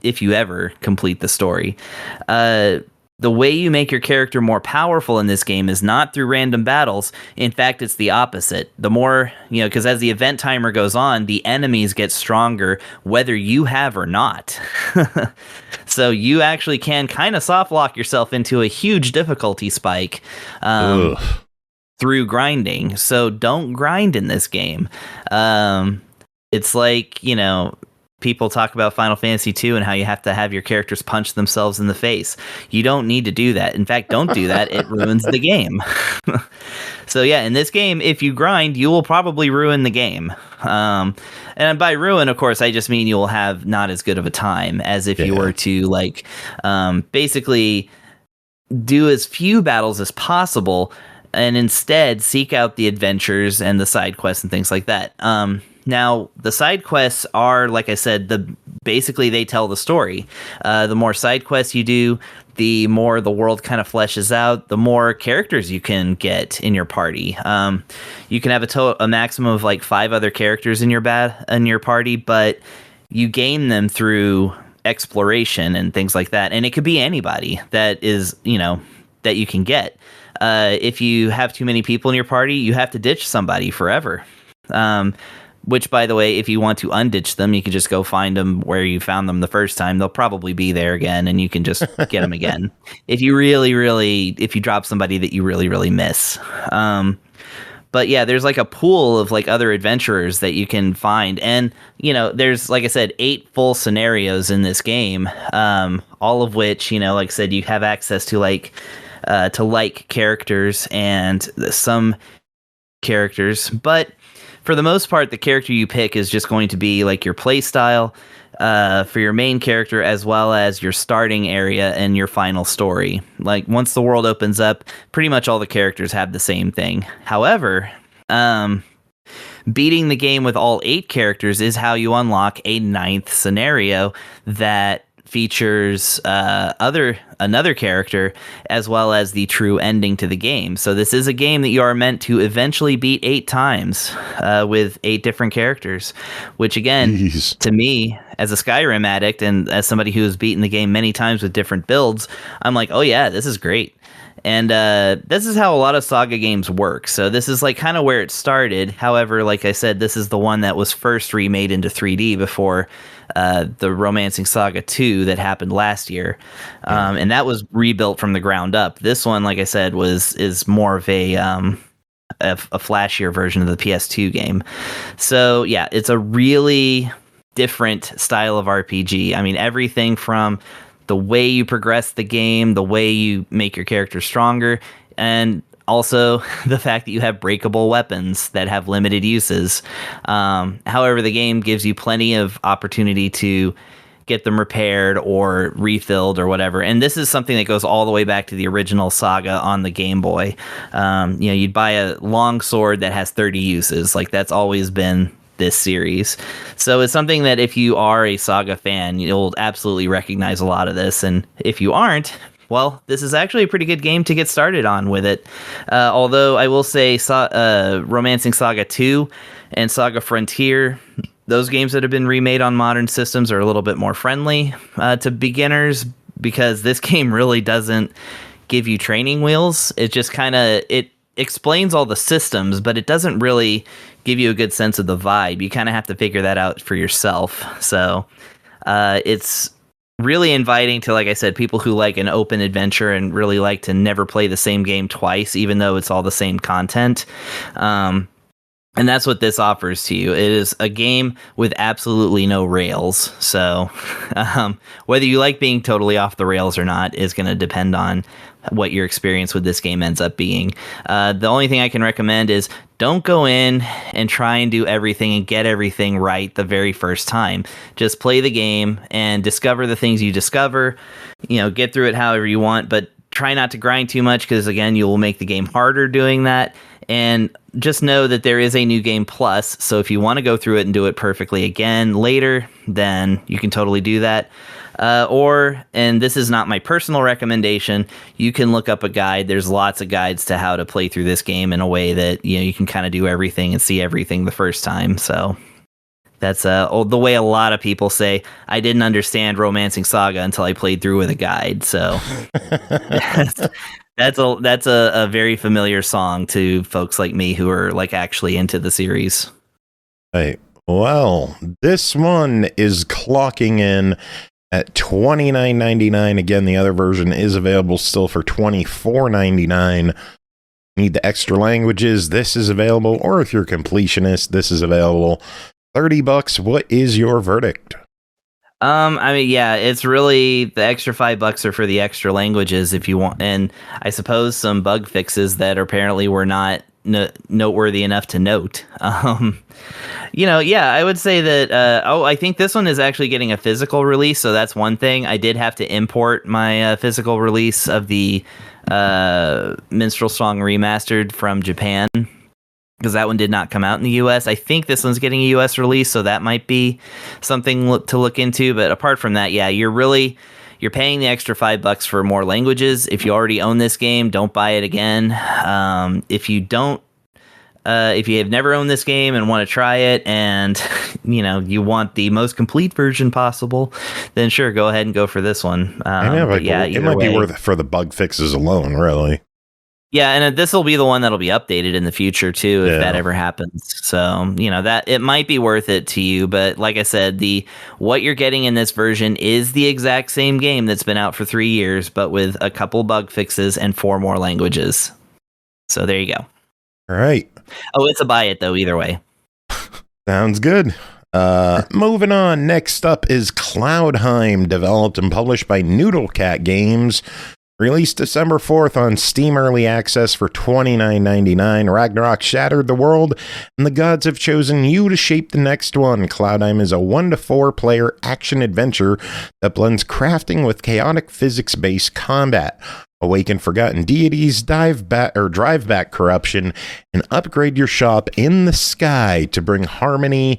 [SPEAKER 9] if you ever complete the story. The way you make your character more powerful in this game is not through random battles. In fact, it's the opposite. The more, because as the event timer goes on, the enemies get stronger, whether you have or not. So you actually can kind of soft lock yourself into a huge difficulty spike through grinding. So don't grind in this game. It's like, people talk about Final Fantasy 2 and how you have to have your characters punch themselves in the face. You don't need to do that. In fact, don't do that. It ruins the game. So yeah, in this game, if you grind, you will probably ruin the game. And by ruin, of course, I just mean you will have not as good of a time as if you were to like basically do as few battles as possible and instead seek out the adventures and the side quests and things like that. Now, the side quests are, like I said, basically they tell the story. The more side quests you do, the more the world kind of fleshes out, the more characters you can get in your party. You can have a maximum of like 5 other characters in your party, but you gain them through exploration and things like that. And it could be anybody that is, that you can get. If you have too many people in your party, you have to ditch somebody forever. Which, by the way, if you want to unditch them, you can just go find them where you found them the first time. They'll probably be there again, and you can just get them again. If you if you drop somebody that you really, really miss. But yeah, there's like a pool of like other adventurers that you can find. And, there's, like I said, 8 full scenarios in this game, all of which, like I said, you have access to like characters and some characters. But for the most part, the character you pick is just going to be like your play style for your main character, as well as your starting area and your final story. Like once the world opens up, pretty much all the characters have the same thing. However, beating the game with all 8 characters is how you unlock a 9th scenario that features another character, as well as the true ending to the game. So this is a game that you are meant to eventually beat 8 times with 8 different characters, which again, to me, as a Skyrim addict and as somebody who has beaten the game many times with different builds, I'm like, oh yeah, this is great. And this is how a lot of SaGa games work. So this is like kind of where it started. However, like I said, this is the one that was first remade into 3D before the Romancing Saga 2 that happened last year. And that was rebuilt from the ground up. This one, like I said, is more of a flashier version of the PS2 game. So yeah, it's a really different style of RPG. I mean, everything from the way you progress the game, the way you make your character stronger, and also the fact that you have breakable weapons that have limited uses. However, the game gives you plenty of opportunity to get them repaired or refilled or whatever. And this is something that goes all the way back to the original SaGa on the Game Boy. You'd buy a long sword that has 30 uses. Like that's always been this series. So it's something that if you are a SaGa fan, you'll absolutely recognize a lot of this. And if you aren't, well, this is actually a pretty good game to get started on with it. Although I will say Romancing Saga 2 and Saga Frontier, those games that have been remade on modern systems are a little bit more friendly to beginners, because this game really doesn't give you training wheels. It just it explains all the systems, but it doesn't really give you a good sense of the vibe. You kind of have to figure that out for yourself. So it's really inviting to, like I said, people who like an open adventure and really like to never play the same game twice, even though it's all the same content. And that's what this offers to you. It is a game with absolutely no rails. So whether you like being totally off the rails or not is going to depend on what your experience with this game ends up being. The only thing I can recommend is don't go in and try and do everything and get everything right the very first time. Just play the game and discover the things you discover, get through it however you want, but try not to grind too much, because again, you will make the game harder doing that. And just know that there is a new game plus, so if you want to go through it and do it perfectly again later, then you can totally do that. And this is not my personal recommendation, you can look up a guide. There's lots of guides to how to play through this game in a way that you can kind of do everything and see everything the first time. So that's the way a lot of people say, I didn't understand Romancing Saga until I played through with a guide. So that's a very familiar song to folks like me who are like actually into the series.
[SPEAKER 2] Right. Well, this one is clocking in at $29.99. Again, the other version is available still for $24.99. Need the extra languages, this is available. Or if you're a completionist, this is available. $30. What is your verdict?
[SPEAKER 9] I mean, yeah, it's really the extra $5 are for the extra languages if you want, and I suppose some bug fixes that apparently were not noteworthy enough to note. Yeah, I would say that. I think this one is actually getting a physical release, so that's one thing. I did have to import my physical release of the Minstrel Song Remastered from Japan, because that one did not come out in the US. I think this one's getting a US release, so that might be something to look into. But apart from that, yeah, you're paying the extra $5 for more languages. If you already own this game, don't buy it again. If you have never owned this game and want to try it, and you want the most complete version possible, then sure, go ahead and go for this one.
[SPEAKER 2] It might be worth it for the bug fixes alone, really.
[SPEAKER 9] Yeah, and this will be the one that'll be updated in the future too, if that ever happens. So, that it might be worth it to you. But like I said, what you're getting in this version is the exact same game that's been out for 3 years, but with a couple bug fixes and 4 more languages. So there you go.
[SPEAKER 2] All right.
[SPEAKER 9] Oh, it's a buy it though, either way.
[SPEAKER 2] Sounds good. Moving on. Next up is Cloudheim, developed and published by Noodle Games. Released December 4th on Steam Early Access for $29.99. Ragnarok shattered the world, and the gods have chosen you to shape the next one. Cloudheim is a 1 to 4 player action adventure that blends crafting with chaotic physics-based combat. Awaken forgotten deities, drive back corruption, and upgrade your shop in the sky to bring harmony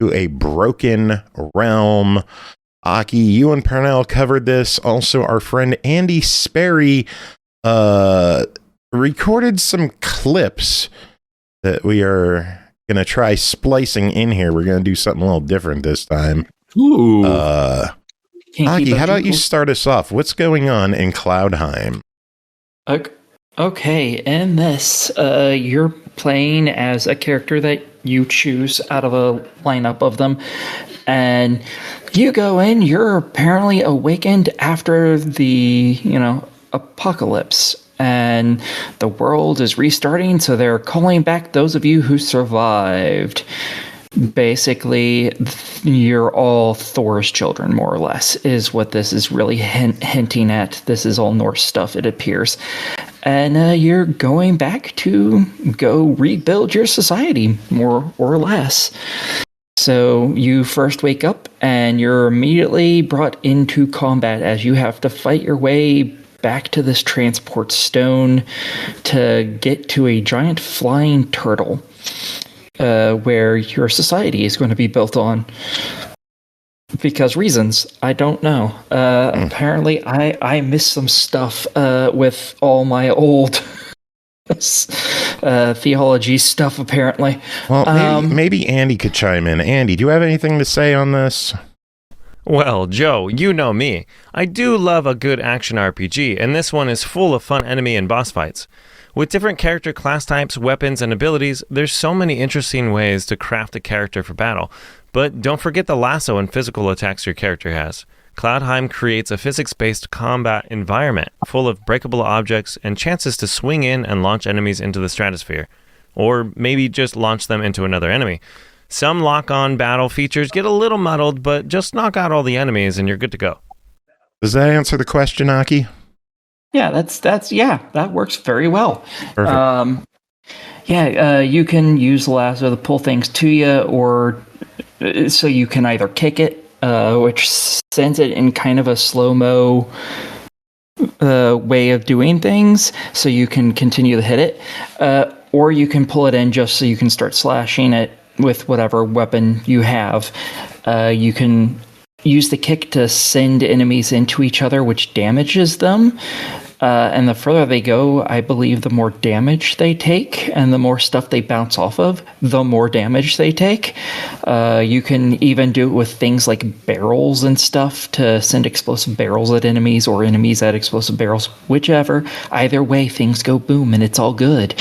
[SPEAKER 2] to a broken realm. Aki, you and Pernell covered this. Also, our friend Andy Sperry recorded some clips that we are going to try splicing in here. We're going to do something a little different this time.
[SPEAKER 5] Ooh.
[SPEAKER 2] Aki, how about you start us off? What's going on in Cloudheim?
[SPEAKER 3] Okay, in this, you're playing as a character that you choose out of a lineup of them, and you go in, you're apparently awakened after the, apocalypse, and the world is restarting, so they're calling back those of you who survived. Basically, you're all Thor's children, more or less, is what this is really hinting at. This is all Norse stuff, it appears. And you're going back to go rebuild your society, more or less. So you first wake up, and you're immediately brought into combat as you have to fight your way back to this transport stone to get to a giant flying turtle. Where your society is going to be built on. Because reasons, I don't know. Apparently, I missed some stuff with all my old theology stuff, apparently.
[SPEAKER 2] Well, maybe Andy could chime in. Andy, do you have anything to say on this?
[SPEAKER 12] Well, Joe, you know me. I do love a good action RPG, and this one is full of fun enemy and boss fights. With different character class types, weapons, and abilities, there's so many interesting ways to craft a character for battle. But don't forget the lasso and physical attacks your character has. Cloudheim creates a physics-based combat environment full of breakable objects and chances to swing in and launch enemies into the stratosphere. Or maybe just launch them into another enemy. Some lock-on battle features get a little muddled, but just knock out all the enemies and you're good to go.
[SPEAKER 2] Does that answer the question, Aki?
[SPEAKER 3] Yeah, that works very well.
[SPEAKER 2] Perfect.
[SPEAKER 3] You can use the lasso to pull things to you, or so you can either kick it, which sends it in kind of a slow-mo way of doing things, so you can continue to hit it, or you can pull it in just so you can start slashing it with whatever weapon you have. You can use the kick to send enemies into each other, which damages them. And the further they go, I believe the more damage they take, and the more stuff they bounce off of, the more damage they take. You can even do it with things like barrels and stuff to send explosive barrels at enemies, or enemies at explosive barrels, whichever. Either way, things go boom, and it's all good.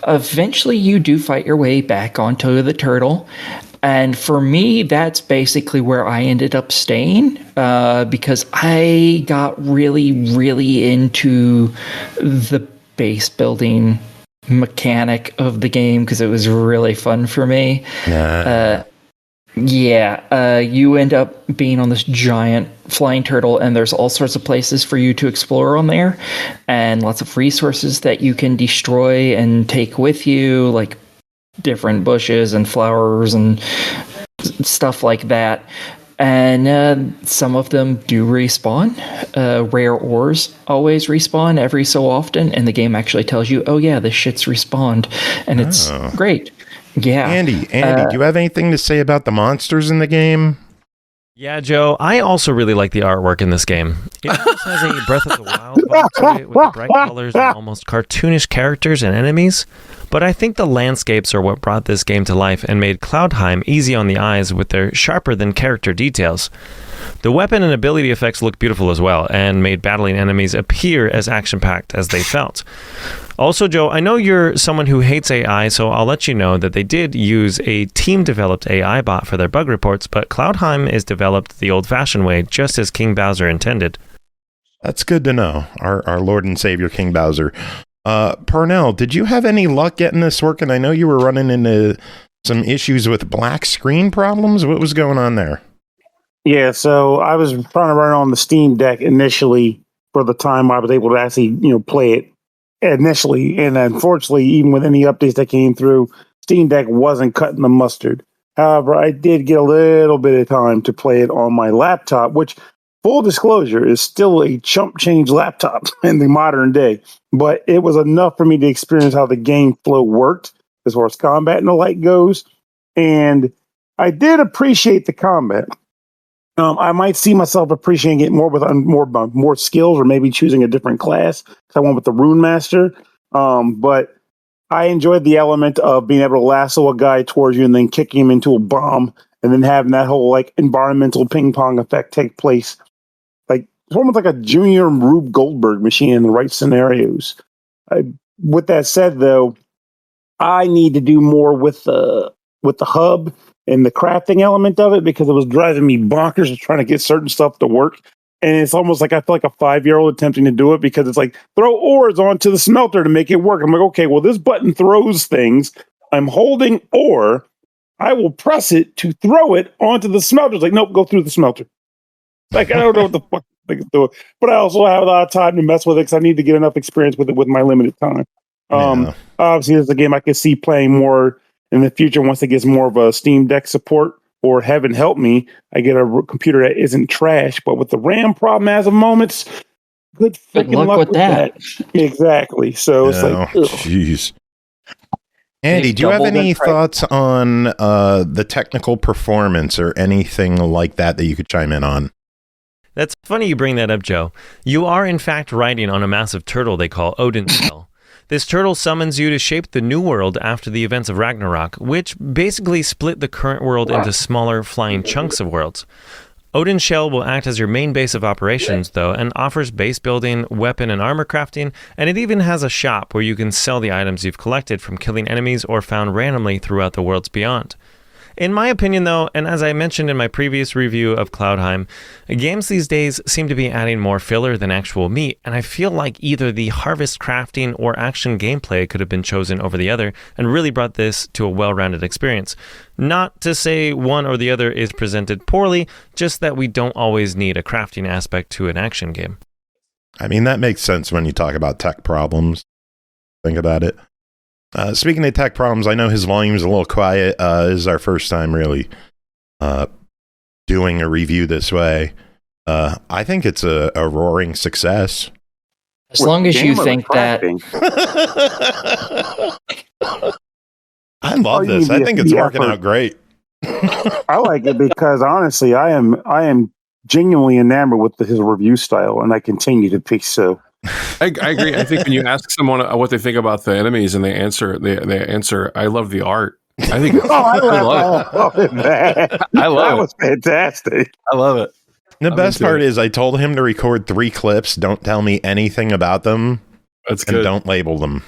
[SPEAKER 3] Eventually you do fight your way back onto the turtle. And for me, that's basically where I ended up staying, because I got really, really into the base building mechanic of the game, because it was really fun for me. Yeah, you end up being on this giant flying turtle, and there's all sorts of places for you to explore on there, and lots of resources that you can destroy and take with you, like different bushes and flowers and stuff like that. And some of them do respawn. Rare ores always respawn every so often, and the game actually tells you, oh yeah, this shit's respawned, and it's great. Yeah.
[SPEAKER 2] Andy, do you have anything to say about the monsters in the game?
[SPEAKER 12] Yeah, Joe, I also really like the artwork in this game. It almost has a Breath of the Wild vibe to it, with the bright colors and almost cartoonish characters and enemies. But I think the landscapes are what brought this game to life and made Cloudheim easy on the eyes with their sharper-than-character details. The weapon and ability effects look beautiful as well, and made battling enemies appear as action-packed as they felt. Also, Joe, I know you're someone who hates AI, so I'll let you know that they did use a team-developed AI bot for their bug reports, but Cloudheim is developed the old-fashioned way, just as King Bowser intended.
[SPEAKER 2] That's good to know, our Lord and Savior King Bowser. Pernell, did you have any luck getting this working? I know you were running into some issues with black screen problems. What was going on there?
[SPEAKER 6] Yeah, so I was trying to run it on the Steam Deck initially for the time I was able to actually, play it initially. And unfortunately, even with any updates that came through, Steam Deck wasn't cutting the mustard. However, I did get a little bit of time to play it on my laptop, which, full disclosure, is still a chump change laptop in the modern day. But it was enough for me to experience how the game flow worked as far as combat and the like goes. And I did appreciate the combat. I might see myself appreciating it more with more skills, or maybe choosing a different class, because I went with the Rune Master. But I enjoyed the element of being able to lasso a guy towards you and then kicking him into a bomb, and then having that whole environmental ping pong effect take place. It's almost like a junior Rube Goldberg machine in the right scenarios. With that said, though, I need to do more with the hub and the crafting element of it, because it was driving me bonkers of trying to get certain stuff to work. And it's almost like I feel like a 5-year-old attempting to do it, because it's like, throw ores onto the smelter to make it work. I'm like, okay, well, this button throws things. I'm holding ore. I will press it to throw it onto the smelter. It's like, nope, go through the smelter. I don't know what the fuck I can do. But I also have a lot of time to mess with it, because I need to get enough experience with it with my limited time. Obviously, it's a game I could see playing more in the future once it gets more of a Steam Deck support, or heaven help me, I get a computer that isn't trash. But with the RAM problem as of moments, good luck with that. Exactly. So it's like,
[SPEAKER 2] jeez. Andy, do you have any thoughts on the technical performance or anything like that you could chime in on?
[SPEAKER 12] That's funny you bring that up, Joe. You are, in fact, riding on a massive turtle they call Odin's Shell. This turtle summons you to shape the new world after the events of Ragnarok, which basically split the current world into smaller flying chunks of worlds. Odin's Shell will act as your main base of operations, though, and offers base building, weapon and armor crafting, and it even has a shop where you can sell the items you've collected from killing enemies or found randomly throughout the worlds beyond. In my opinion, though, and as I mentioned in my previous review of Cloudheim, games these days seem to be adding more filler than actual meat, and I feel like either the harvest crafting or action gameplay could have been chosen over the other and really brought this to a well-rounded experience. Not to say one or the other is presented poorly, just that we don't always need a crafting aspect to an action game.
[SPEAKER 2] I mean, that makes sense when you talk about tech problems. Think about it. Speaking of tech problems, I know his volume's a little quiet. This is our first time really doing a review this way. I think it's a roaring success.
[SPEAKER 3] As long as you think that...
[SPEAKER 2] I love this. I think it's working out great.
[SPEAKER 6] I like it because, honestly, I am genuinely enamored with his review style, and I continue to be so.
[SPEAKER 5] I agree. I think when you ask someone what they think about the enemies and they answer, I love the art. I think
[SPEAKER 6] I love it, man.
[SPEAKER 5] I love
[SPEAKER 6] that
[SPEAKER 5] it.
[SPEAKER 6] Was fantastic.
[SPEAKER 5] I love it.
[SPEAKER 2] The best part is I told him to record 3 clips. Don't tell me anything about them.
[SPEAKER 5] That's good.
[SPEAKER 2] And don't label them.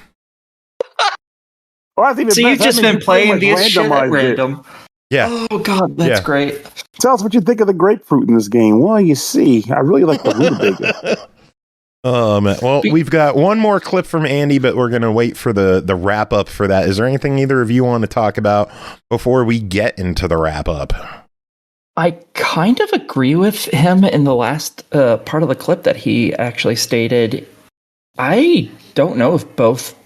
[SPEAKER 6] Well, I think
[SPEAKER 3] so you've just been playing these shit at random.
[SPEAKER 2] Yeah.
[SPEAKER 3] Oh, God, that's great.
[SPEAKER 6] Tell us what you think of the grapefruit in this game. Well, you see, I really like the rutabaga.
[SPEAKER 2] Well, we've got one more clip from Andy, but we're going to wait for the wrap up for that. Is there anything either of you want to talk about before we get into the wrap up?
[SPEAKER 3] I kind of agree with him in the last part of the clip that he actually stated. I don't know if both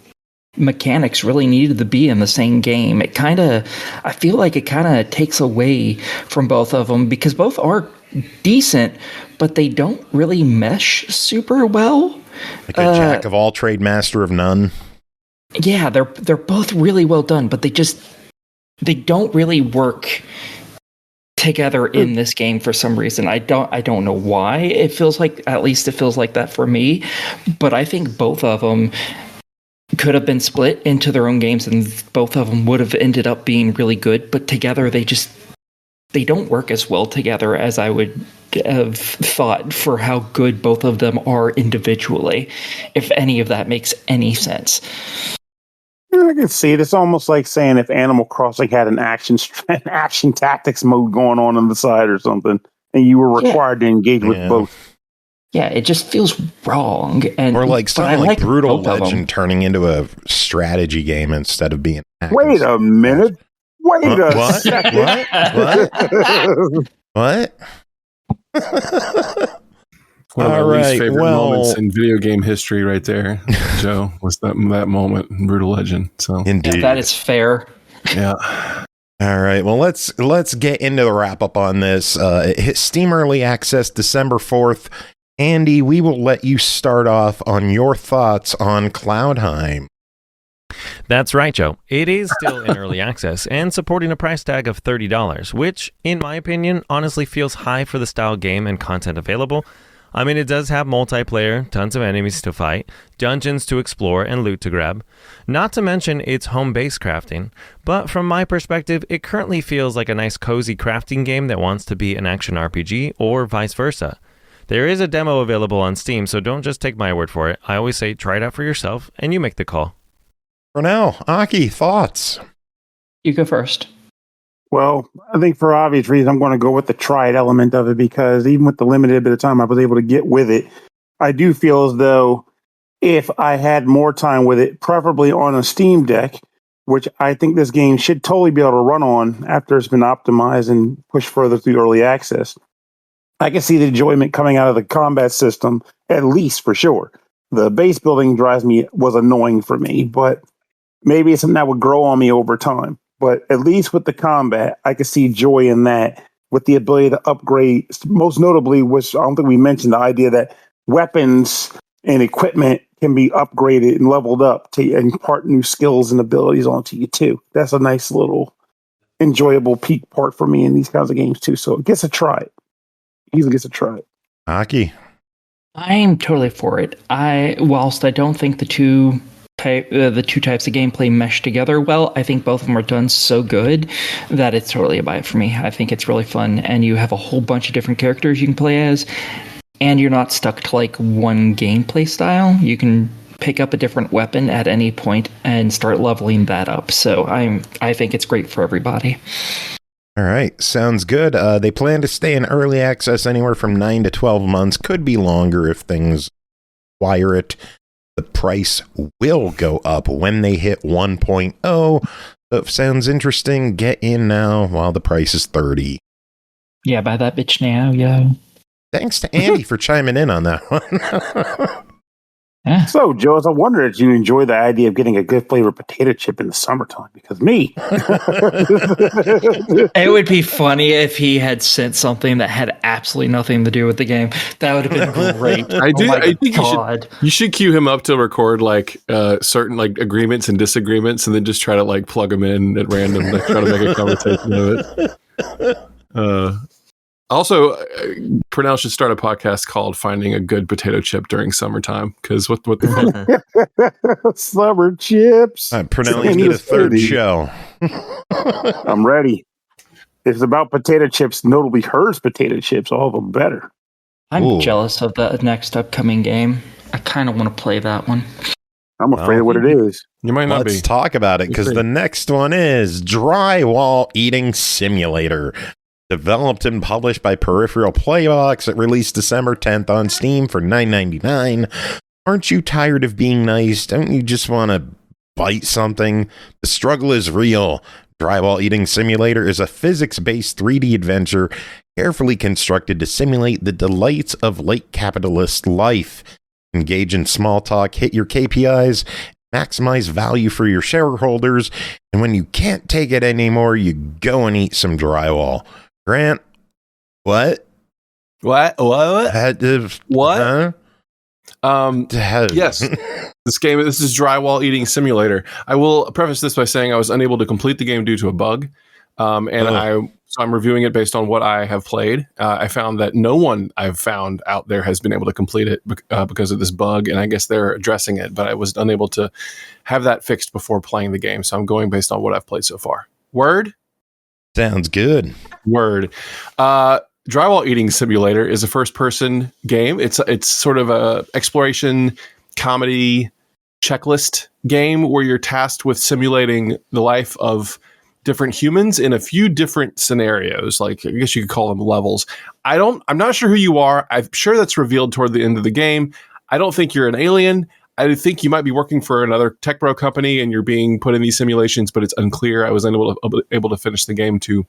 [SPEAKER 3] mechanics really needed to be in the same game. I feel like it kind of takes away from both of them because both are decent, but they don't really mesh super well.
[SPEAKER 2] Like a jack of all trade, master of none.
[SPEAKER 3] Yeah, they're both really well done, but they don't really work together in this game for some reason. I don't know why. It feels like that for me, but I think both of them could have been split into their own games and both of them would have ended up being really good, but together they don't work as well together as I would have thought for how good both of them are individually, if any of that makes any sense.
[SPEAKER 6] I can see it. It's almost like saying if Animal Crossing had an action tactics mode going on the side or something, and you were required to engage with both.
[SPEAKER 3] Yeah, it just feels wrong.
[SPEAKER 2] Or like something like Brutal Legend turning into a strategy game instead of being
[SPEAKER 6] Wait a minute. Wait a second.
[SPEAKER 2] What?
[SPEAKER 5] One of my least favorite moments in video game history right there, Joe, was that moment in Brutal Legend. So
[SPEAKER 2] indeed.
[SPEAKER 3] That is fair.
[SPEAKER 5] Yeah.
[SPEAKER 2] All right. Well, let's get into the wrap up on this. It hit Steam Early Access December 4th. Andy, we will let you start off on your thoughts on Cloudheim.
[SPEAKER 12] That's right, Joe. It is still in early access and supporting a price tag of $30, which, in my opinion, honestly feels high for the style game and content available. I mean, it does have multiplayer, tons of enemies to fight, dungeons to explore, and loot to grab. Not to mention its home-based crafting. But from my perspective, it currently feels like a nice cozy crafting game that wants to be an action RPG, or vice versa. There is a demo available on Steam, so don't just take my word for it. I always say try it out for yourself, and you make the call.
[SPEAKER 2] Pernell, Aki, thoughts?
[SPEAKER 3] You go first.
[SPEAKER 6] Well, I think for obvious reasons, I'm going to go with the try it element of it because even with the limited bit of time I was able to get with it, I do feel as though if I had more time with it, preferably on a Steam Deck, which I think this game should totally be able to run on after it's been optimized and pushed further through early access, I can see the enjoyment coming out of the combat system, at least for sure. The base building was annoying for me, but maybe it's something that would grow on me over time. But at least with the combat, I could see joy in that with the ability to upgrade, most notably, which I don't think we mentioned, the idea that weapons and equipment can be upgraded and leveled up to impart new skills and abilities onto you too. That's a nice little enjoyable peak part for me in these kinds of games too. So it gets a try it. Easily gets a try it.
[SPEAKER 2] Aki.
[SPEAKER 3] I'm totally for it. Whilst I don't think the two types of gameplay mesh together well, I think both of them are done so good that it's totally a buy for me. I think it's really fun, and you have a whole bunch of different characters you can play as, and you're not stuck to like one gameplay style. You can pick up a different weapon at any point and start leveling that up. So I think it's great for everybody.
[SPEAKER 2] All right, sounds good. They plan to stay in early access anywhere from 9 to 12 months. Could be longer if things require it. The price will go up when they hit 1.0. So if sounds interesting, get in now while the price is $30.
[SPEAKER 3] Yeah, buy that bitch now, yo.
[SPEAKER 2] Thanks to Andy for chiming in on that one.
[SPEAKER 3] Yeah.
[SPEAKER 6] So, Joe, I wonder if you enjoy the idea of getting a good flavored potato chip in the summertime, because me.
[SPEAKER 3] It would be funny if he had sent something that had absolutely nothing to do with the game. That would have been great.
[SPEAKER 5] I think you should cue him up to record like certain like agreements and disagreements, and then just try to like plug them in at random, like try to make a conversation of it. Also, Pernell should start a podcast called "Finding a Good Potato Chip During Summertime." Because what the
[SPEAKER 6] fuck? Summer chips.
[SPEAKER 2] Pernell, you need a third show.
[SPEAKER 6] I'm ready. If it's about potato chips, notably hers potato chips, all the better.
[SPEAKER 3] I'm jealous of the next upcoming game. I kind of want to play that one.
[SPEAKER 6] I'm afraid of what it is.
[SPEAKER 5] You might not be.
[SPEAKER 2] Let's talk about it, because the next one is Drywall Eating Simulator. Developed and published by Peripheral Playbox. It released December 10th on Steam for $9.99. Aren't you tired of being nice? Don't you just want to bite something? The struggle is real. Drywall Eating Simulator is a physics-based 3D adventure carefully constructed to simulate the delights of late capitalist life. Engage in small talk, hit your KPIs, maximize value for your shareholders, and when you can't take it anymore, you go and eat some drywall. Grant, what?
[SPEAKER 5] What?
[SPEAKER 2] Huh?
[SPEAKER 5] Yes. This is Drywall Eating Simulator. I will preface this by saying I was unable to complete the game due to a bug. So I'm reviewing it based on what I have played. I found that no one I've found out there has been able to complete it because of this bug, and I guess they're addressing it, but I was unable to have that fixed before playing the game, so I'm going based on what I've played so far. Word?
[SPEAKER 2] Sounds good.
[SPEAKER 5] Word. Drywall Eating Simulator is a first-person game. It's sort of a exploration comedy checklist game where you're tasked with simulating the life of different humans in a few different scenarios. Like, I guess you could call them levels. I'm not sure who you are. I'm sure that's revealed toward the end of the game. I don't think you're an alien. I think you might be working for another tech bro company and you're being put in these simulations, but it's unclear. I was able to finish the game to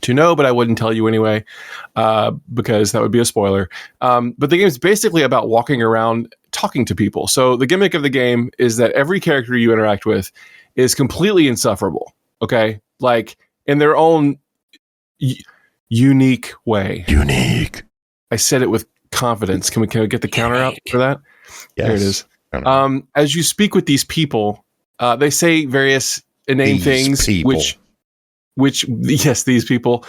[SPEAKER 5] know, but I wouldn't tell you anyway, because that would be a spoiler. But the game is basically about walking around talking to people. So the gimmick of the game is that every character you interact with is completely insufferable. Okay? Like, in their own unique way.
[SPEAKER 2] Unique.
[SPEAKER 5] I said it with confidence. Can we get the counter up for that?
[SPEAKER 2] Yes.
[SPEAKER 5] There it is. As you speak with these people, they say various inane things,
[SPEAKER 2] people.
[SPEAKER 5] which yes, these people,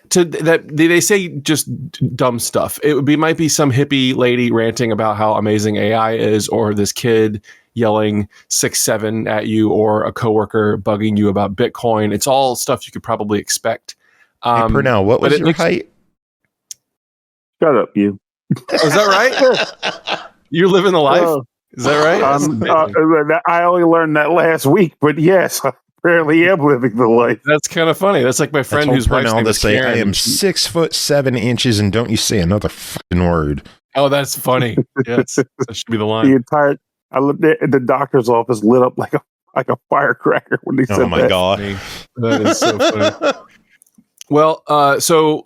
[SPEAKER 5] they say just dumb stuff. Might be some hippie lady ranting about how amazing AI is, or this kid yelling 6'7" at you, or a coworker bugging you about Bitcoin. It's all stuff you could probably expect.
[SPEAKER 2] Hey, Pernell, what was your height?
[SPEAKER 6] Shut up, you.
[SPEAKER 5] Oh, is that right? You're living the life? Is that right?
[SPEAKER 6] I only learned that last week, but yes, I barely am living the life.
[SPEAKER 5] That's kind of funny. That's like my friend who's
[SPEAKER 2] Pernell to say, I am 6'7" and don't you say another fucking word.
[SPEAKER 5] Oh, that's funny. Yes, that should be the line.
[SPEAKER 6] The entire the doctor's office lit up like a firecracker when they said that.
[SPEAKER 2] Oh my god,
[SPEAKER 5] that is so funny. Well, so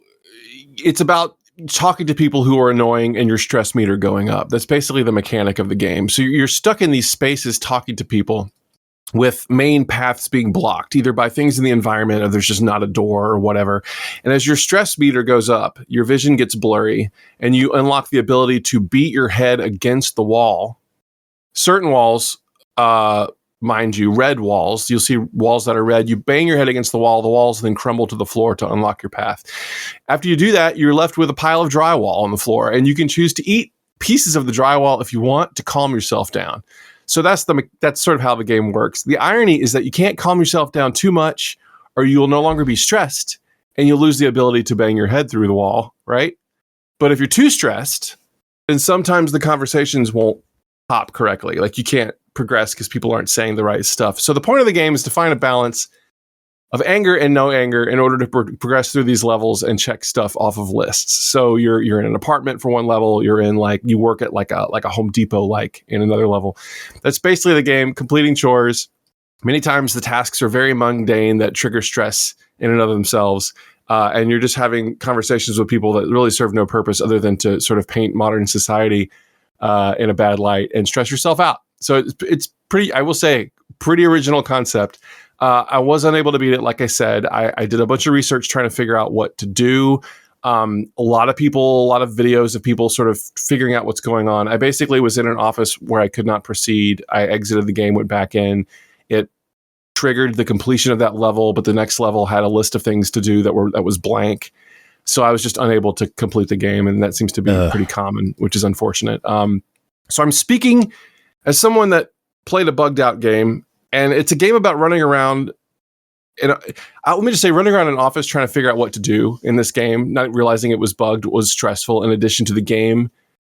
[SPEAKER 5] it's about talking to people who are annoying and your stress meter going up. That's basically the mechanic of the game. So you're stuck in these spaces talking to people with main paths being blocked, either by things in the environment or there's just not a door or whatever. And as your stress meter goes up, your vision gets blurry and you unlock the ability to beat your head against the wall. Certain walls, mind you, red walls, you'll see walls that are red. You bang your head against the walls then crumble to the floor to unlock your path. After you do that, you're left with a pile of drywall on the floor, and you can choose to eat pieces of the drywall if you want to calm yourself down. So that's sort of how the game works. The irony is that you can't calm yourself down too much, or you will no longer be stressed, and you'll lose the ability to bang your head through the wall, right? But if you're too stressed, then sometimes the conversations won't pop correctly. Like, you can't progress because people aren't saying the right stuff. So the point of the game is to find a balance of anger and no anger in order to progress through these levels and check stuff off of lists. So you're in an apartment for one level, you're in you work at like a Home Depot in another level. That's basically the game, completing chores. Many times the tasks are very mundane that trigger stress in and of themselves. And you're just having conversations with people that really serve no purpose other than to sort of paint modern society in a bad light and stress yourself out. So it's pretty, I will say, pretty original concept. I was unable to beat it. Like I said, I did a bunch of research trying to figure out what to do. A lot of videos of people sort of figuring out what's going on. I basically was in an office where I could not proceed. I exited the game, went back in. It triggered the completion of that level, but the next level had a list of things to do that was blank. So I was just unable to complete the game, and that seems to be pretty common, which is unfortunate. So I'm speaking as someone that played a bugged out game, and it's a game about running around. And let me just say, running around an office trying to figure out what to do in this game, not realizing it was bugged, was stressful, in addition to the game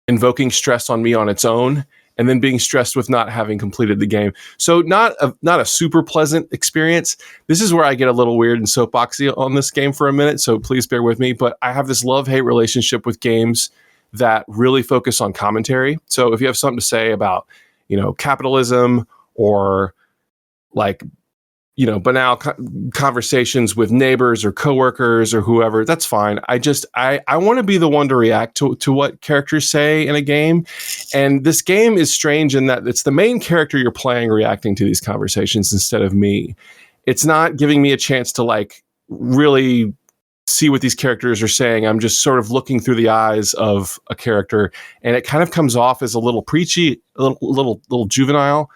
[SPEAKER 5] invoking stress on me on its own, and then being stressed with not having completed the game. So not a super pleasant experience. This is where I get a little weird and soapboxy on this game for a minute, so please bear with me. But I have this love-hate relationship with games that really focus on commentary. So if you have something to say about, capitalism, or banal conversations with neighbors or coworkers or whoever. That's fine. I want to be the one to react to what characters say in a game. And this game is strange in that it's the main character you're playing reacting to these conversations instead of me. It's not giving me a chance to like really see what these characters are saying. I'm just sort of looking through the eyes of a character, and it kind of comes off as a little preachy, a little juvenile.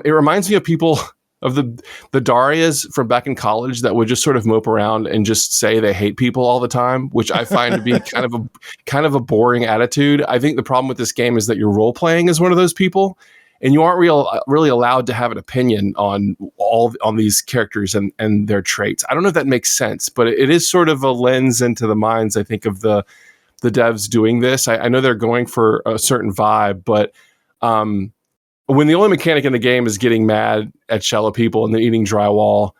[SPEAKER 5] It reminds me of people of the Darias from back in college that would just sort of mope around and just say they hate people all the time, which I find to be kind of a boring attitude. I think the problem with this game is that you're role playing as one of those people, and you aren't really allowed to have an opinion on these characters and their traits. I don't know if that makes sense, but it is sort of a lens into the minds, I think, of the devs doing this. I know they're going for a certain vibe, but when the only mechanic in the game is getting mad at shallow people and then eating drywall,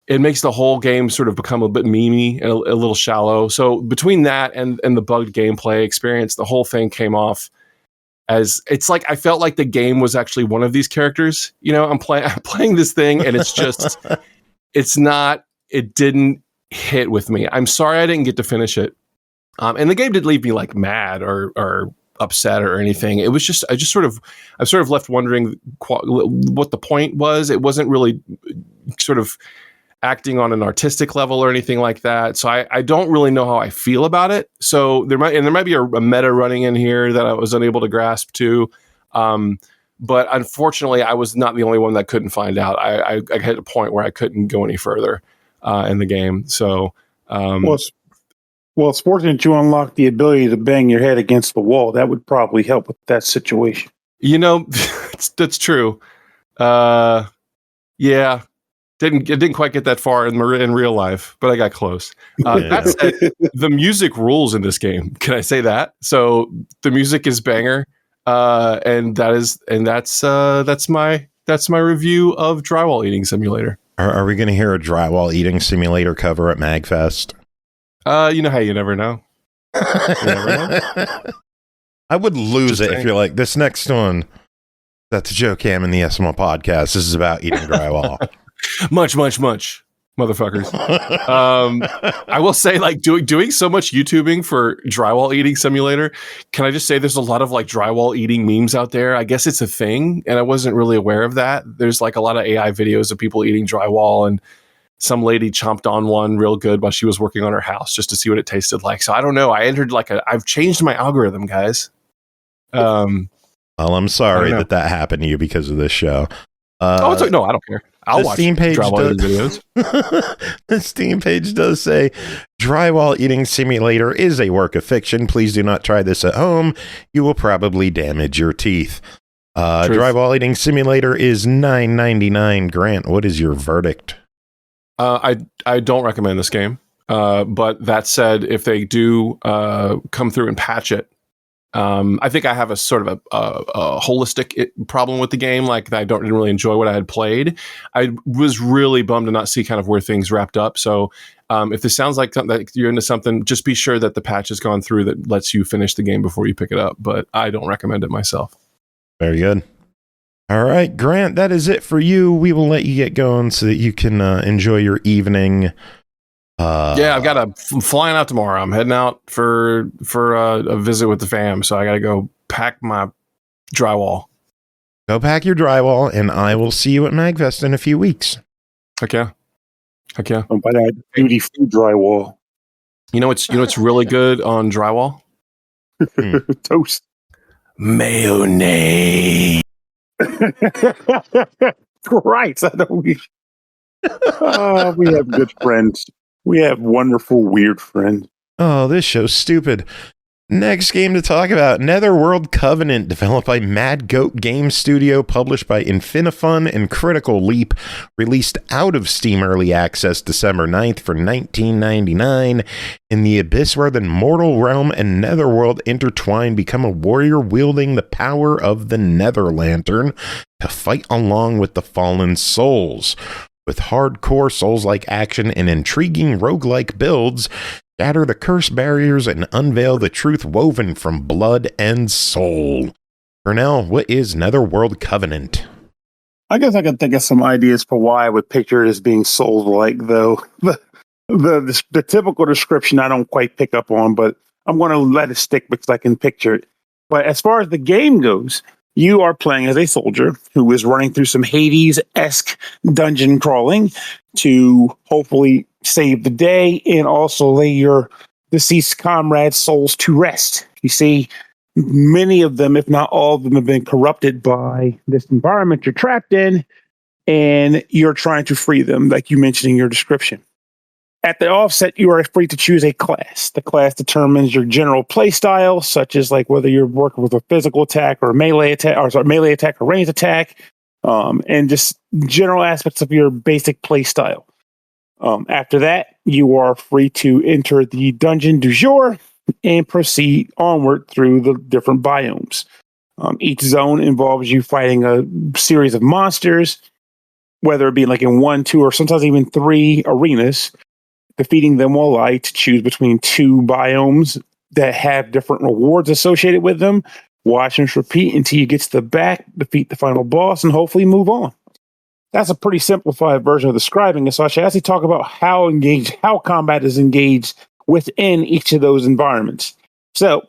[SPEAKER 5] it makes the whole game sort of become a bit memey and a little shallow. So between that and the bugged gameplay experience, the whole thing came off as, it's like I felt like the game was actually one of these characters. I'm playing this thing, and it's just it didn't hit with me. I'm sorry I didn't get to finish it. And the game didn't leave me like mad or upset or anything. It was just I sort of left wondering what the point was. It wasn't really sort of acting on an artistic level or anything like that. So I don't really know how I feel about it. So there might be a meta running in here that I was unable to grasp too. But unfortunately, I was not the only one that couldn't find out. I hit a point where I couldn't go any further in the game. So
[SPEAKER 6] well, it's fortunate you unlocked the ability to bang your head against the wall. That would probably help with that situation.
[SPEAKER 5] That's true. Yeah. Didn't quite get that far in real life, but I got close. That said, the music rules in this game. Can I say that? So the music is banger, and that's my review of Drywall Eating Simulator.
[SPEAKER 2] Are we going to hear a Drywall Eating Simulator cover at MagFest?
[SPEAKER 5] You know how you never know.
[SPEAKER 2] I would lose it if you're like, this next one, that's Joe Cam and the SML podcast. This is about eating drywall.
[SPEAKER 5] much, motherfuckers. I will say, like, doing so much YouTubing for Drywall Eating Simulator, can I just say there's a lot of like drywall eating memes out there. I guess it's a thing, and I wasn't really aware of that. There's like a lot of AI videos of people eating drywall, and some lady chomped on one real good while she was working on her house just to see what it tasted like. So I don't know. I entered I've changed my algorithm, guys.
[SPEAKER 2] Well, I'm sorry that happened to you because of this show.
[SPEAKER 5] No, I don't care. I'll watch drywall eating videos.
[SPEAKER 2] The Steam page does say Drywall Eating Simulator is a work of fiction. Please do not try this at home. You will probably damage your teeth. Drywall Eating Simulator is $9.99. Grant, what is your verdict?
[SPEAKER 5] I don't recommend this game. But that said, if they do come through and patch it, I think I have a sort of a holistic problem with the game. Like, I didn't really enjoy what I had played. I was really bummed to not see kind of where things wrapped up. So if this sounds like that you're into something, just be sure that the patch has gone through that lets you finish the game before you pick it up. But I don't recommend it myself.
[SPEAKER 2] Very good. All right, Grant, that is it for you. We will let you get going so that you can enjoy your evening.
[SPEAKER 5] I'm flying out tomorrow. I'm heading out for a visit with the fam, so I got to go pack my drywall.
[SPEAKER 2] Go pack your drywall, and I will see you at MagFest in a few weeks.
[SPEAKER 5] Heck yeah.
[SPEAKER 6] By that duty-free drywall.
[SPEAKER 5] You know what's really good on drywall?
[SPEAKER 6] Toast.
[SPEAKER 5] Mayonnaise.
[SPEAKER 6] Right. I know we have good friends. We have wonderful, weird friends.
[SPEAKER 2] Oh, this show's stupid. Next game to talk about, Netherworld Covenant, developed by Mad Goat Game Studio, published by Infinifun and Critical Leap, released out of Steam Early Access December 9th for $19.99. In the abyss where the mortal realm and Netherworld intertwine, become a warrior wielding the power of the Nether Lantern to fight along with the fallen souls. With hardcore Souls-like action and intriguing roguelike builds, shatter the curse barriers and unveil the truth woven from blood and soul. Pernell, what is Netherworld Covenant?
[SPEAKER 6] I guess I can think of some ideas for why I would picture it as being Souls-like, though. The typical description I don't quite pick up on, but I'm going to let it stick because I can picture it. But as far as the game goes, you are playing as a soldier who is running through some Hades-esque dungeon crawling to hopefully save the day and also lay your deceased comrades' souls to rest. You see, many of them, if not all of them, have been corrupted by this environment you're trapped in, and you're trying to free them, like you mentioned in your description. At the offset, you are free to choose a class. The class determines your general play style, such as like whether you're working with a physical attack or a melee attack, or ranged attack, and just general aspects of your basic play style. After that, you are free to enter the dungeon du jour and proceed onward through the different biomes. Each zone involves you fighting a series of monsters, whether it be like in 1, 2, or sometimes even 3 arenas. Defeating them will allow you to choose between 2 biomes that have different rewards associated with them. Watch and repeat until you get to the back, defeat the final boss, and hopefully move on. That's a pretty simplified version of describing it. So I should actually talk about how combat is engaged within each of those environments. So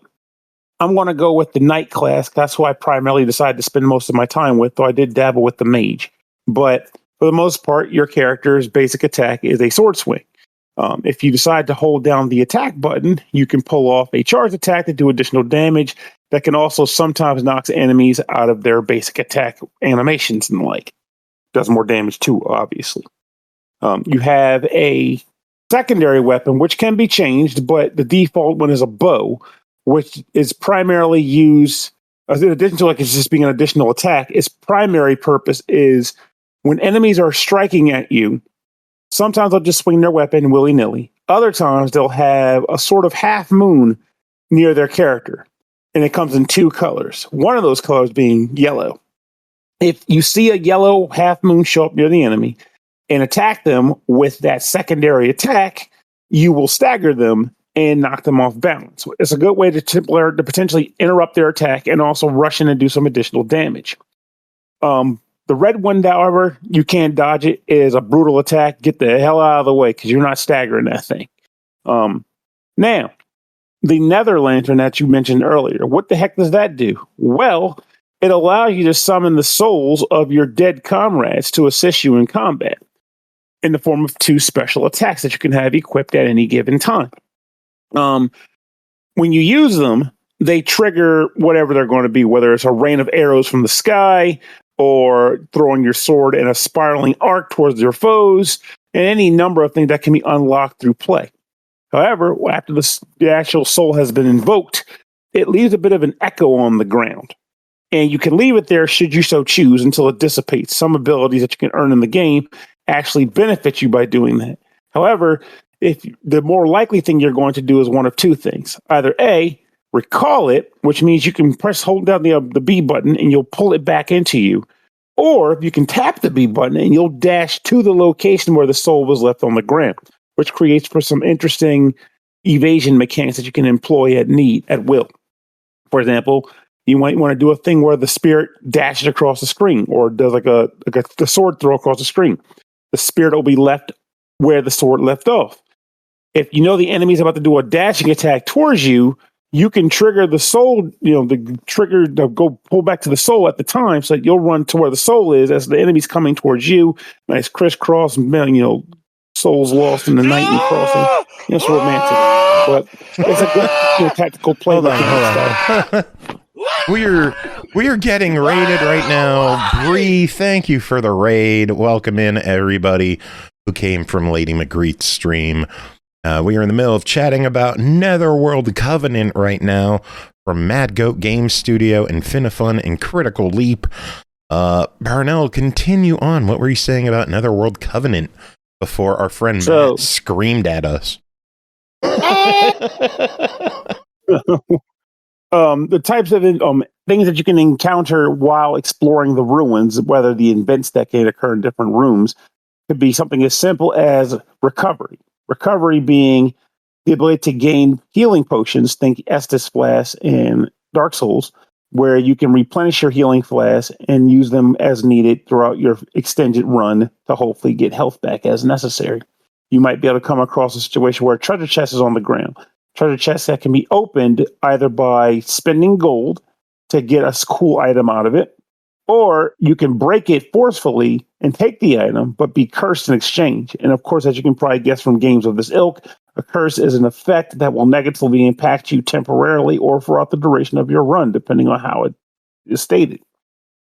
[SPEAKER 6] I'm going to go with the knight class. That's who I primarily decided to spend most of my time with, though I did dabble with the mage. But for the most part, your character's basic attack is a sword swing. If you decide to hold down the attack button, you can pull off a charge attack to do additional damage that can also sometimes knock enemies out of their basic attack animations and the like. Does more damage too, obviously. You have a secondary weapon, which can be changed, but the default one is a bow, which is primarily used, in addition to like it's just being an additional attack, its primary purpose is when enemies are striking at you, sometimes they'll just swing their weapon willy-nilly. Other times they'll have a sort of half moon near their character, and it comes in 2 colors. One of those colors being yellow. If you see a yellow half moon show up near the enemy and attack them with that secondary attack, you will stagger them and knock them off balance. It's a good way to potentially interrupt their attack and also rush in and do some additional damage. The red one, however, you can't dodge it. It is a brutal attack. Get the hell out of the way because you're not staggering that thing. Now, the nether lantern that you mentioned earlier, what the heck does that do? Well, it allows you to summon the souls of your dead comrades to assist you in combat in the form of 2 special attacks that you can have equipped at any given time. When you use them, they trigger whatever they're going to be, whether it's a rain of arrows from the sky, or throwing your sword in a spiraling arc towards your foes, and any number of things that can be unlocked through play. However, after the actual soul has been invoked, it leaves a bit of an echo on the ground. And you can leave it there should you so choose until it dissipates. Some abilities that you can earn in the game actually benefit you by doing that. However, if the more likely thing you're going to do is one of 2 things. Either A, recall it, which means you can hold down the B button and you'll pull it back into you. Or you can tap the B button and you'll dash to the location where the soul was left on the ground, which creates for some interesting evasion mechanics that you can employ at will. For example, you might want to do a thing where the spirit dashes across the screen or does like a sword throw across the screen. The spirit will be left where the sword left off. If you know the enemy's about to do a dashing attack towards you, you can trigger the soul, go pull back to the soul at the time so that you'll run to where the soul is as the enemy's coming towards you. Nice crisscross, souls lost in the night and crossing. It's romantic. But it's a good tactical play.
[SPEAKER 2] Hold on. We are getting raided right now. Bree, thank you for the raid. Welcome in everybody who came from Lady McGreet's stream. We are in the middle of chatting about Netherworld Covenant right now from Mad Goat Game Studio, Infinifun, and Critical Leap. Pernell, continue on. What were you saying about Netherworld Covenant before our friend Matt screamed at us?
[SPEAKER 6] The types of things that you can encounter while exploring the ruins, whether the events that can occur in different rooms, could be something as simple as recovery. Recovery being the ability to gain healing potions, think Estus Flask in Dark Souls, where you can replenish your healing flasks and use them as needed throughout your extended run to hopefully get health back as necessary. You might be able to come across a situation where a treasure chest is on the ground. Treasure chest that can be opened either by spending gold to get a cool item out of it, or you can break it forcefully and take the item, but be cursed in exchange. And of course, as you can probably guess from games of this ilk, a curse is an effect that will negatively impact you temporarily or throughout the duration of your run, depending on how it is stated.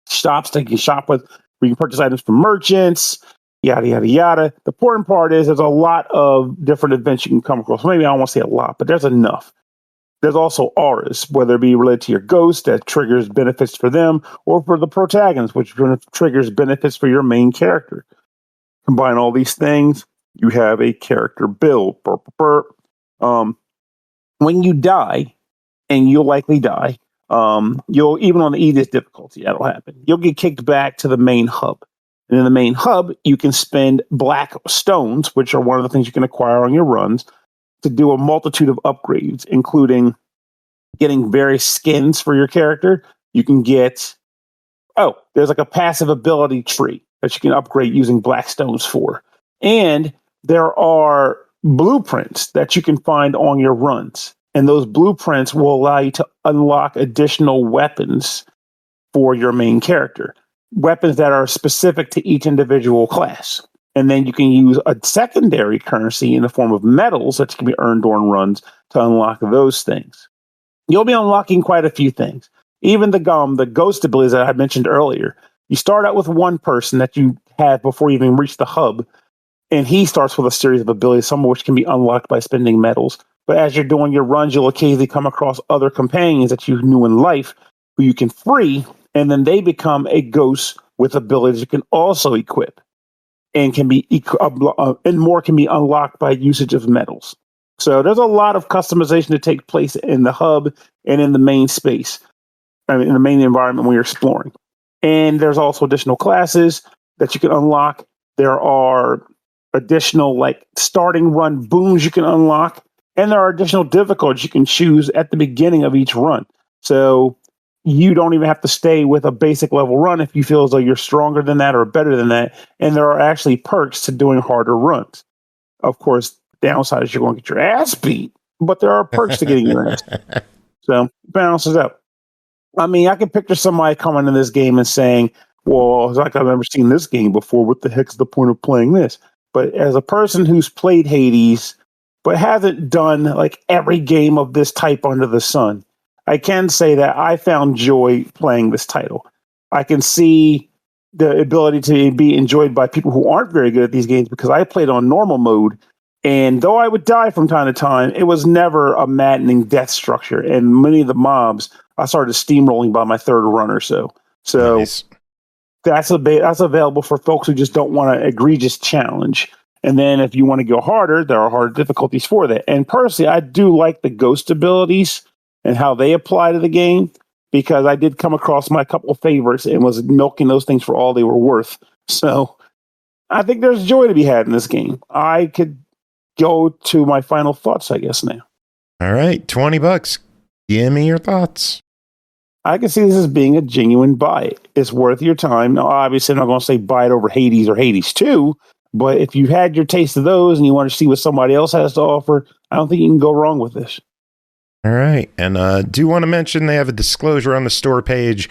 [SPEAKER 6] Shops that you can shop with, where you can purchase items from merchants, yada, yada, yada. The important part is there's a lot of different events you can come across. Maybe I don't want to say a lot, but there's enough. There's also auras, whether it be related to your ghost that triggers benefits for them, or for the protagonist, which triggers benefits for your main character. Combine all these things, you have a character build. When you die, and you'll likely die, you'll, even on the easiest difficulty, that'll happen. You'll get kicked back to the main hub. And in the main hub, you can spend black stones, which are one of the things you can acquire on your runs, to do a multitude of upgrades, including getting various skins for your character. You can get, there's like a passive ability tree that you can upgrade using black stones for. And there are blueprints that you can find on your runs. And those blueprints will allow you to unlock additional weapons for your main character. Weapons that are specific to each individual class. And then you can use a secondary currency in the form of medals that can be earned during runs to unlock those things. You'll be unlocking quite a few things. Even the ghost abilities that I mentioned earlier. You start out with one person that you have before you even reach the hub, and he starts with a series of abilities, some of which can be unlocked by spending medals. But as you're doing your runs, you'll occasionally come across other companions that you knew in life who you can free, and then they become a ghost with abilities you can also equip. And can be and more can be unlocked by usage of medals. So there's a lot of customization to take place in the hub and in the main space, in the main environment when you're exploring. And there's also additional classes that you can unlock. There are additional starting run booms you can unlock, and there are additional difficulties you can choose at the beginning of each run. So you don't even have to stay with a basic level run if you feel as though you're stronger than that or better than that. And there are actually perks to doing harder runs. Of course, the downside is you're going to get your ass beat, but there are perks to getting your ass beat. So balances out. I mean, I can picture somebody coming in this game and saying, well, it's like I've never seen this game before. What the heck's the point of playing this? But as a person who's played Hades, but hasn't done every game of this type under the sun, I can say that I found joy playing this title. I can see the ability to be enjoyed by people who aren't very good at these games because I played on normal mode. And though I would die from time to time, it was never a maddening death structure. And many of the mobs, I started steamrolling by my third run or so. So nice. That's available for folks who just don't want an egregious challenge. And then if you want to go harder, there are harder difficulties for that. And personally, I do like the ghost abilities and how they apply to the game, because I did come across my couple of favorites and was milking those things for all they were worth. So I think there's joy to be had in this game. I could go to my final thoughts, I guess, now.
[SPEAKER 2] All right, $20. Give me your thoughts.
[SPEAKER 6] I can see this as being a genuine buy. It's worth your time. Now, obviously, I'm not going to say buy it over Hades or Hades 2, but if you've had your taste of those and you want to see what somebody else has to offer, I don't think you can go wrong with this.
[SPEAKER 2] All right. And do want to mention they have a disclosure on the store page.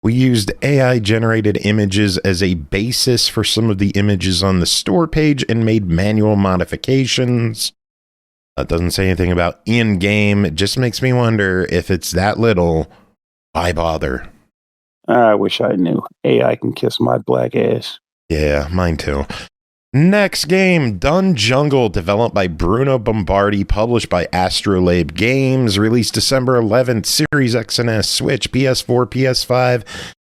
[SPEAKER 2] We used AI-generated images as a basis for some of the images on the store page and made manual modifications. That doesn't say anything about in-game. It just makes me wonder if it's that little, why bother?
[SPEAKER 6] I wish I knew. AI can kiss my black ass.
[SPEAKER 2] Yeah, mine too. Next game, DunJungle, developed by Bruno Bombardi, published by Astrolabe Games, released December 11th, Series X and S, Switch, PS4, PS5,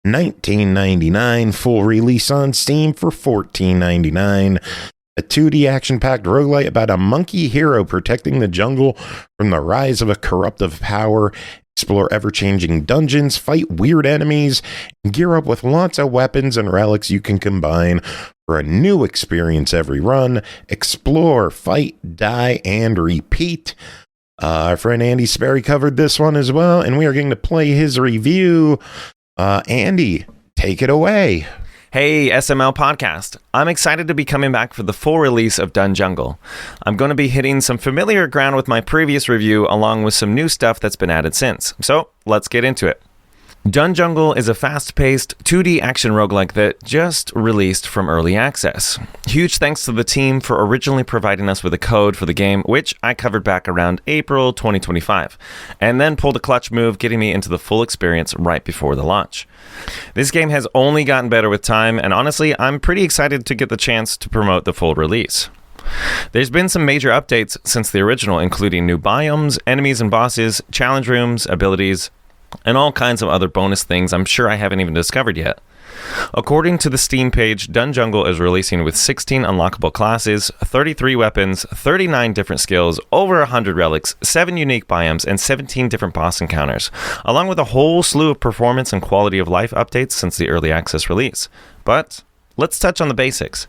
[SPEAKER 2] $19.99, full release on Steam for $14.99. A 2D action-packed roguelite about a monkey hero protecting the jungle from the rise of a corruptive power. Explore ever-changing dungeons, fight weird enemies, and gear up with lots of weapons and relics you can combine for a new experience every run. Explore, fight, die, and repeat. Our friend Andy Sperry covered this one as well, and we are going to play his review. Andy, take it away.
[SPEAKER 12] Hey, SML Podcast. I'm excited to be coming back for the full release of DunJungle. I'm going to be hitting some familiar ground with my previous review, along with some new stuff that's been added since. So, let's get into it. DunJungle is a fast-paced 2D action roguelike that just released from early access. Huge thanks to the team for originally providing us with a code for the game, which I covered back around April 2025, and then pulled a clutch move getting me into the full experience right before the launch. This game has only gotten better with time, and honestly, I'm pretty excited to get the chance to promote the full release. There's been some major updates since the original, including new biomes, enemies and bosses, challenge rooms, abilities, and all kinds of other bonus things I'm sure I haven't even discovered yet. According to the Steam page, DunJungle is releasing with 16 unlockable classes, 33 weapons, 39 different skills, over 100 relics, 7 unique biomes, and 17 different boss encounters, along with a whole slew of performance and quality of life updates since the early access release. But let's touch on the basics.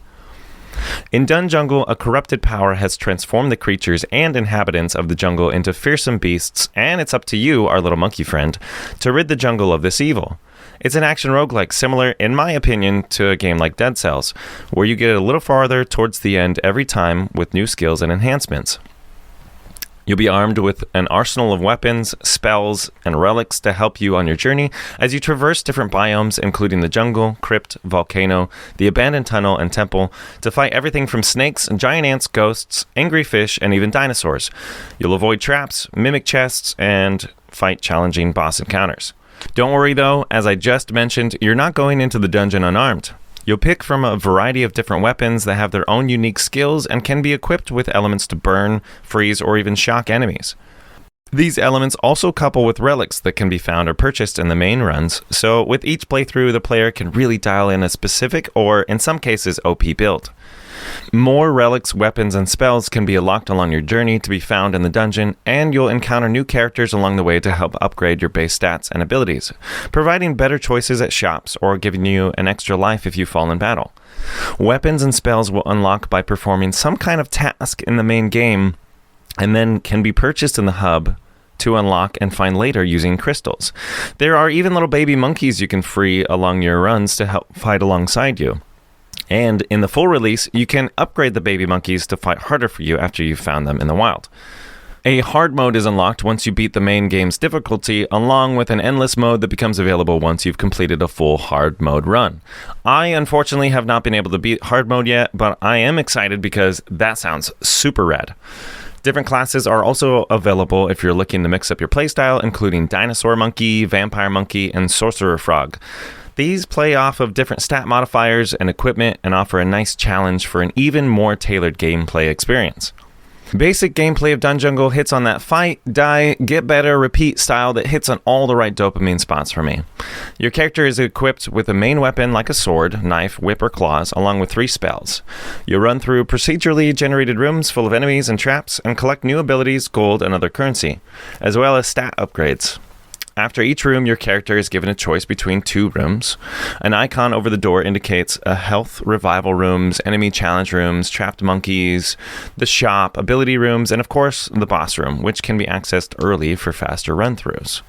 [SPEAKER 12] In DunJungle, a corrupted power has transformed the creatures and inhabitants of the jungle into fearsome beasts, and it's up to you, our little monkey friend, to rid the jungle of this evil. It's an action roguelike similar, in my opinion, to a game like Dead Cells, where you get a little farther towards the end every time with new skills and enhancements. You'll be armed with an arsenal of weapons, spells, and relics to help you on your journey as you traverse different biomes, including the jungle, crypt, volcano, the abandoned tunnel, and temple, to fight everything from snakes, giant ants, ghosts, angry fish, and even dinosaurs. You'll avoid traps, mimic chests, and fight challenging boss encounters. Don't worry though, as I just mentioned, you're not going into the dungeon unarmed. You'll pick from a variety of different weapons that have their own unique skills and can be equipped with elements to burn, freeze, or even shock enemies. These elements also couple with relics that can be found or purchased in the main runs, so with each playthrough the player can really dial in a specific, or in some cases OP build. More relics, weapons, and spells can be unlocked along your journey to be found in the dungeon, and you'll encounter new characters along the way to help upgrade your base stats and abilities, providing better choices at shops or giving you an extra life if you fall in battle. Weapons and spells will unlock by performing some kind of task in the main game, and then can be purchased in the hub to unlock and find later using crystals. There are even little baby monkeys you can free along your runs to help fight alongside you. And in the full release, you can upgrade the baby monkeys to fight harder for you after you've found them in the wild. A hard mode is unlocked once you beat the main game's difficulty, along with an endless mode that becomes available once you've completed a full hard mode run. I unfortunately have not been able to beat hard mode yet, but I am excited because that sounds super rad. Different classes are also available if you're looking to mix up your playstyle, including Dinosaur Monkey, Vampire Monkey, and Sorcerer Frog. These play off of different stat modifiers and equipment and offer a nice challenge for an even more tailored gameplay experience. Basic gameplay of DunJungle hits on that fight, die, get better, repeat style that hits on all the right dopamine spots for me. Your character is equipped with a main weapon like a sword, knife, whip, or claws, along with 3 spells. You'll run through procedurally generated rooms full of enemies and traps and collect new abilities, gold, and other currency, as well as stat upgrades. After each room, your character is given a choice between 2 rooms. An icon over the door indicates a health revival rooms, enemy challenge rooms, trapped monkeys, the shop, ability rooms, and of course, the boss room, which can be accessed early for faster run-throughs.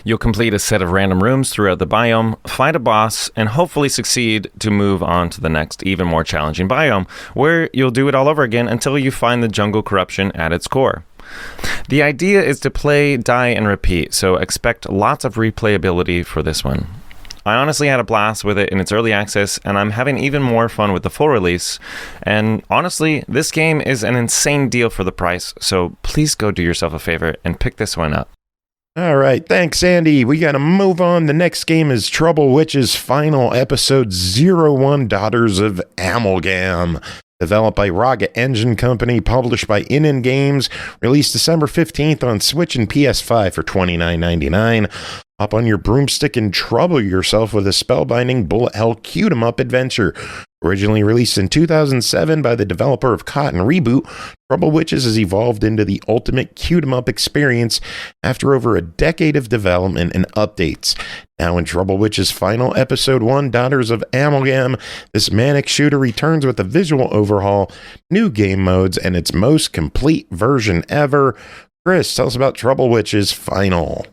[SPEAKER 12] You'll complete a set of random rooms throughout the biome, fight a boss, and hopefully succeed to move on to the next, even more challenging biome, where you'll do it all over again until you find the jungle corruption at its core. The idea is to play, die, and repeat, so expect lots of replayability for this one. I honestly had a blast with it in its early access, and I'm having even more fun with the full release. And honestly, this game is an insane deal for the price, so please go do yourself a favor and pick this one up.
[SPEAKER 2] All right, thanks, Andy. We got to move on. The next game is Trouble Witch's Final Episode 01 Daughters of Amalgam. Developed by Raga Engine Company, published by ININ Games, released December 15th on Switch and PS5 for $29.99. Hop on your broomstick and trouble yourself with a spellbinding bullet hell cute-em-up adventure. Originally released in 2007 by the developer of Cotton Reboot, Trouble Witches has evolved into the ultimate cute-em-up experience after over a decade of development and updates. Now in Trouble Witches' final Episode 1, Daughters of Amalgam, this manic shooter returns with a visual overhaul, new game modes, and its most complete version ever. Chris, tell us about Trouble Witch's Final.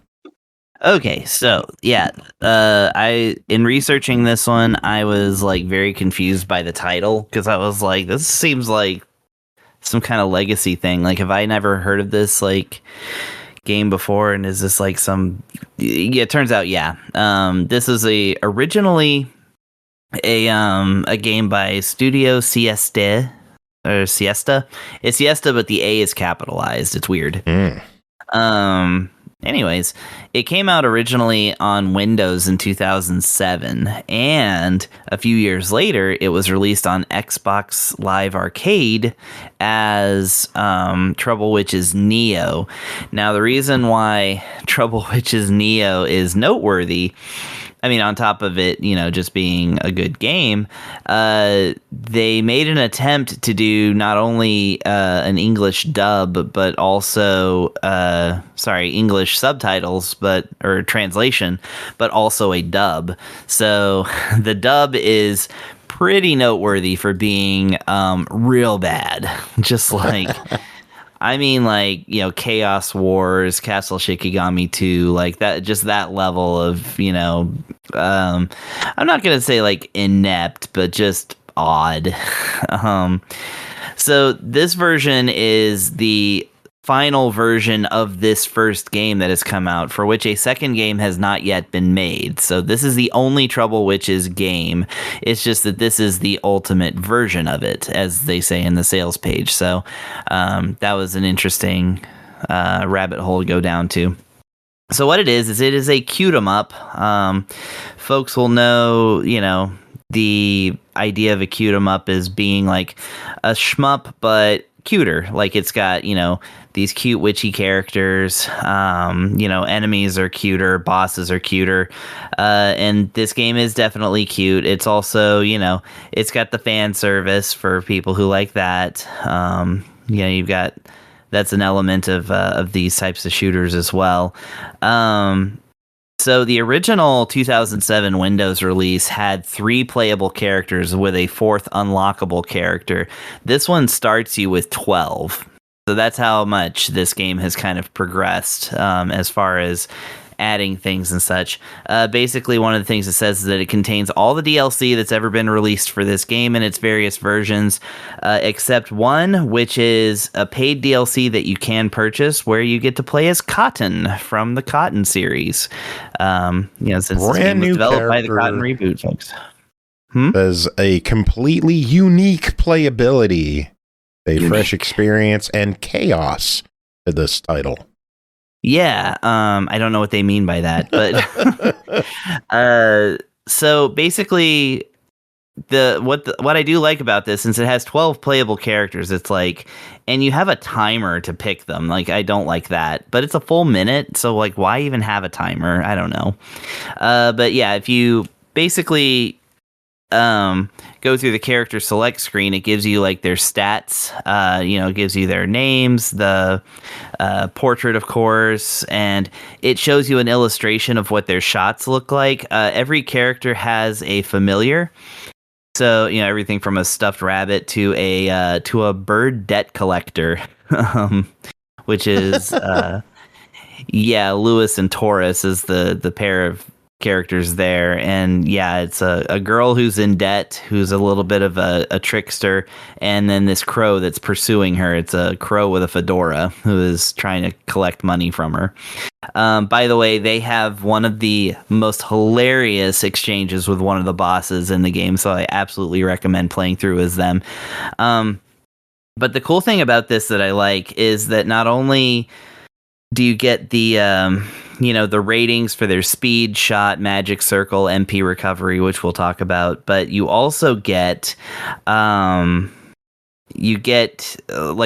[SPEAKER 9] Okay, so yeah, I in researching this one, I was like very confused by the title because I was like, this seems like some kind of legacy thing. Like, have I never heard of this like game before? And is this like some? Yeah, it turns out, yeah. This is originally a game by Studio Siesta or Siesta. It's Siesta, but the A is capitalized. It's weird. Anyways, it came out originally on Windows in 2007, and a few years later, it was released on Xbox Live Arcade as Trouble Witch's Neo. Now, the reason why Trouble Witch's Neo is noteworthy, I mean, on top of it, you know, just being a good game, they made an attempt to do not only an English dub, but also, English subtitles, or translation, but also a dub. So the dub is pretty noteworthy for being real bad. Just like... I mean, like, you know, Chaos Wars, Castle Shikigami 2, like that, just that level of, you know, I'm not going to say like inept, but just odd. So this version is the final version of this first game that has come out, for which a second game has not yet been made. So this is the only Trouble Witches game. It's just that this is the ultimate version of it, as they say in the sales page. So that was an interesting rabbit hole to go down to. So what it is it is a cute 'em up. Folks will know, you know, the idea of a cute 'em up is being like a shmup, but cuter. Like, it's got, you know, these cute witchy characters, you know, enemies are cuter, bosses are cuter, and this game is definitely cute. It's also, you know, it's got the fan service for people who like that. You know, you've got, that's an element of these types of shooters as well. So the original 2007 Windows release had 3 playable characters with a 4th unlockable character. This one starts you with 12. So that's how much this game has kind of progressed as far as adding things and such. Basically, one of the things it says is that it contains all the DLC that's ever been released for this game in its various versions, except one, which is a paid DLC that you can purchase, where you get to play as Cotton from the Cotton series. You know, since this game was developed by the Cotton Reboot folks.
[SPEAKER 2] There's a completely unique playability, fresh experience, and chaos to this title.
[SPEAKER 9] Yeah, I don't know what they mean by that, but so basically, what I do like about this, since it has 12 playable characters, it's like, and you have a timer to pick them. Like, I don't like that, but it's a full minute, so like, why even have a timer? I don't know. But yeah, if you basically go through the character select screen, it gives you like their stats, you know, it gives you their names, the portrait, of course, and it shows you an illustration of what their shots look like. Every character has a familiar. So, you know, everything from a stuffed rabbit to a bird debt collector, which is, yeah, Lewis and Taurus is the pair of characters there. And yeah, it's a girl who's in debt, who's a little bit of a trickster, and then this crow that's pursuing her. It's a crow with a fedora who is trying to collect money from her. By the way, they have one of the most hilarious exchanges with one of the bosses in the game, so I absolutely recommend playing through as them. But the cool thing about this that I like is that not only do you get the you know, the ratings for their speed, shot, magic circle, MP recovery, which we'll talk about, but you also get like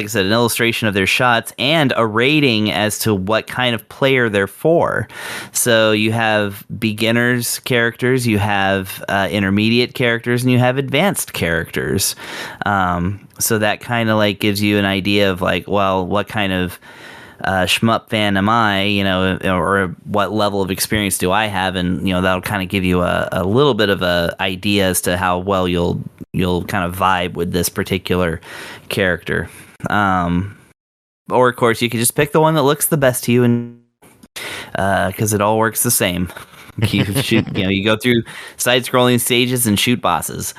[SPEAKER 9] I said, an illustration of their shots and a rating as to what kind of player they're for. So you have beginners characters, you have intermediate characters, and you have advanced characters. So that kind of like gives you an idea of like, well, what kind of shmup fan am I, you know, or what level of experience do I have, and you know, that'll kind of give you a little bit of a idea as to how well you'll kind of vibe with this particular character. Or, of course, you can just pick the one that looks the best to you, and because it all works the same. You shoot, you go through side-scrolling stages and shoot bosses.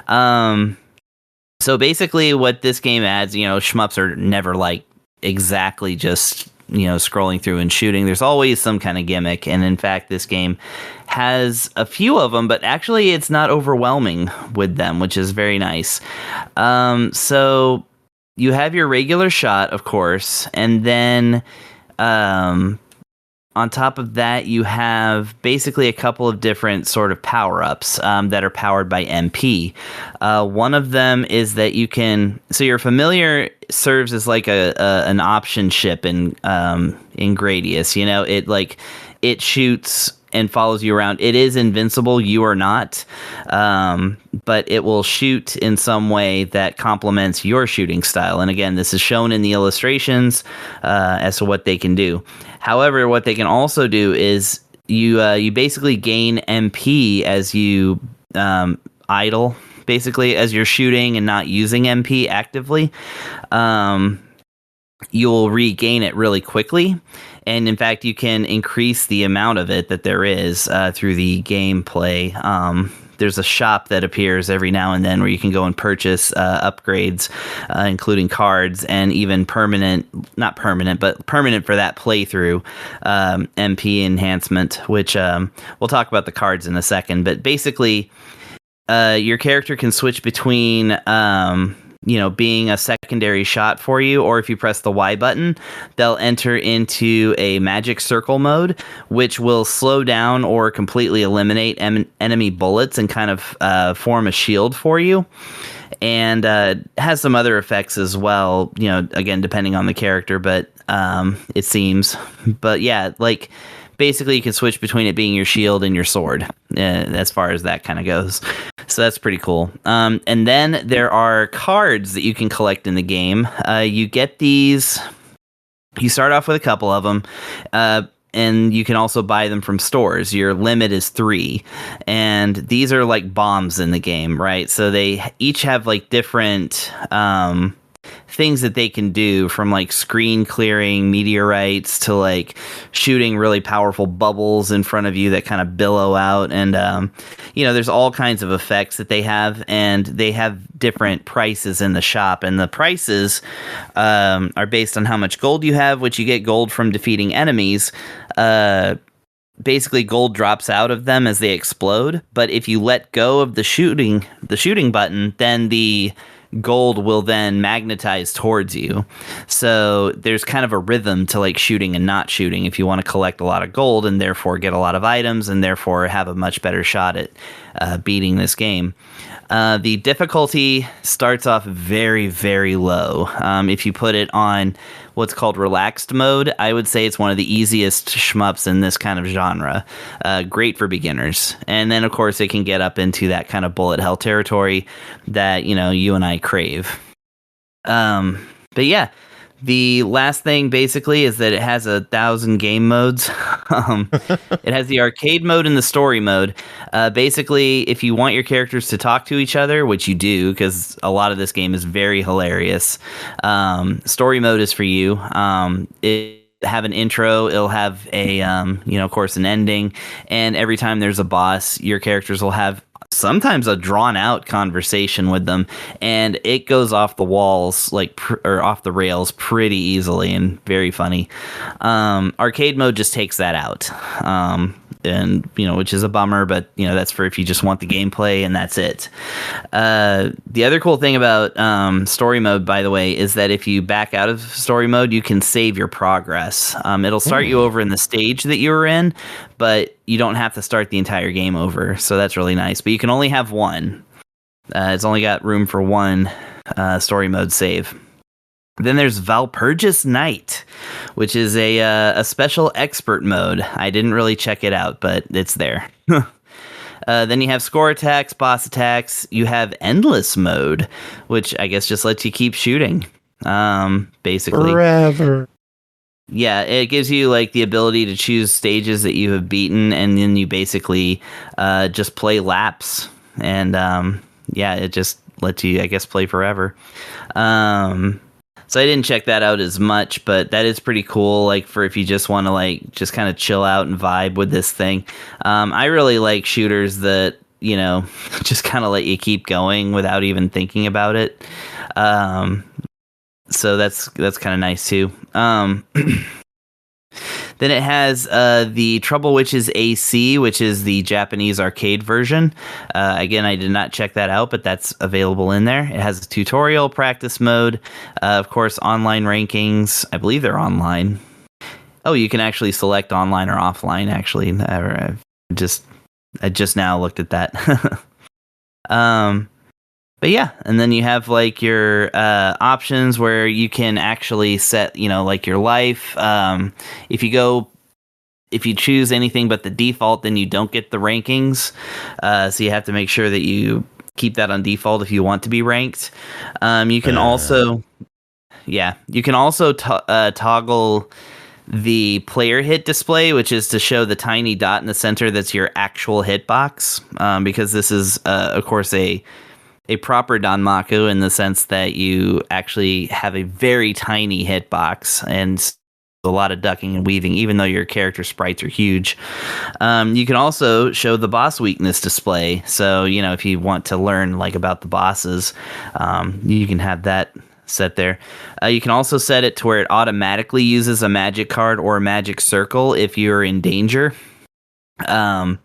[SPEAKER 9] So basically, what this game adds, shmups are never like exactly just scrolling through and shooting. There's always some kind of gimmick, and in fact, this game has a few of them, but actually, it's not overwhelming with them, which is very nice. So you have your regular shot, of course, and then on top of that, you have basically a couple of different sort of power-ups that are powered by MP. One of them is that you can... So your familiar serves as like an option ship in Gradius. It shoots and follows you around. It is invincible. You are not. But it will shoot in some way that complements your shooting style. And again, this is shown in the illustrations as to what they can do. However, what they can also do is you basically gain MP as you idle, basically, as you're shooting and not using MP actively. You'll regain it really quickly. And in fact, you can increase the amount of it that there is through the gameplay. There's a shop that appears every now and then where you can go and purchase upgrades, including cards and even not permanent, but permanent for that playthrough MP enhancement, which we'll talk about the cards in a second. But basically, your character can switch between being a secondary shot for you, or if you press the Y button, they'll enter into a magic circle mode, which will slow down or completely eliminate enemy bullets and kind of form a shield for you. And has some other effects as well, again, depending on the character, but it seems. But yeah, basically you can switch between it being your shield and your sword, as far as that kind of goes. So that's pretty cool. And then there are cards that you can collect in the game. You get these... You start off with a couple of them, and you can also buy them from stores. Your limit is 3. And these are like bombs in the game, right? So they each have different... things that they can do, from screen clearing meteorites to shooting really powerful bubbles in front of you that kind of billow out, and there's all kinds of effects that they have, and they have different prices in the shop, and the prices are based on how much gold you have, which you get gold from defeating enemies. Basically, gold drops out of them as they explode, but if you let go of the shooting button, then the gold will then magnetize towards you. So there's kind of a rhythm to shooting and not shooting if you want to collect a lot of gold and therefore get a lot of items and therefore have a much better shot at beating this game. The difficulty starts off very, very low. If you put it on what's called relaxed mode, I would say it's one of the easiest shmups in this kind of genre. Great for beginners. And then, of course, it can get up into that kind of bullet hell territory that, you and I crave. But yeah, the last thing basically is that it has 1,000 game modes. It has the arcade mode and the story mode. Basically, if you want your characters to talk to each other, which you do, because a lot of this game is very hilarious, story mode is for you. It have an intro, it'll have a of course, an ending, and every time there's a boss, your characters will have sometimes a drawn out conversation with them, and it goes off the walls or off the rails pretty easily and very funny. Arcade mode just takes that out, and which is a bummer, but that's for if you just want the gameplay, and that's it. The other cool thing about story mode, by the way, is that if you back out of story mode, you can save your progress. It'll start you over in the stage that you were in, but you don't have to start the entire game over, so that's really nice. But you can only have one. It's only got room for one story mode save. Then there's Valpurgis Night, which is a special expert mode. I didn't really check it out, but it's there. Then you have score attacks, boss attacks. You have endless mode, which I guess just lets you keep shooting, basically.
[SPEAKER 2] Forever.
[SPEAKER 9] Yeah, it gives you the ability to choose stages that you have beaten, and then you basically just play laps. And it just lets you, I guess, play forever. So I didn't check that out as much, but that is pretty cool. Like for if you just want to like just kind of chill out and vibe with this thing. I really like shooters that, you know, just kind of let you keep going without even thinking about it. So that's kind of nice too. Then it has the Trouble Witches AC, which is the Japanese arcade version. Again, I did not check that out, but that's available in there. It has a tutorial, practice mode, of course, online rankings. I believe they're online. Oh, you can actually select online or offline, actually. I just now looked at that. But yeah, and then you have like your options where you can actually set, you know, like your life. If you choose anything but the default, then you don't get the rankings. So you have to make sure that you keep that on default if you want to be ranked. You can also toggle the player hit display, which is to show the tiny dot in the center that's your actual hitbox, because this is, of course, a proper Danmaku in the sense that you actually have a very tiny hitbox and a lot of ducking and weaving, even though your character sprites are huge. You can also show the boss weakness display. So, you know, if you want to learn like about the bosses, you can have that set there. You can also set it to where it automatically uses a magic card or a magic circle if you're in danger. And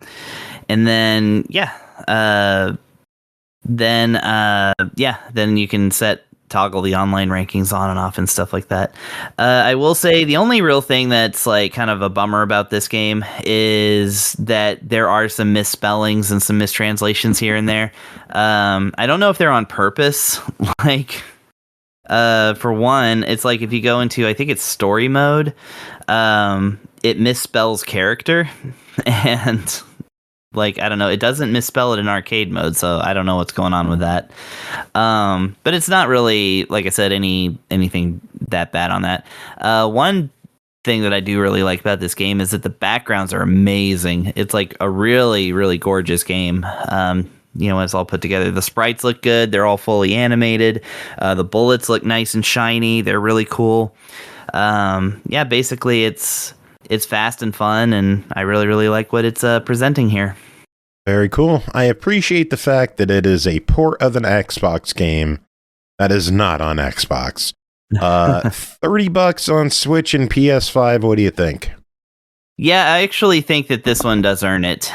[SPEAKER 9] then, then you can toggle the online rankings on and off and stuff like that. I will say the only real thing that's like kind of a bummer about this game is that there are some misspellings and some mistranslations here and there. I don't know if they're on purpose. Like, for one, it's like if you go into, I think it's story mode, it misspells character and like, I don't know, it doesn't misspell it in arcade mode, so I don't know what's going on with that. But it's not really, like I said, anything that bad on that. One thing that I do really like about this game is that the backgrounds are amazing. It's like a really, really gorgeous game. You know, when it's all put together. The sprites look good. They're all fully animated. The bullets look nice and shiny. They're really cool. Basically it's fast and fun, and I really, really like what it's presenting here.
[SPEAKER 2] Very cool. I appreciate the fact that it is a port of an Xbox game that is not on Xbox. $30 on Switch and PS5. What do you think?
[SPEAKER 9] Yeah, I actually think that this one does earn it.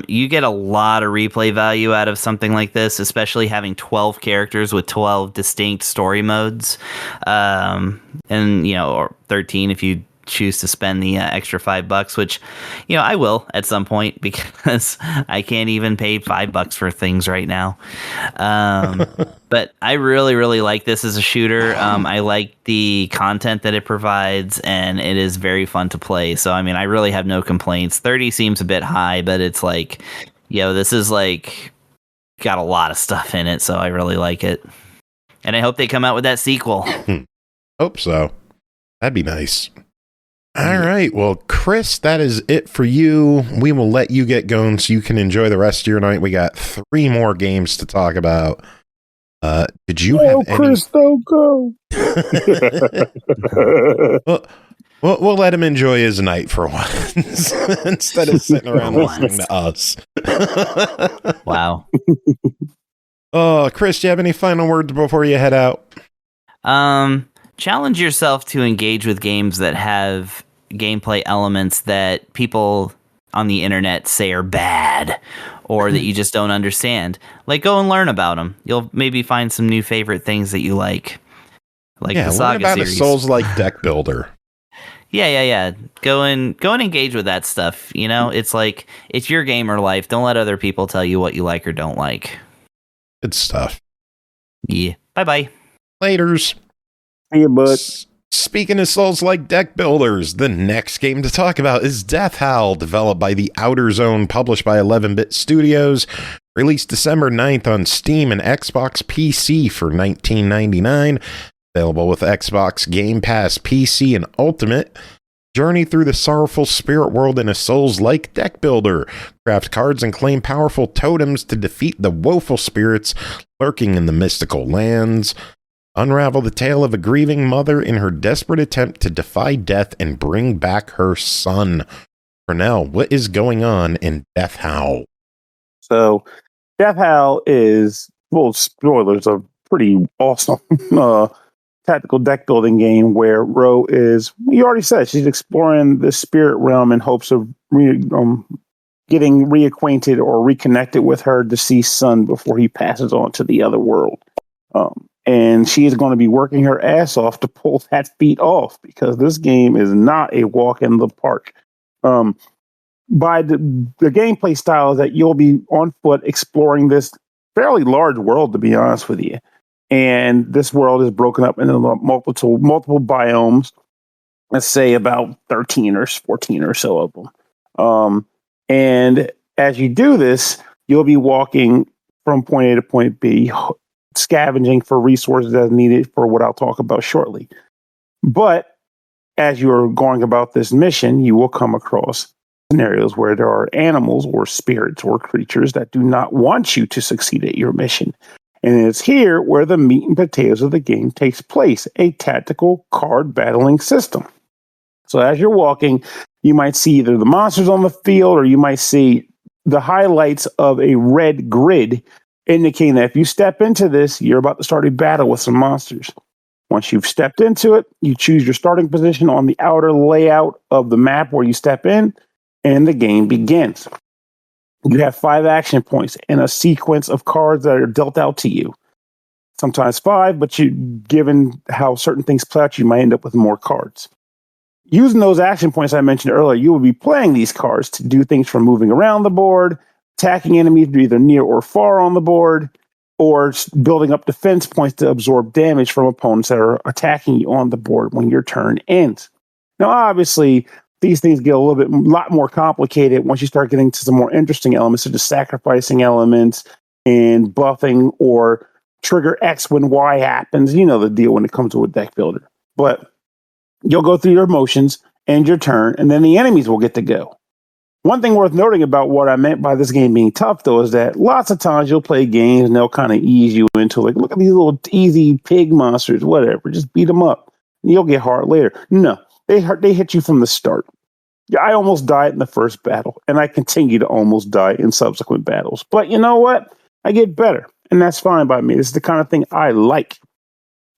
[SPEAKER 9] You get a lot of replay value out of something like this, especially having 12 characters with 12 distinct story modes. And, you know, or 13 if you choose to spend the extra $5, which, you know, I will at some point because I can't even pay $5 for things right now. But I really, really like this as a shooter. I like the content that it provides, and it is very fun to play. So, I mean, I really have no complaints. 30 seems a bit high, but it's like, this is like got a lot of stuff in it. So I really like it. And I hope they come out with that sequel.
[SPEAKER 2] Hope so. That'd be nice. All right. Well, Chris, that is it for you. We will let you get going so you can enjoy the rest of your night. We got 3 more games to talk about. Did you have any...
[SPEAKER 6] Chris, don't go.
[SPEAKER 2] We'll let him enjoy his night for once instead of sitting around listening to us.
[SPEAKER 9] Wow.
[SPEAKER 2] Oh, Chris, do you have any final words before you head out?
[SPEAKER 9] Challenge yourself to engage with games that have gameplay elements that people on the internet say are bad or that you just don't understand. Like, go and learn about them. You'll maybe find some new favorite things that you like the SaGa
[SPEAKER 2] learn about
[SPEAKER 9] series.
[SPEAKER 2] A Souls-like deck builder.
[SPEAKER 9] Yeah. Go and engage with that stuff. You know, it's like, it's your gamer life. Don't let other people tell you what you like or don't like.
[SPEAKER 2] Good stuff.
[SPEAKER 9] Yeah. Bye-bye.
[SPEAKER 2] Laters.
[SPEAKER 6] Hey, bud.
[SPEAKER 2] Speaking of Souls-like deck builders, the next game to talk about is Death Howl, developed by the Outer Zone, published by 11-Bit Studios, released December 9th on Steam and Xbox PC for $19.99, available with Xbox Game Pass PC and Ultimate. Journey through the sorrowful spirit world in a Souls-like deck builder. Craft cards and claim powerful totems to defeat the woeful spirits lurking in the mystical lands. Unravel the tale of a grieving mother in her desperate attempt to defy death and bring back her son. Pernell, what is going on in Death Howl?
[SPEAKER 6] So, Death Howl is, well, spoilers, a pretty awesome tactical deck building game where Ro is, you already said, she's exploring the spirit realm in hopes of getting reacquainted or reconnected with her deceased son before he passes on to the other world. And she is going to be working her ass off to pull that feat off because this game is not a walk in the park. By the gameplay style is that you'll be on foot exploring this fairly large world, to be honest with you. And this world is broken up into multiple biomes. Let's say about 13 or 14 or so of them. And as you do this, you'll be walking from point A to point B, scavenging for resources as needed for what I'll talk about shortly. But as you're going about this mission, you will come across scenarios where there are animals or spirits or creatures that do not want you to succeed at your mission. And it's here where the meat and potatoes of the game takes place, a tactical card battling system. So as you're walking, you might see either the monsters on the field or you might see the highlights of a red grid indicating that if you step into this, you're about to start a battle with some monsters. Once you've stepped into it, you choose your starting position on the outer layout of the map where you step in, and the game begins. You have 5 action points and a sequence of cards that are dealt out to you. Sometimes 5, but given how certain things play out, you might end up with more cards. Using those action points I mentioned earlier, you will be playing these cards to do things from moving around the board, attacking enemies either near or far on the board, or building up defense points to absorb damage from opponents that are attacking you on the board when your turn ends. Now, obviously, these things get a lot more complicated once you start getting to some more interesting elements, such as sacrificing elements and buffing or trigger X when Y happens. You know the deal when it comes to a deck builder. But you'll go through your motions, end your turn, and then the enemies will get to go. One thing worth noting about what I meant by this game being tough, though, is that lots of times you'll play games and they'll kind of ease you into, like, look at these little easy pig monsters, whatever, just beat them up. And you'll get hard later. No, they hit you from the start. I almost died in the first battle, and I continue to almost die in subsequent battles. But you know what? I get better, and that's fine by me. This is the kind of thing I like.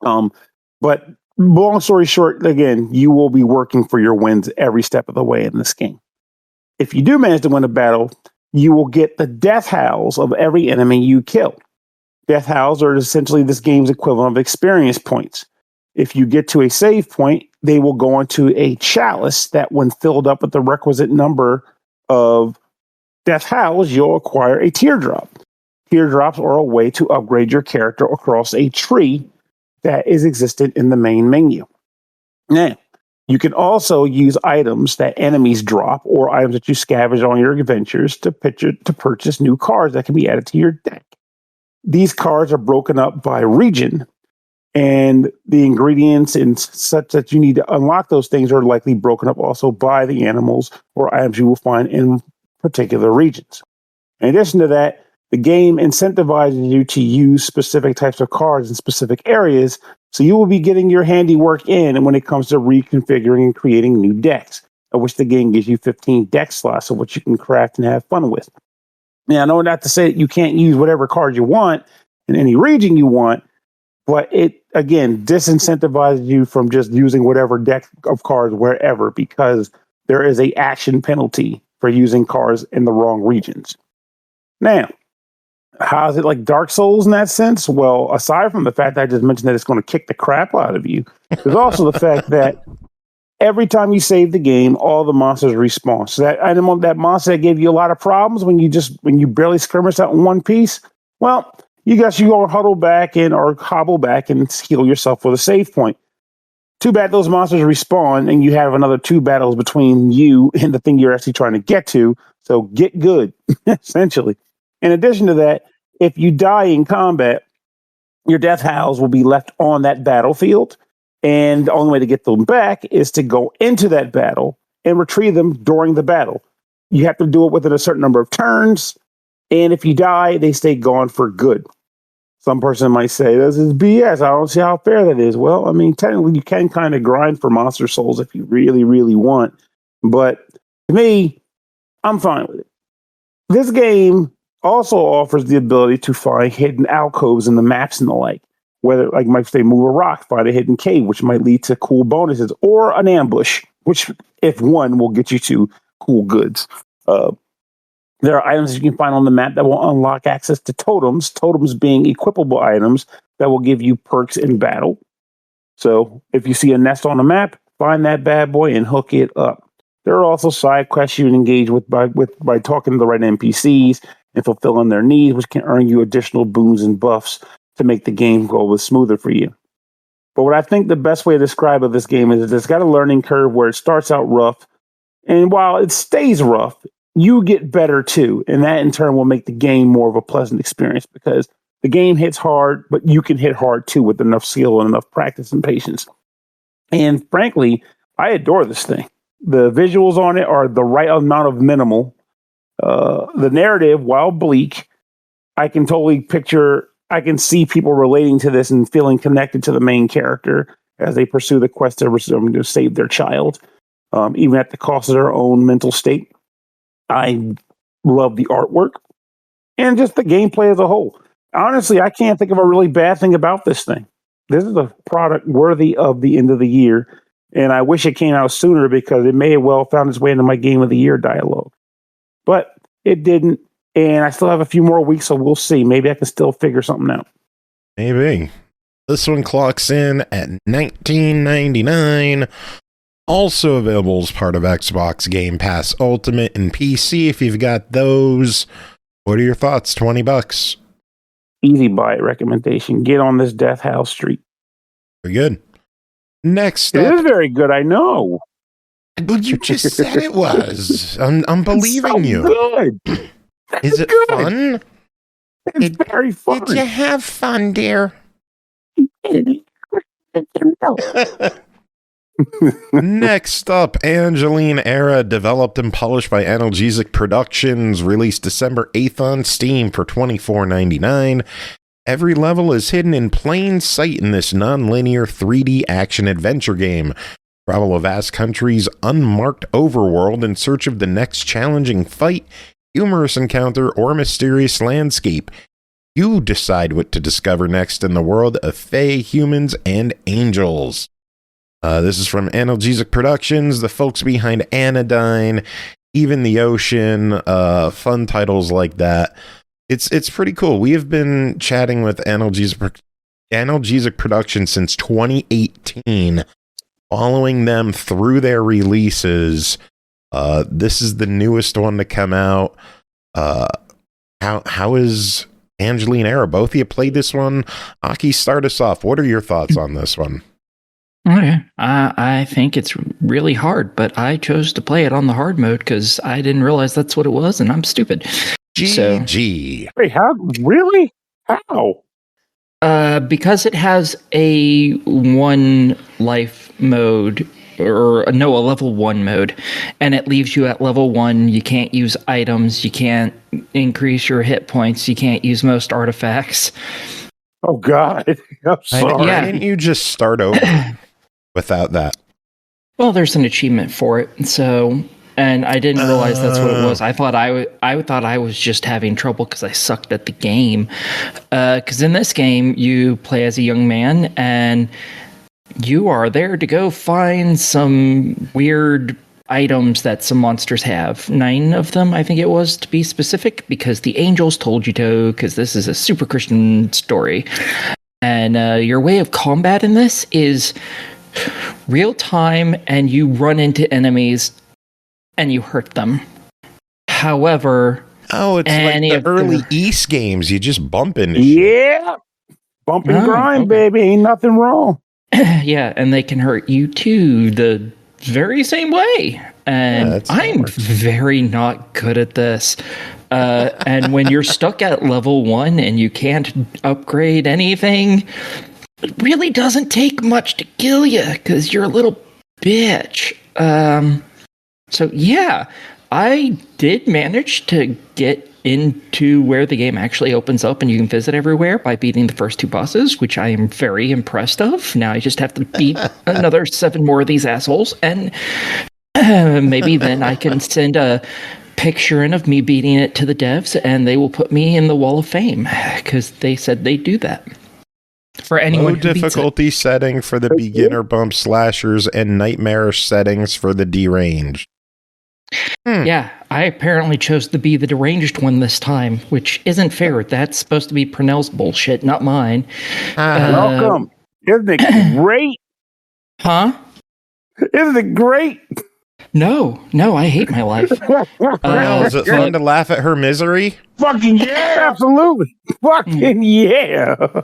[SPEAKER 6] But long story short, again, you will be working for your wins every step of the way in this game. If you do manage to win a battle, you will get the death howls of every enemy you kill. Death howls are essentially this game's equivalent of experience points. If you get to a save point, they will go into a chalice that, when filled up with the requisite number of death howls, you'll acquire a teardrop. Teardrops are a way to upgrade your character across a tree that is existent in the main menu. Now, you can also use items that enemies drop or items that you scavenge on your adventures to purchase new cards that can be added to your deck. These cards are broken up by region, and the ingredients and such that you need to unlock those things are likely broken up also by the animals or items you will find in particular regions. In addition to that, the game incentivizes you to use specific types of cards in specific areas, so you will be getting your handiwork in when it comes to reconfiguring and creating new decks, of which the game gives you 15 deck slots of which you can craft and have fun with. Now, I know not to say that you can't use whatever card you want in any region you want, but it, again, disincentivizes you from just using whatever deck of cards wherever, because there is a action penalty for using cards in the wrong regions. Now, how is it like Dark Souls in that sense? Well, aside from the fact that I just mentioned that it's going to kick the crap out of you, there's also the fact that every time you save the game, all the monsters respawn. So that animal, that monster that gave you a lot of problems when you barely skirmished out in one piece, well, you go huddle back in or hobble back and heal yourself with a save point. Too bad those monsters respawn and you have another 2 battles between you and the thing you're actually trying to get to. So get good, essentially. In addition to that, if you die in combat, your death howls will be left on that battlefield. And the only way to get them back is to go into that battle and retrieve them during the battle. You have to do it within a certain number of turns. And if you die, they stay gone for good. Some person might say this is BS. I don't see how fair that is. Well, I mean, technically, you can kind of grind for Monster Souls if you really, really want. But to me, I'm fine with it. This game also offers the ability to find hidden alcoves in the maps and the like. Whether, like, might say, move a rock, find a hidden cave, which might lead to cool bonuses, or an ambush, which, if won, will get you to cool goods. There are items you can find on the map that will unlock access to totems, totems being equipable items that will give you perks in battle. So if you see a nest on the map, find that bad boy and hook it up. There are also side quests you can engage with by talking to the right NPCs and fulfilling their needs, which can earn you additional boons and buffs to make the game go a little smoother for you. But what I think the best way to describe this game is it's got a learning curve where it starts out rough, and while it stays rough, you get better too, and that in turn will make the game more of a pleasant experience because the game hits hard, but you can hit hard too with enough skill and enough practice and patience. And frankly, I adore this thing. The visuals on it are the right amount of minimal. The narrative, while bleak, I can see people relating to this and feeling connected to the main character as they pursue the quest to save their child, even at the cost of their own mental state. I love the artwork and just the gameplay as a whole. Honestly, I can't think of a really bad thing about this thing. This is a product worthy of the end of the year, and I wish it came out sooner because it may have well found its way into my Game of the Year dialogue. But it didn't, and I still have a few more weeks, so we'll see. Maybe I can still figure something out.
[SPEAKER 2] Maybe. This one clocks in at $19.99. Also available as part of Xbox Game Pass Ultimate and PC if you've got those. What are your thoughts? $20.
[SPEAKER 6] Easy buy recommendation. Get on this Death House Street.
[SPEAKER 2] Very good. Next
[SPEAKER 6] up. It is very good, I know.
[SPEAKER 2] But you just said it was. I'm believing you.
[SPEAKER 6] Good.
[SPEAKER 2] Is it fun?
[SPEAKER 6] It's very fun.
[SPEAKER 2] Did you have fun, dear? Next up, Angeline Era, developed and published by Analgesic Productions, released December 8th on Steam for $24.99. Every level is hidden in plain sight in this non-linear 3D action-adventure game. Travel a vast country's unmarked overworld in search of the next challenging fight, humorous encounter, or mysterious landscape. You decide what to discover next in the world of fae, humans, and angels. This is from Analgesic Productions, the folks behind Anodyne, Even the Ocean, fun titles like that. It's pretty cool. We have been chatting with Analgesic Productions since 2018, following them through their releases. This is the newest one to come out. How is Angeline Era? Both of you played this one. Aki, start us off. What are your thoughts on this one?
[SPEAKER 3] Okay. I think it's really hard, but I chose to play it on the hard mode because I didn't realize that's what it was, and I'm stupid.
[SPEAKER 2] GG.
[SPEAKER 6] Wait, how? Really? How?
[SPEAKER 3] Because it has a one life mode, or no, a level 1 mode, and it leaves you at level 1. You can't use items, you can't increase your hit points, you can't use most artifacts.
[SPEAKER 6] Oh, God. I'm sorry.
[SPEAKER 2] Why didn't you just start over without that?
[SPEAKER 3] Well, there's an achievement for it, so... And I didn't realize that's what it was. I thought I was just having trouble because I sucked at the game. Because in this game, you play as a young man, and you are there to go find some weird items that some monsters have. 9 of them, I think it was, to be specific, because the angels told you to, because this is a super Christian story. And your way of combat in this is real time, and you run into enemies and you hurt them. However...
[SPEAKER 2] Oh, it's like the early East games. You just bump into
[SPEAKER 6] shit. Yeah! Bump and grind, baby. Ain't nothing wrong.
[SPEAKER 3] Yeah, and they can hurt you too, the very same way. And I'm very not good at this. And when you're stuck at level 1 and you can't upgrade anything, it really doesn't take much to kill you, because you're a little bitch. So yeah, I did manage to get into where the game actually opens up and you can visit everywhere by beating the first 2 bosses, which I am very impressed of. Now I just have to beat another 7 more of these assholes, and maybe then I can send a picture in of me beating it to the devs, and they will put me in the Wall of Fame, because they said they'd do that. For anyone
[SPEAKER 2] Low difficulty setting for the beginner bump slashers and nightmarish settings for the deranged.
[SPEAKER 3] Yeah, I apparently chose to be the deranged one this time, which isn't fair. That's supposed to be Pernell's bullshit, not mine.
[SPEAKER 6] Welcome. Isn't it great?
[SPEAKER 3] Huh?
[SPEAKER 6] Isn't it great?
[SPEAKER 3] No, I hate my life.
[SPEAKER 2] Pernell, is it fun to laugh at her misery?
[SPEAKER 6] Fucking yeah, absolutely. Fucking yeah.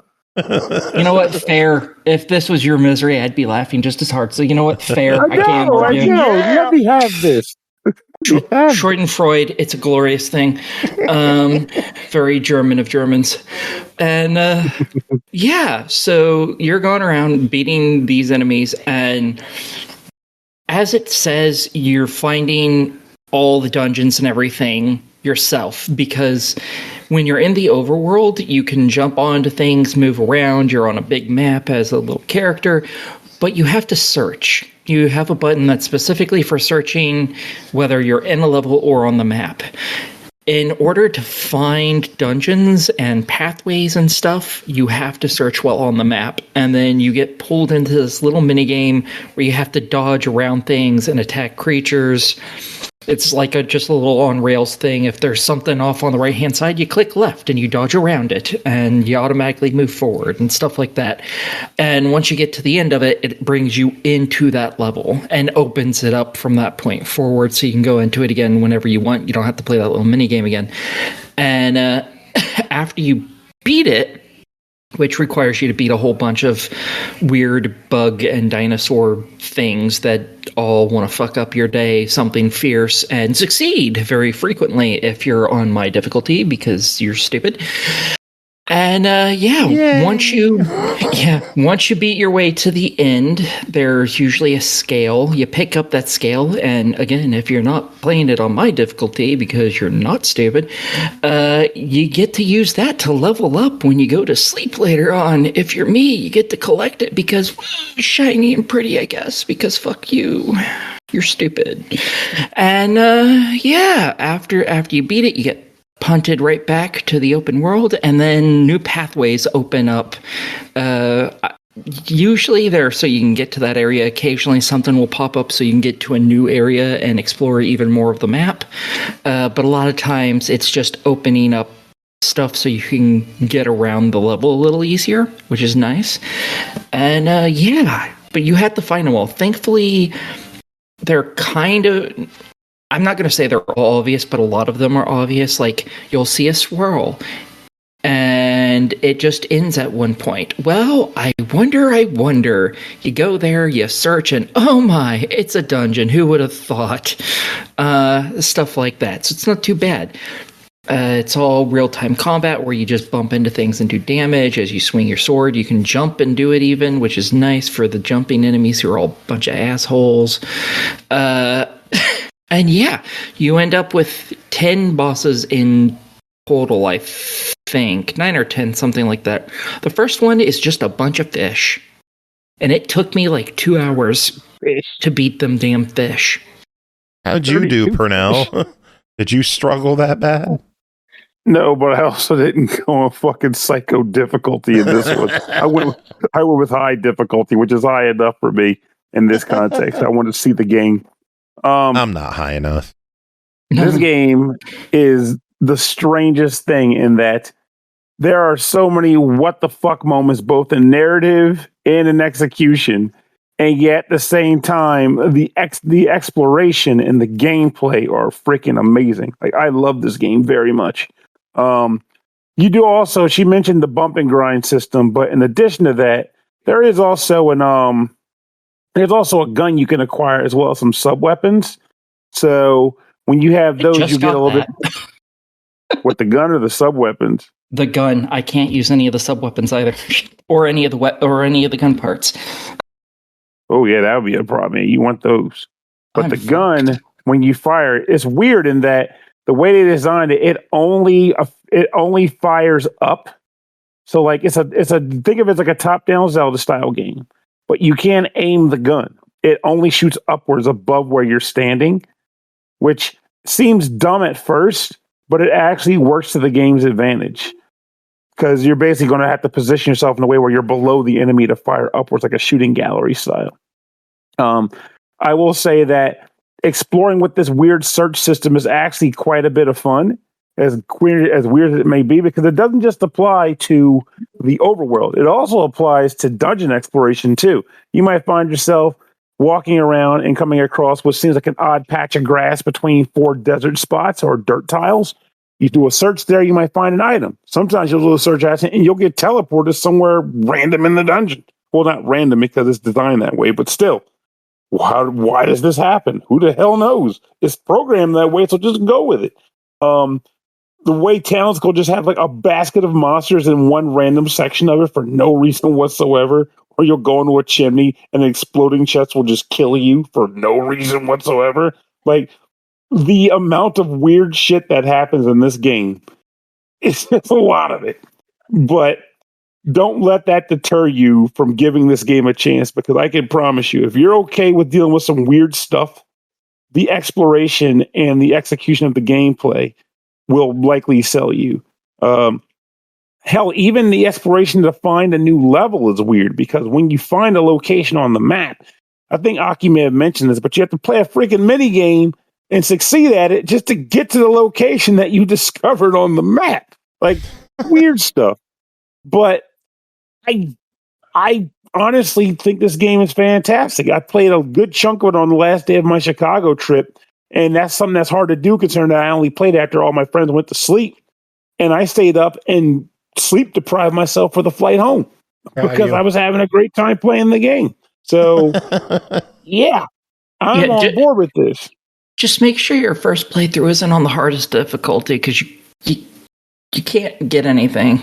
[SPEAKER 3] You know what? Fair. If this was your misery, I'd be laughing just as hard. So you know what? Fair.
[SPEAKER 6] I know. Let me have this.
[SPEAKER 3] Schadenfreude. It's a glorious thing. Very German of Germans. And yeah, so you're going around beating these enemies, and as it says, you're finding all the dungeons and everything yourself, because when you're in the overworld, you can jump onto things, move around, you're on a big map as a little character, but you have to search. You have a button that's specifically for searching, whether you're in a level or on the map. In order to find dungeons and pathways and stuff, you have to search while on the map, and then you get pulled into this little minigame where you have to dodge around things and attack creatures. It's like just a little on-rails thing. If there's something off on the right-hand side, you click left and you dodge around it, and you automatically move forward and stuff like that. And once you get to the end of it, it brings you into that level and opens it up from that point forward, so you can go into it again whenever you want. You don't have to play that little minigame again. And after you beat it, which requires you to beat a whole bunch of weird bug and dinosaur things that all want to fuck up your day, something fierce, and succeed very frequently if you're on my difficulty, because you're stupid. And once you beat your way to the end, there's usually a scale. You pick up that scale, and again, if you're not playing it on my difficulty because you're not stupid, you get to use that to level up when you go to sleep later on. If you're me, you get to collect it because shiny and pretty, I guess, because fuck you. You're stupid. And after you beat it, you get punted right back to the open world, and then new pathways open up. Usually they're so you can get to that area. Occasionally something will pop up so you can get to a new area and explore even more of the map. But a lot of times it's just opening up stuff so you can get around the level a little easier, which is nice. And but you have to find them all. Thankfully, they're kind of... I'm not going to say they're all obvious, but a lot of them are obvious. Like, you'll see a swirl, and it just ends at one point. Well, I wonder. You go there, you search, and oh my, it's a dungeon. Who would have thought? Stuff like that. So it's not too bad. It's all real-time combat where you just bump into things and do damage. As you swing your sword, you can jump and do it even, which is nice for the jumping enemies who are all a bunch of assholes. And yeah, you end up with 10 bosses in total, I think. 9 or 10, something like that. The first one is just a bunch of fish. And it took me like 2 hours to beat them damn fish.
[SPEAKER 2] How'd you do, Pernell? Did you struggle that bad?
[SPEAKER 6] No, but I also didn't go on fucking psycho difficulty in this one. I went with high difficulty, which is high enough for me in this context. I wanted to see the game.
[SPEAKER 2] I'm not high enough.
[SPEAKER 6] This game is the strangest thing in that there are so many what the fuck moments, both in narrative and in execution, and yet at the same time, the exploration and the gameplay are freaking amazing. Like, I love this game very much. You do also, she mentioned the bump and grind system, but in addition to that, there is also there's also a gun you can acquire as well as some sub-weapons. So when you have those, you get a little bit... With the gun or the sub-weapons?
[SPEAKER 3] The gun. I can't use any of the sub-weapons either. or any of the gun parts.
[SPEAKER 6] Oh yeah, that would be a problem. You want those. But the gun, when you fire it, it's weird in that the way they designed it, it only fires up. So like it's a think of it as like a top-down Zelda style game, but you can't aim the gun. It only shoots upwards above where you're standing, which seems dumb at first, but it actually works to the game's advantage. Because you're basically going to have to position yourself in a way where you're below the enemy to fire upwards like a shooting gallery style. I will say that exploring with this weird search system is actually quite a bit of fun, as weird as it may be, because it doesn't just apply to the overworld. It also applies to dungeon exploration too. You might find yourself walking around and coming across what seems like an odd patch of grass between 4 desert spots or dirt tiles. You do a search there, you might find an item. Sometimes you'll do a search item and you'll get teleported somewhere random in the dungeon. Well, not random because it's designed that way, but still. Why does this happen? Who the hell knows? It's programmed that way, so just go with it. The way towns go just have like a basket of monsters in one random section of it for no reason whatsoever. Or you'll go into a chimney and an exploding chest will just kill you for no reason whatsoever. Like, the amount of weird shit that happens in this game, it's a lot of it. But don't let that deter you from giving this game a chance, because I can promise you, if you're okay with dealing with some weird stuff, the exploration and the execution of the gameplay will likely sell you. Hell, even the exploration to find a new level is weird, because when you find a location on the map, I think Aki may have mentioned this, but you have to play a freaking mini game and succeed at it just to get to the location that you discovered on the map. Like, weird stuff. But I honestly think this game is fantastic. I played a good chunk of it on the last day of my Chicago trip, and that's something that's hard to do considering that I only played after all my friends went to sleep. And I stayed up and sleep deprived myself for the flight home because I was having a great time playing the game. So, yeah, I'm on board with this.
[SPEAKER 3] Just make sure your first playthrough isn't on the hardest difficulty, because you can't get anything.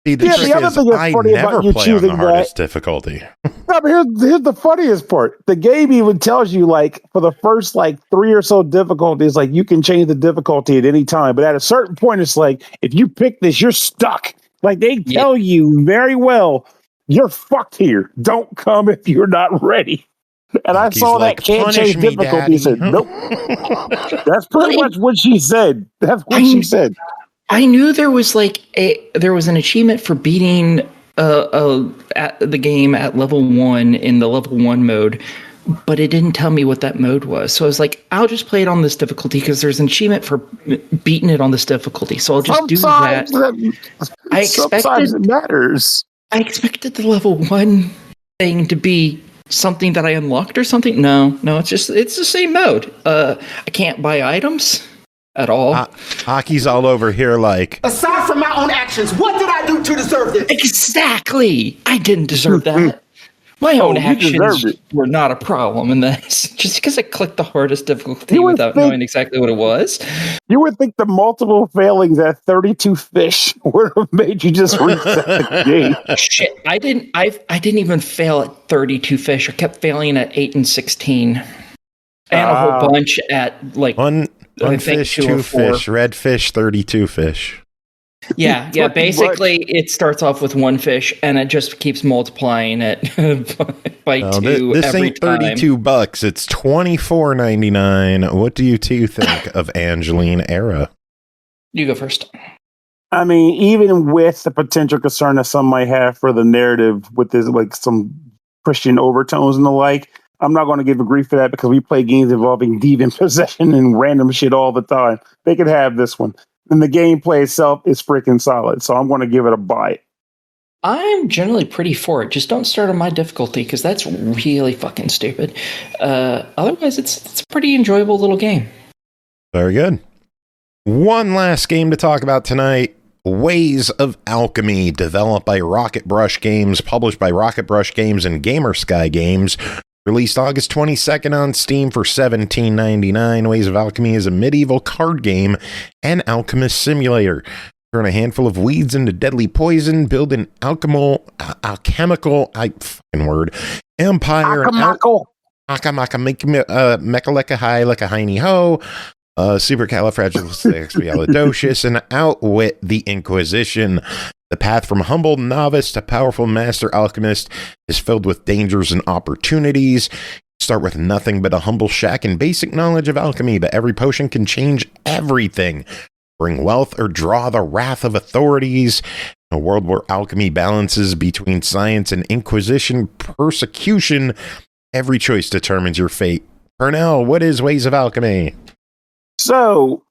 [SPEAKER 2] See, the other thing that's funny about you choosing the hardest difficulty.
[SPEAKER 6] No, but here's the funniest part. The game even tells you, like, for the first, 3 or so difficulties, like, you can change the difficulty at any time. But at a certain point, it's like, if you pick this, you're stuck. Like, they tell you very well, you're fucked here. Don't come if you're not ready. And I saw that can't change difficulty and said, nope. That's pretty much what she said. That's what she said.
[SPEAKER 3] I knew there was an achievement for beating at the game at level 1 in the level 1 mode, but it didn't tell me what that mode was. So I was like, I'll just play it on this difficulty because there's an achievement for beating it on this difficulty. So I'll just do that.
[SPEAKER 6] Sometimes it matters.
[SPEAKER 3] I expected the level 1 thing to be something that I unlocked or something. No, it's the same mode. I can't buy items at all.
[SPEAKER 2] Aki's all over here like,
[SPEAKER 11] aside from my own actions, what did I do to deserve this?
[SPEAKER 3] Exactly. I didn't deserve that. My own actions were not a problem in this. Just because I clicked the hardest difficulty without knowing exactly what it was.
[SPEAKER 6] You would think the multiple failings at 32 fish would have made you just reset the game.
[SPEAKER 3] Shit, I didn't even fail at 32 fish. I kept failing at 8 and 16. And a whole bunch at
[SPEAKER 2] one fish, 2 fish, red fish, 32 fish.
[SPEAKER 3] Yeah. Basically, it starts off with 1 fish, and it just keeps multiplying it by 2
[SPEAKER 2] this
[SPEAKER 3] every
[SPEAKER 2] ain't $32. It's $24.99. What do you two think of Angeline era?
[SPEAKER 3] You go first.
[SPEAKER 6] I mean, even with the potential concern that some might have for the narrative with this, like some Christian overtones and the like, I'm not going to give a grief for that because we play games involving demon possession and random shit all the time. They could have this one. And the gameplay itself is freaking solid, so I'm going to give it a buy.
[SPEAKER 3] I'm generally pretty for it. Just don't start on my difficulty, because that's really fucking stupid. Otherwise, it's a pretty enjoyable little game.
[SPEAKER 2] Very good. One last game to talk about tonight. Ways of Alchemy, developed by Rocket Brush Games, published by Rocket Brush Games and Gamer Sky Games. Released August 22nd on Steam for $17.99. Ways of Alchemy is a medieval card game and alchemist simulator. Turn a handful of weeds into deadly poison, build an alchemical empire. Mekaleka high like a hiney ho. supercalifragilisticexpialidocious, and outwit the Inquisition. The path from humble novice to powerful master alchemist is filled with dangers and opportunities. Start with nothing but a humble shack and basic knowledge of alchemy, but every potion can change everything. Bring wealth or draw the wrath of authorities. In a world where alchemy balances between science and Inquisition persecution, every choice determines your fate. Pernell, what is Ways of Alchemy?
[SPEAKER 6] So,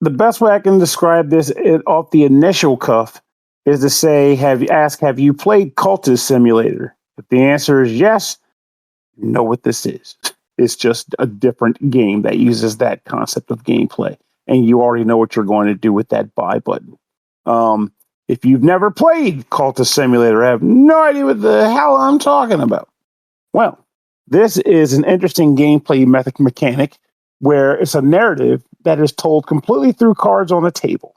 [SPEAKER 6] the best way I can describe this off the initial cuff is to say, have you played Cultist Simulator? If the answer is yes, you know what this is. It's just a different game that uses that concept of gameplay. And you already know what you're going to do with that buy button. If you've never played Cultist Simulator, I have no idea what the hell I'm talking about. Well, this is an interesting gameplay mechanic where it's a narrative that is told completely through cards on the table.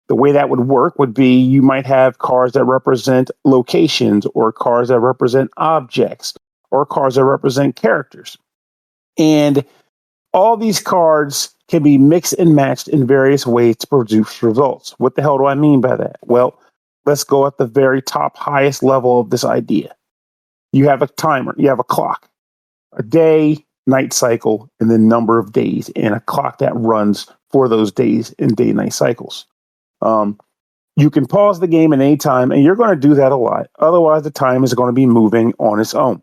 [SPEAKER 6] The way that would work would be you might have cards that represent locations, or cards that represent objects, or cards that represent characters. And all these cards can be mixed and matched in various ways to produce results. What the hell do I mean by that? Well, let's go at the very top, highest level of this idea. You have a timer, you have a clock, a day, night cycle, and then number of days, and a clock that runs for those days and day-night cycles. You can pause the game at any time, and you're going to do that a lot. Otherwise, the time is going to be moving on its own.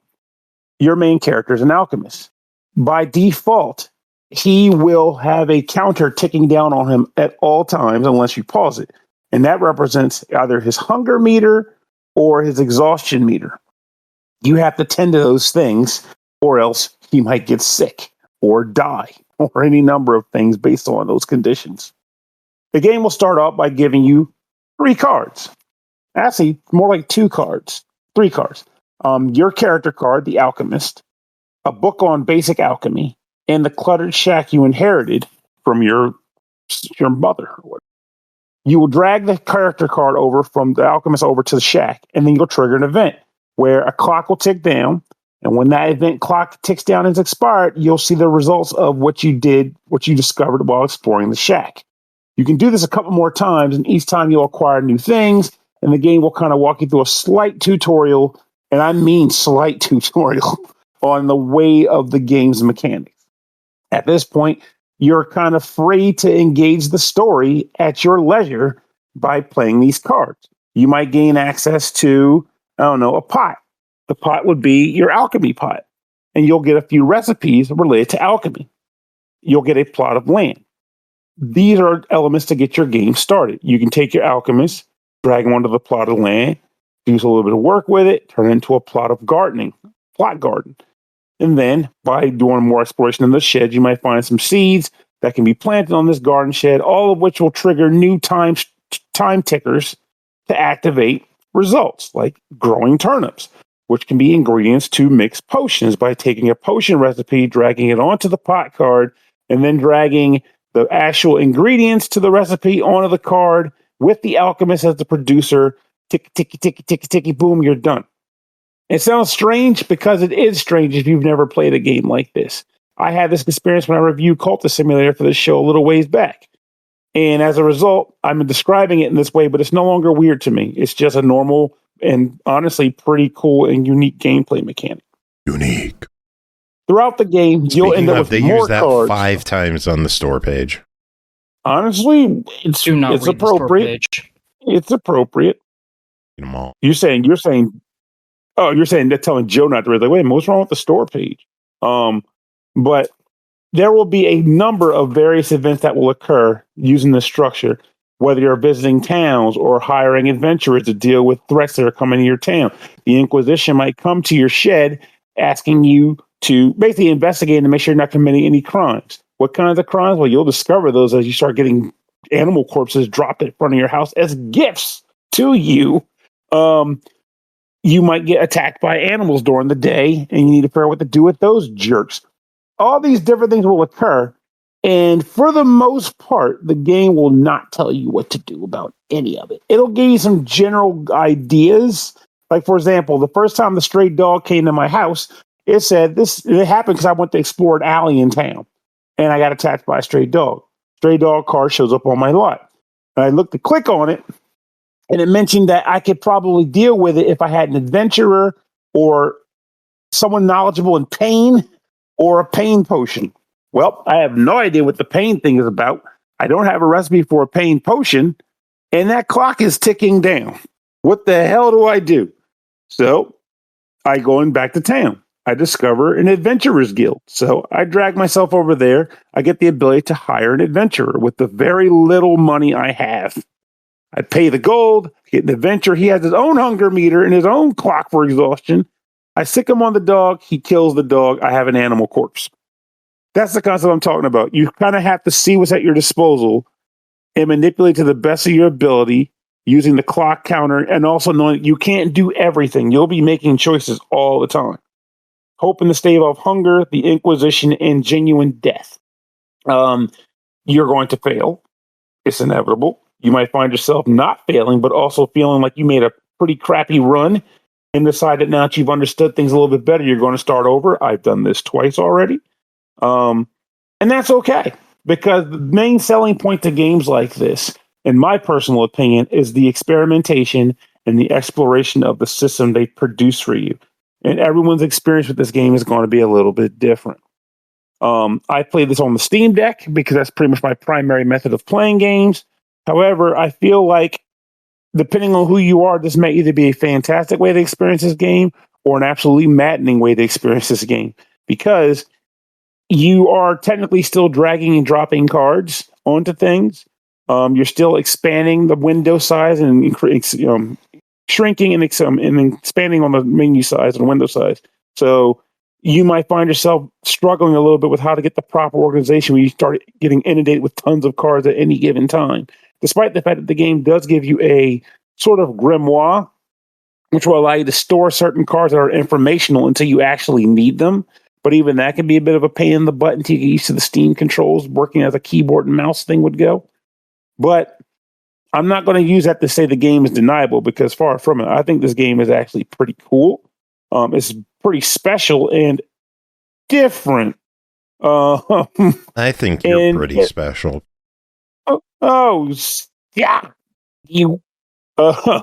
[SPEAKER 6] Your main character is an alchemist. By default, he will have a counter ticking down on him at all times unless you pause it. And that represents either his hunger meter or his exhaustion meter. You have to tend to those things, or else he might get sick or die, or any number of things based on those conditions. The game will start off by giving you 3 cards. Actually, more like 2 cards. 3 cards. Your character card, the Alchemist, a book on basic alchemy, and the cluttered shack you inherited from your mother. You will drag the character card over from the Alchemist over to the shack, and then you'll trigger an event where a clock will tick down. And when that event clock ticks down and is expired, you'll see the results of what you did, what you discovered while exploring the shack. You can do this a couple more times, and each time you'll acquire new things, and the game will kind of walk you through a slight tutorial, and I mean slight tutorial, on the way of the game's mechanics. At this point, you're kind of free to engage the story at your leisure by playing these cards. You might gain access to, a pot. The pot would be your alchemy pot, and you'll get a few recipes related to alchemy. You'll get a plot of land. These are elements to get your game started. You can take your alchemist, drag him onto the plot of land, do a little bit of work with it, turn it into a plot of gardening, plot garden. And then, by doing more exploration in the shed, you might find some seeds that can be planted on this garden shed, all of which will trigger new time tickers to activate results, like growing turnips, which can be ingredients to mix potions by taking a potion recipe, dragging it onto the pot card, and then dragging the actual ingredients to the recipe onto the card with the alchemist as the producer. Ticky, ticky, ticky, ticky, ticky, boom, you're done. It sounds strange because it is strange if you've never played a game like this. I had this experience when I reviewed Cultist Simulator for this show a little ways back. And as a result, I'm describing it in this way, but it's no longer weird to me. It's just a normal and honestly pretty cool and unique gameplay mechanic.
[SPEAKER 2] Unique.
[SPEAKER 6] Throughout the game, you'll end up with
[SPEAKER 2] they
[SPEAKER 6] more
[SPEAKER 2] use that
[SPEAKER 6] cards.
[SPEAKER 2] 5 times on the store page.
[SPEAKER 6] Honestly, it's appropriate. It's appropriate. You're saying they're telling Joe not to read. Like, wait, what's wrong with the store page? But there will be a number of various events that will occur using this structure, whether you're visiting towns or hiring adventurers to deal with threats that are coming to your town. The Inquisition might come to your shed asking you to basically investigate and make sure you're not committing any crimes. What kinds of crimes? Well, you'll discover those as you start getting animal corpses dropped in front of your house as gifts to you. You might get attacked by animals during the day, and you need to figure out what to do with those jerks. All these different things will occur, and for the most part, the game will not tell you what to do about any of it. It'll give you some general ideas. Like, for example, the first time the stray dog came to my house, it said it happened because I went to explore an alley in town. and I got attacked by a stray dog. Stray dog card shows up on my lot. And I looked to click on it, and it mentioned that I could probably deal with it if I had an adventurer or someone knowledgeable in pain or a pain potion. Well, I have no idea what the pain thing is about. I don't have a recipe for a pain potion, and that clock is ticking down. What the hell do I do? So I go back to town. I discover an adventurer's guild. So I drag myself over there. I get the ability to hire an adventurer with the very little money I have. I pay the gold, get an adventurer. He has his own hunger meter and his own clock for exhaustion. I sick him on the dog. He kills the dog. I have an animal corpse. That's the concept I'm talking about. You kind of have to see what's at your disposal and manipulate to the best of your ability using the clock counter and also knowing you can't do everything. You'll be making choices all the time. Hoping to stave off hunger, the Inquisition, and genuine death. You're going to fail. It's inevitable. You might find yourself not failing, but also feeling like you made a pretty crappy run and decide that now that you've understood things a little bit better, you're going to start over. I've done this twice already. And that's okay, because the main selling point to games like this, in my personal opinion, is the experimentation and the exploration of the system they produce for you. And everyone's experience with this game is going to be a little bit different. I played this on the Steam Deck because that's pretty much my primary method of playing games. However, I feel like depending on who you are, this may either be a fantastic way to experience this game or an absolutely maddening way to experience this game, because you are technically still dragging and dropping cards onto things. You're still expanding the window size and shrinking and expanding on the menu size and window size. So you might find yourself struggling a little bit with how to get the proper organization when you start getting inundated with tons of cards at any given time. Despite the fact that the game does give you a sort of grimoire, which will allow you to store certain cards that are informational until you actually need them. But even that can be a bit of a pain in the butt until you get used to the Steam controls working as a keyboard and mouse thing would go. But I'm not going to use that to say the game is deniable, because far from it. I think this game is actually pretty cool. It's pretty special and different.
[SPEAKER 2] I think you're pretty special.
[SPEAKER 6] Yeah, you. But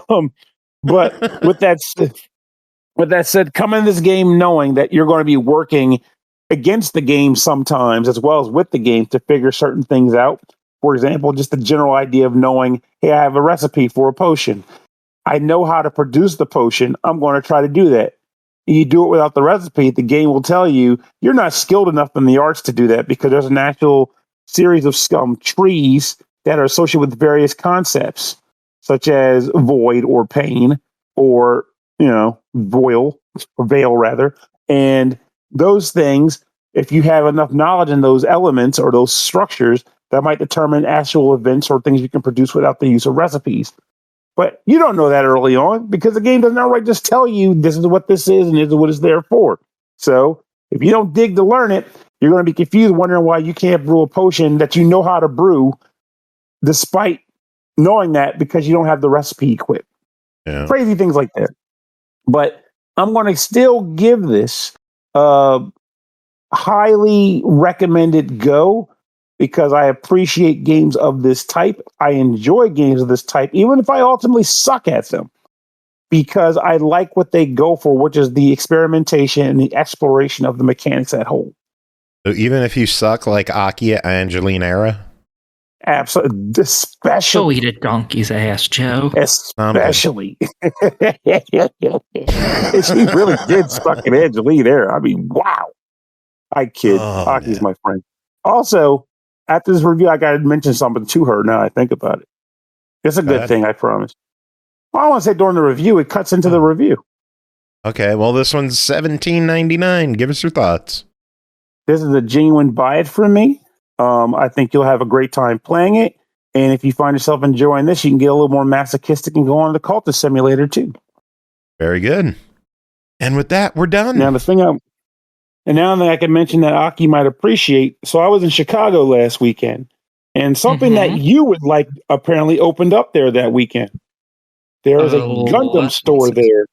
[SPEAKER 6] with that said, come in this game knowing that you're going to be working against the game sometimes, as well as with the game, to figure certain things out. For example, just the general idea of knowing, hey, I have a recipe for a potion. I know how to produce the potion. I'm going to try to do that. You do it without the recipe, the game will tell you you're not skilled enough in the arts to do that, because there's an actual series of trees that are associated with various concepts, such as void or pain, or, veil rather. And those things, if you have enough knowledge in those elements or those structures, that might determine actual events or things you can produce without the use of recipes. But you don't know that early on, because the game doesn't outright just tell you this is what this is and this is what it's there for. So if you don't dig to learn it, you're going to be confused, wondering why you can't brew a potion that you know how to brew, despite knowing that, because you don't have the recipe equipped.
[SPEAKER 2] Yeah.
[SPEAKER 6] Crazy things like that. But I'm going to still give this a highly recommended go, because I appreciate games of this type. I enjoy games of this type, even if I ultimately suck at them, because I like what they go for, which is the experimentation and the exploration of the mechanics at whole.
[SPEAKER 2] So even if you suck like Aki at Angeline era?
[SPEAKER 6] Absolutely. Especially.
[SPEAKER 3] Go eat a donkey's ass, Joe.
[SPEAKER 6] Especially. She really did suck at Angeline there. I mean, wow. I kid. Aki's my friend. Also, after this review, I got to mention something to her now I think about it. It's a good thing, I promise. Well, I want to say during the review, it cuts into the review.
[SPEAKER 2] Okay, well, this one's $17.99. Give us your thoughts.
[SPEAKER 6] This is a genuine buy it from me. I think you'll have a great time playing it. And if you find yourself enjoying this, you can get a little more masochistic and go on to the Cultist Simulator too.
[SPEAKER 2] Very good. And with that, we're done.
[SPEAKER 6] Now, I can mention that Aki might appreciate. So I was in Chicago last weekend, and something that you would like apparently opened up there that weekend. There is a Gundam store there.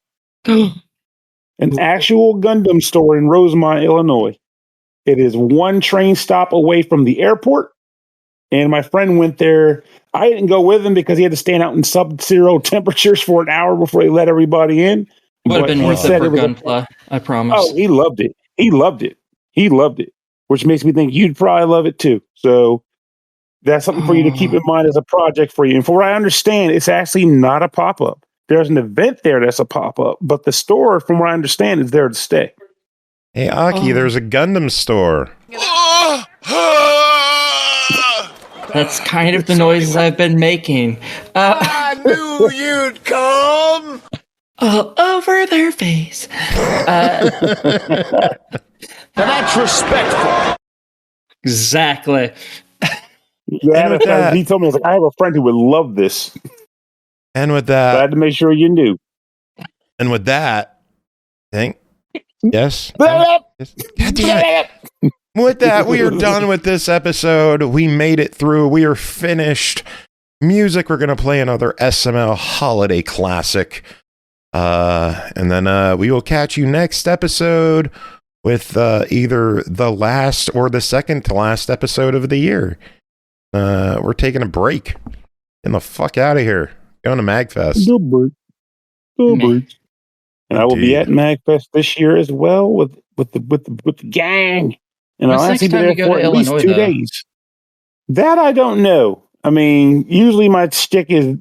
[SPEAKER 6] An actual Gundam store in Rosemont, Illinois. It is one train stop away from the airport. And my friend went there. I didn't go with him because he had to stand out in sub-zero temperatures for an hour before he let everybody in.
[SPEAKER 3] Would have been worth it for Gunpla, I promise.
[SPEAKER 6] Oh, he loved it. He loved it, which makes me think you'd probably love it too. So that's something for you to keep in mind as a project for you. And for what I understand, it's actually not a pop-up. There's an event there that's a pop-up, but the store, from what I understand, is there to stay.
[SPEAKER 2] Hey, Aki, there's a Gundam store.
[SPEAKER 3] That's kind of the noises I've been making.
[SPEAKER 11] I knew you'd come!
[SPEAKER 3] All over their face.
[SPEAKER 11] Now that's respectful.
[SPEAKER 3] Exactly.
[SPEAKER 6] Yeah, because he told me, I have a friend who would love this.
[SPEAKER 2] And with that,
[SPEAKER 6] but I had to make sure you knew.
[SPEAKER 2] And with that, yes.
[SPEAKER 6] God
[SPEAKER 2] damn it. With that, we are done with this episode. We made it through. We are finished. Music, we're going to play another SML holiday classic. And then we will catch you next episode with either the last or the second to last episode of the year. We're taking a break. Getting the fuck out of here. Going to MagFest.
[SPEAKER 6] Go break. And I will be at MagFest this year as well with the gang. And I'll actually be there for at least 2 days. That I don't know. I mean, usually my stick is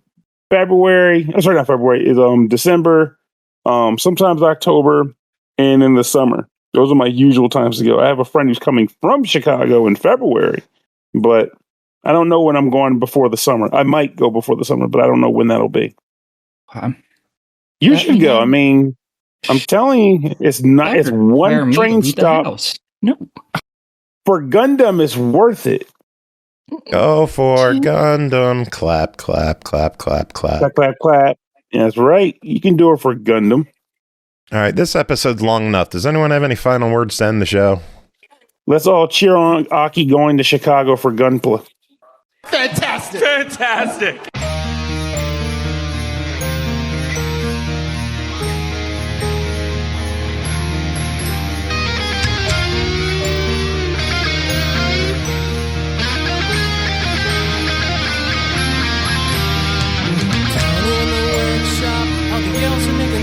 [SPEAKER 6] February. I'm sorry, not February. Is December, sometimes October, and in the summer. Those are my usual times to go. I have a friend who's coming from Chicago in February, but I don't know when I'm going before the summer. I might go before the summer, but I don't know when that'll be. You should go. I mean, I'm telling you, it's not. It's one train stop.
[SPEAKER 3] No.
[SPEAKER 6] For Gundam, it's worth it.
[SPEAKER 2] Go for Gundam. Clap, clap, clap, clap, clap.
[SPEAKER 6] Clap, clap, clap. Yeah, that's right. You can do it for Gundam.
[SPEAKER 2] All right, this episode's long enough. Does anyone have any final words to end the show?
[SPEAKER 6] Let's all cheer on Aki going to Chicago for Gunpla.
[SPEAKER 11] Fantastic.
[SPEAKER 12] Fantastic.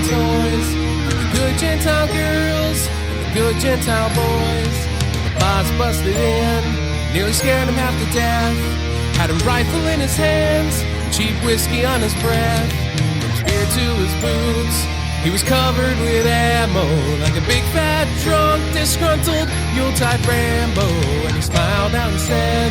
[SPEAKER 13] Toys, the good Gentile girls and the good Gentile boys. The boss busted in, nearly scared him half to death. Had a rifle in his hands, cheap whiskey on his breath. From his beard to his boots, he was covered with ammo, like a big fat drunk, disgruntled Yuletide Rambo. And he smiled out and said,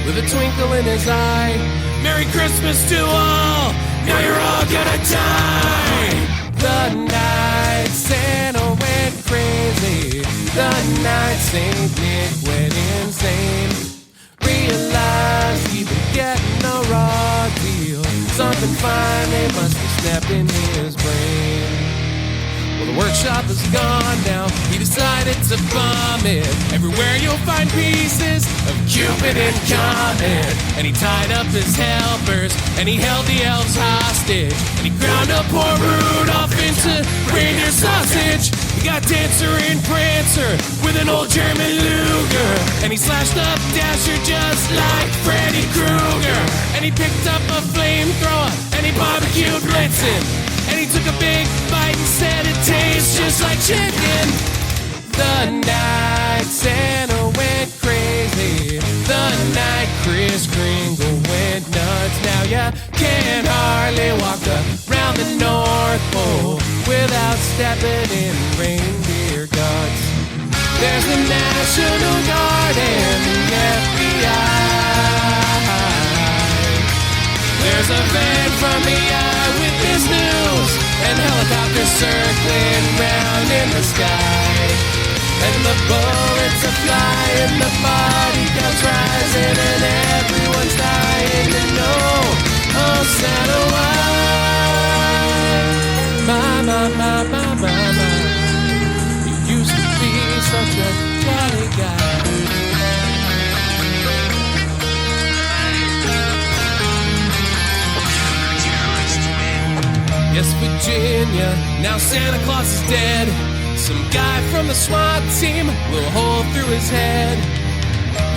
[SPEAKER 13] with a twinkle in his eye, Merry Christmas to all, now you're all gonna die. The night Santa went crazy, the night Saint Nick went insane. Realized he'd been getting a raw deal, something finally must have snapped in his brain. Well, the workshop is gone now, he decided to bomb it. Everywhere you'll find pieces of Cupid and Comet. And he tied up his helpers, and he held the elves hostage. And he ground up poor Rudolph into reindeer sausage. He got Dancer and Prancer with an old German Luger. And he slashed up Dasher just like Freddy Krueger. And he picked up a flamethrower, and he barbecued Blitzen. And he took a big bite and said it tastes just like chicken. The night Santa went crazy, the night Kris Kringle went nuts. Now you can't hardly walk around the North Pole without stepping in reindeer guts. There's the National Guard and the FBI. There's a van from the Eyewitness News and helicopters circling round in the sky. And the bullets are flying, the body counts rising, and everyone's dying to know, oh Santa, why? My, you used to be such a jolly guy. Yes, Virginia, now Santa Claus is dead. Some guy from the SWAT team, little hole through his head.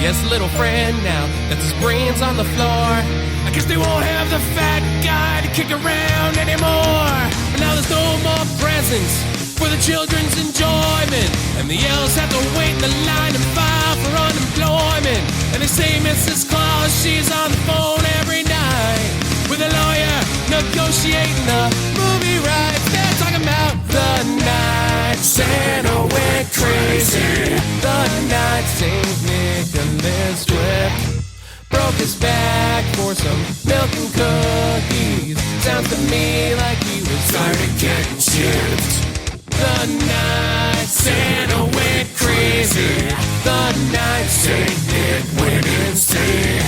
[SPEAKER 13] Yes, little friend, now that's his brains on the floor. I guess they won't have the fat guy to kick around anymore. But now there's no more presents for the children's enjoyment, and the elves have to wait in the line and file for unemployment. And they say Mrs. Claus, she's on the phone every night with a lawyer negotiating the movie rights. They're talking about the night Santa went crazy. The night St. Nicholas wept, broke his back for some milk and cookies. Sounds to me like he was tired of getting chipped. The night Santa went crazy. The night St. Nick went insane.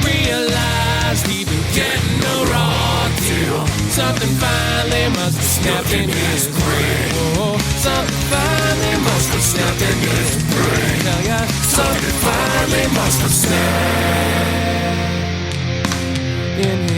[SPEAKER 13] Realized he'd been getting a raw deal. Something finally must have snapped in his brain. Oh, something finally must have snapped in his brain. Hell yeah, something finally must have snapped in his brain.